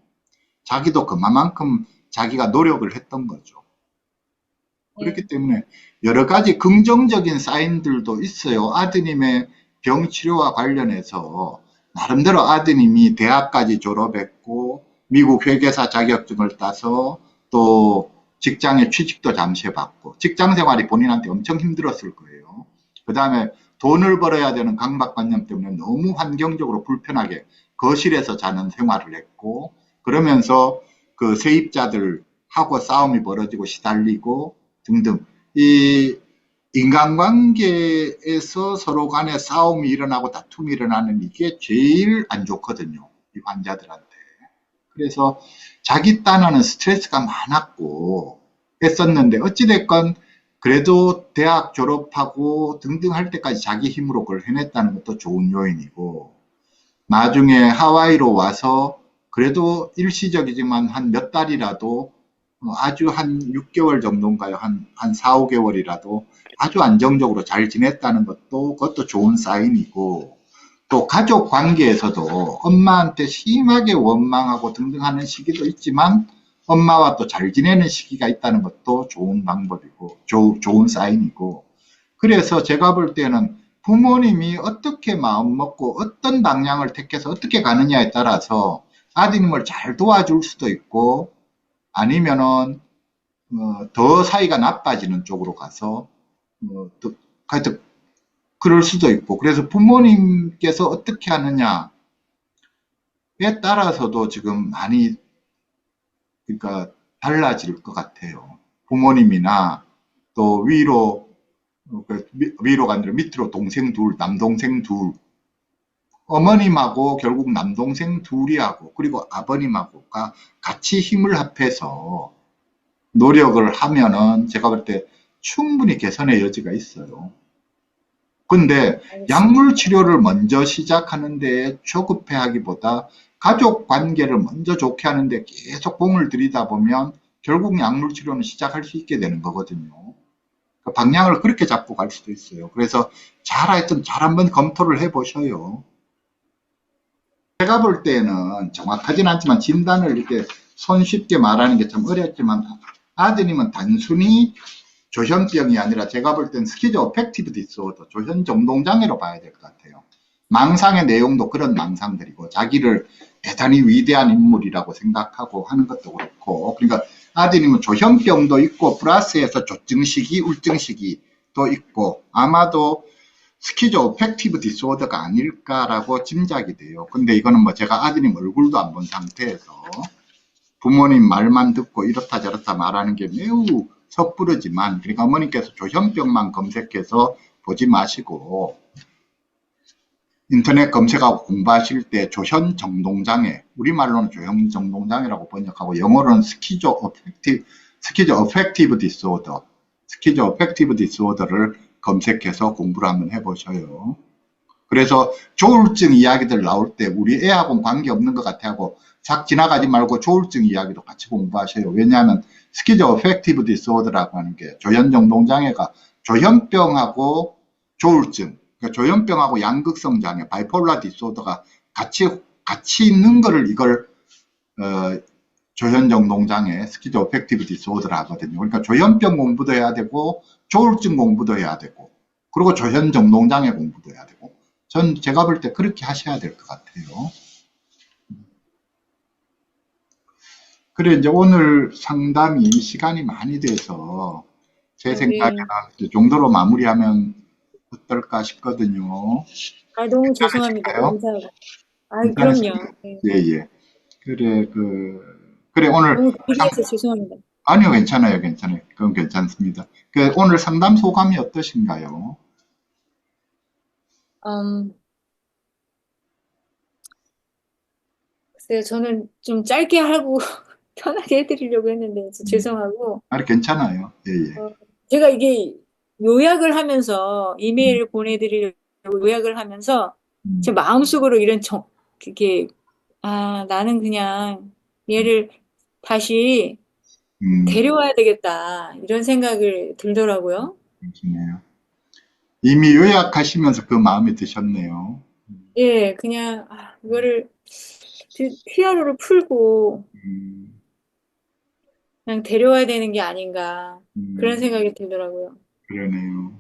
Speaker 1: 자기도 그만큼 자기가 노력을 했던 거죠. 그렇기 때문에 여러 가지 긍정적인 사인들도 있어요. 아드님의 병치료와 관련해서 나름대로 아드님이 대학까지 졸업했고 미국 회계사 자격증을 따서 또 직장에 취직도 잠시 해봤고, 직장 생활이 본인한테 엄청 힘들었을 거예요. 그 다음에 돈을 벌어야 되는 강박관념 때문에 너무 환경적으로 불편하게 거실에서 자는 생활을 했고, 그러면서 그 세입자들하고 싸움이 벌어지고 시달리고 등등, 이 인간관계에서 서로 간에 싸움이 일어나고 다툼이 일어나는 이게 제일 안 좋거든요, 이 환자들한테. 그래서 자기 딴에는 스트레스가 많았고 했었는데, 어찌됐건 그래도 대학 졸업하고 등등 할 때까지 자기 힘으로 그걸 해냈다는 것도 좋은 요인이고, 나중에 하와이로 와서 그래도 일시적이지만 한 몇 달이라도 아주 한 6개월 정도인가요? 한 4, 5개월이라도 아주 안정적으로 잘 지냈다는 것도 그것도 좋은 사인이고, 또 가족 관계에서도 엄마한테 심하게 원망하고 등등 하는 시기도 있지만 엄마와 또 잘 지내는 시기가 있다는 것도 좋은 방법이고 좋은 사인이고, 그래서 제가 볼 때는 부모님이 어떻게 마음먹고 어떤 방향을 택해서 어떻게 가느냐에 따라서 아드님을 잘 도와줄 수도 있고 아니면은 더 사이가 나빠지는 쪽으로 가서 하여튼 그럴 수도 있고, 그래서 부모님께서 어떻게 하느냐에 따라서도 지금 많이 그러니까 달라질 것 같아요. 부모님이나 또 위로가 아니라 밑으로 동생 둘, 남동생 둘, 어머님하고 결국 남동생 둘이하고 그리고 아버님하고가 같이 힘을 합해서 노력을 하면은 제가 볼 때 충분히 개선의 여지가 있어요. 근데 약물 치료를 먼저 시작하는 데 조급해 하기보다 가족 관계를 먼저 좋게 하는데 계속 공을 들이다 보면 결국 약물 치료는 시작할 수 있게 되는 거거든요. 그 방향을 그렇게 잡고 갈 수도 있어요. 그래서 하여튼 잘 한번 검토를 해 보셔요. 제가 볼 때는 정확하진 않지만 진단을 이렇게 손쉽게 말하는 게 참 어렵지만 아드님은 단순히 조현병이 아니라 제가 볼 땐 스키즈 어펙티브 디스오더, 조현 정동장애로 봐야 될 것 같아요. 망상의 내용도 그런 망상들이고 자기를 대단히 위대한 인물이라고 생각하고 하는 것도 그렇고, 그러니까 아드님은 조현병도 있고 플러스해서 조증시기, 울증시기도 있고 아마도 스키즈 어펙티브 디스오더가 아닐까라고 짐작이 돼요. 근데 이거는 뭐 제가 아드님 얼굴도 안 본 상태에서 부모님 말만 듣고 이렇다 저렇다 말하는 게 매우 섣부르지만, 그러니까 어머니께서 조현병만 검색해서 보지 마시고 인터넷 검색하고 공부하실 때 조현 정동장애, 우리말로는 조현 정동장애라고 번역하고 영어로는 스키즈 어펙티브 디스오더를 검색해서 공부를 한번 해보셔요. 그래서 조울증 이야기들 나올 때 우리 애하고는 관계없는 것 같아 하고 싹 지나가지 말고 조울증 이야기도 같이 공부하셔요. 왜냐하면 스키즈 어펙티브 디스오더라고 하는 게 조현정동장애가 조현병하고 조울증, 그러니까 조현병하고 양극성 장애, 바이폴라 디스오더가 같이 있는 거를 이걸 조현정동장애, 스키즈 어펙티브 디스오더라 하거든요. 그러니까 조현병 공부도 해야 되고 조울증 공부도 해야 되고 그리고 조현정동장애 공부도 해야 되고 전 제가 볼 때 그렇게 하셔야 될 것 같아요. 그래, 이제 오늘 상담이 시간이 많이 돼서 제 생각에는
Speaker 2: 예.
Speaker 1: 이 정도로 마무리하면 어떨까 싶거든요.
Speaker 2: 너무 죄송합니다.
Speaker 1: 괜찮으실까요?
Speaker 2: 감사하고. 그럼요.
Speaker 1: 괜찮으실까요?
Speaker 2: 예.
Speaker 1: 예, 예. 그래, 오늘,
Speaker 2: 너무 길게 해서 죄송합니다.
Speaker 1: 아니요, 괜찮아요, 괜찮아요. 그건 괜찮습니다. 오늘 상담 소감이 어떠신가요?
Speaker 2: 음, 글쎄요, 저는 좀 짧게 하고 편하게 해드리려고 했는데
Speaker 1: 음,
Speaker 2: 죄송하고,
Speaker 1: 괜찮아요. 예, 예.
Speaker 2: 제가 이게 요약을 하면서
Speaker 1: 음,
Speaker 2: 이메일을 보내드리려고 요약을 하면서 제
Speaker 1: 음,
Speaker 2: 마음속으로 이런 그게, 나는 그냥 얘를 다시
Speaker 1: 음,
Speaker 2: 데려와야 되겠다. 이런 생각을 들더라고요.
Speaker 1: 그러시네요. 이미 요약하시면서 그 마음이 드셨네요.
Speaker 2: 예, 그냥, 이거를 히어로를 풀고
Speaker 1: 음,
Speaker 2: 그냥 데려와야 되는 게 아닌가. 그런
Speaker 1: 음,
Speaker 2: 생각이 들더라고요.
Speaker 1: 그러네요.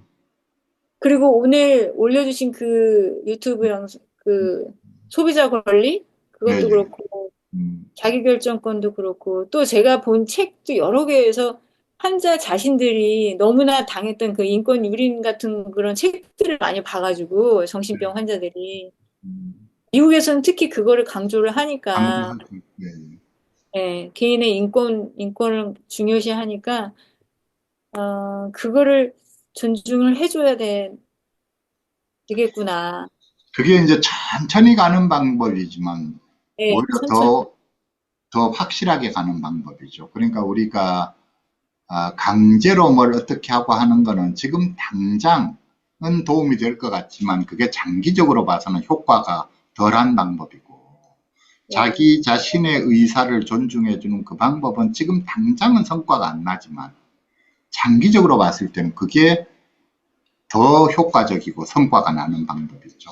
Speaker 2: 그리고 오늘 올려주신 그 유튜브 영상, 그 소비자 권리?
Speaker 1: 예,
Speaker 2: 그것도
Speaker 1: 예.
Speaker 2: 그렇고,
Speaker 1: 음,
Speaker 2: 자기결정권도 그렇고, 또 제가 본 책도 여러 개에서 환자 자신들이 너무나 당했던 그 인권 유린 같은 그런 책들을 많이 봐가지고, 정신병 환자들이.
Speaker 1: 음,
Speaker 2: 미국에서는 특히 그거를 강조를 하니까,
Speaker 1: 강조하죠. 예, 예.
Speaker 2: 예, 개인의 인권을 중요시 하니까, 그거를 존중을 해줘야 되겠구나.
Speaker 1: 그게 이제 천천히 가는 방법이지만,
Speaker 2: 예,
Speaker 1: 오히려
Speaker 2: 천천히.
Speaker 1: 더 확실하게 가는 방법이죠. 그러니까 우리가 강제로 뭘 어떻게 하고 하는 거는 지금 당장은 도움이 될 것 같지만 그게 장기적으로 봐서는 효과가 덜한 방법이고
Speaker 2: 예,
Speaker 1: 자기 자신의 의사를 존중해 주는 그 방법은 지금 당장은 성과가 안 나지만 장기적으로 봤을 때는 그게 더 효과적이고 성과가 나는 방법이죠.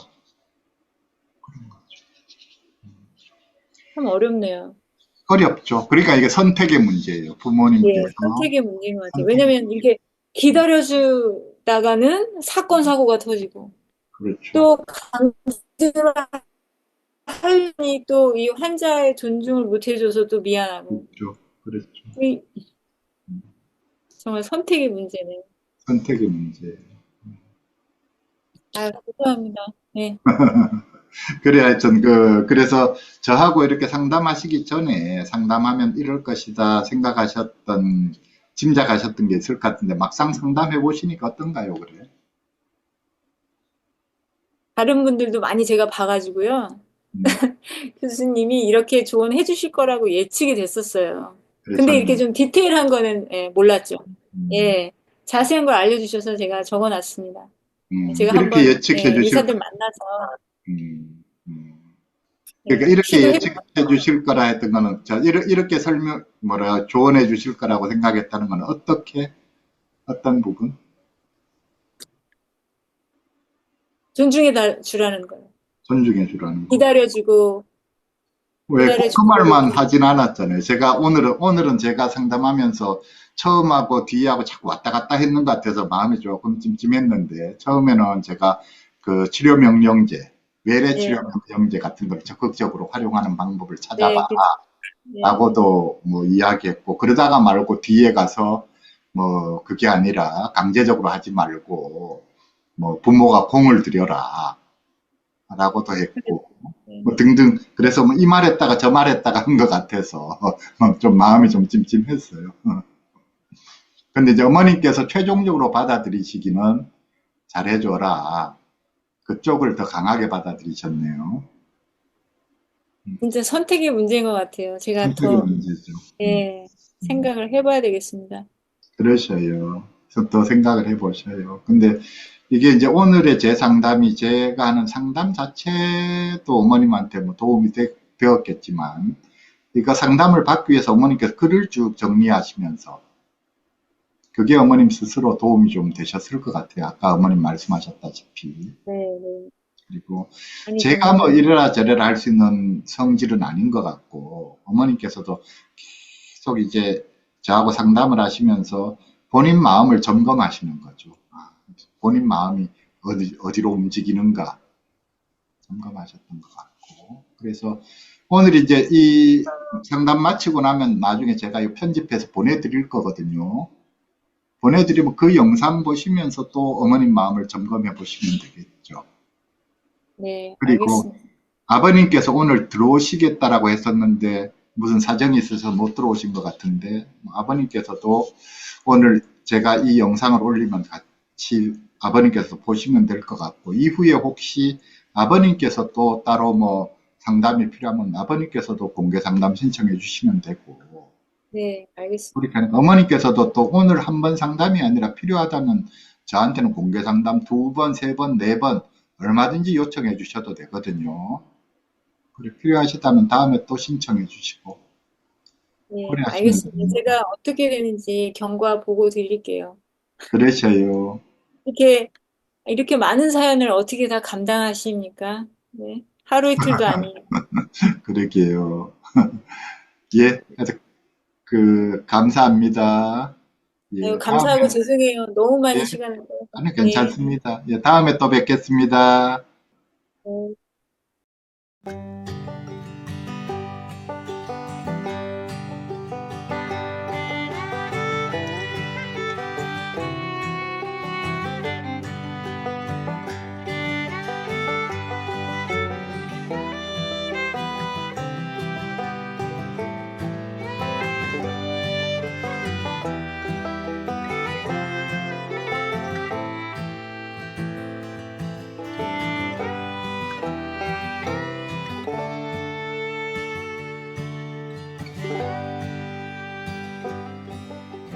Speaker 2: 참 어렵네요.
Speaker 1: 어렵죠. 그러니까 이게 선택의 문제예요. 부모님께서
Speaker 2: 예, 선택의 문제인 것 같아요.
Speaker 1: 선택의
Speaker 2: 왜냐면 이렇게 기다려주다가는 사건, 사고가 터지고,
Speaker 1: 그렇죠.
Speaker 2: 또 강제로 하려니 또 이 환자의 존중을 못 해줘서 또 미안하고,
Speaker 1: 그렇죠. 그렇죠.
Speaker 2: 이, 정말 선택의 문제네요.
Speaker 1: 선택의 문제예요.
Speaker 2: 죄송합니다. 네.
Speaker 1: 그래, 하여튼, 그래서 저하고 이렇게 상담하시기 전에 상담하면 이럴 것이다 짐작하셨던 게 있을 것 같은데, 막상 상담해 보시니까 어떤가요, 그래?
Speaker 2: 다른 분들도 많이 제가 봐가지고요.
Speaker 1: 음,
Speaker 2: 교수님이 이렇게 조언해 주실 거라고 예측이 됐었어요. 근데
Speaker 1: 그래서,
Speaker 2: 이렇게 좀 디테일한 거는 몰랐죠.
Speaker 1: 음,
Speaker 2: 예, 자세한 걸 알려주셔서 제가 적어놨습니다. 제가
Speaker 1: 이렇게
Speaker 2: 한번
Speaker 1: 예측해 주실,
Speaker 2: 의사들 만나서
Speaker 1: 음, 그러니까 이렇게
Speaker 2: 시도해
Speaker 1: 예측해 주실 거라 했던 거는, 이렇게 조언해 주실 거라고 생각했다는 거는 어떤 부분?
Speaker 2: 존중해 주라는 거예요.
Speaker 1: 존중해 주라는 거.
Speaker 2: 기다려주고
Speaker 1: 왜 꼭 그
Speaker 2: 기다려주고
Speaker 1: 말만 하진 않았잖아요. 오늘은 제가 상담하면서 처음하고 뒤하고 자꾸 왔다 갔다 했는 것 같아서 마음이 조금 찜찜했는데, 처음에는 제가 그 치료 명령제, 외래
Speaker 2: 예,
Speaker 1: 치료 명령제 같은 걸 적극적으로 활용하는 방법을 찾아봐.
Speaker 2: 네, 예,
Speaker 1: 라고도 뭐 이야기했고, 그러다가 말고 뒤에 가서 뭐 그게 아니라 강제적으로 하지 말고, 뭐 부모가 공을 들여라. 라고도 했고,
Speaker 2: 예.
Speaker 1: 뭐 등등. 그래서 뭐 이 말했다가 저 말했다가 한 것 같아서 좀 마음이 좀 찜찜했어요. 근데 이제 어머님께서 최종적으로 받아들이시기는 잘해줘라. 그쪽을 더 강하게 받아들이셨네요.
Speaker 2: 진짜 선택의 문제인 것 같아요. 제가
Speaker 1: 선택의
Speaker 2: 더
Speaker 1: 문제죠.
Speaker 2: 예,
Speaker 1: 음.
Speaker 2: 생각을 해봐야 되겠습니다.
Speaker 1: 그러셔요. 그래서 더 생각을 해보셔요. 근데 이게 이제 오늘의 제 상담이 제가 하는 상담 자체도 어머님한테 뭐 도움이 되었겠지만, 그러니까 상담을 받기 위해서 어머님께서 글을 쭉 정리하시면서 그게 어머님 스스로 도움이 좀 되셨을 것 같아요. 아까 어머님 말씀하셨다시피.
Speaker 2: 네, 네.
Speaker 1: 그리고
Speaker 2: 많이
Speaker 1: 제가 뭐
Speaker 2: 도움이
Speaker 1: 이래라 저래라 할 수 있는 성질은 아닌 것 같고, 어머님께서도 계속 이제 저하고 상담을 하시면서 본인 마음을 점검하시는 거죠. 본인 마음이 어디로 움직이는가. 점검하셨던 것 같고. 그래서 오늘 이제 이 상담 마치고 나면 나중에 제가 이 편집해서 보내드릴 거거든요. 보내드리면 그 영상 보시면서 또 어머님 마음을 점검해 보시면 되겠죠.
Speaker 2: 네,
Speaker 1: 그리고
Speaker 2: 알겠습니다.
Speaker 1: 아버님께서 오늘 들어오시겠다라고 했었는데 무슨 사정이 있어서 못 들어오신 것 같은데 아버님께서도 오늘 제가 이 영상을 올리면 같이 아버님께서 보시면 될 것 같고 이후에 혹시 아버님께서 또 따로 뭐 상담이 필요하면 아버님께서도 공개 상담 신청해 주시면 되고
Speaker 2: 네, 알겠습니다.
Speaker 1: 그렇게 어머님께서도 또 오늘 한 번 상담이 아니라 필요하다면 저한테는 공개 상담 두 번, 세 번, 네 번 얼마든지 요청해 주셔도 되거든요. 그래 필요하시다면 다음에 또 신청해 주시고
Speaker 2: 네,
Speaker 1: 그래하시면
Speaker 2: 알겠습니다.
Speaker 1: 됩니다.
Speaker 2: 제가 어떻게 되는지 경과 보고 드릴게요.
Speaker 1: 그러셔요.
Speaker 2: 이렇게, 이렇게 많은 사연을 어떻게 다 감당하십니까? 네, 하루 이틀도 아니에요.
Speaker 1: 그러게요. 예, 그래서 감사합니다.
Speaker 2: 아유,
Speaker 1: 예,
Speaker 2: 감사하고
Speaker 1: 다음에,
Speaker 2: 죄송해요. 너무
Speaker 1: 예,
Speaker 2: 많이 시간을 빼서.
Speaker 1: 아니,
Speaker 2: 네.
Speaker 1: 괜찮습니다. 예, 다음에 또 뵙겠습니다.
Speaker 2: 네.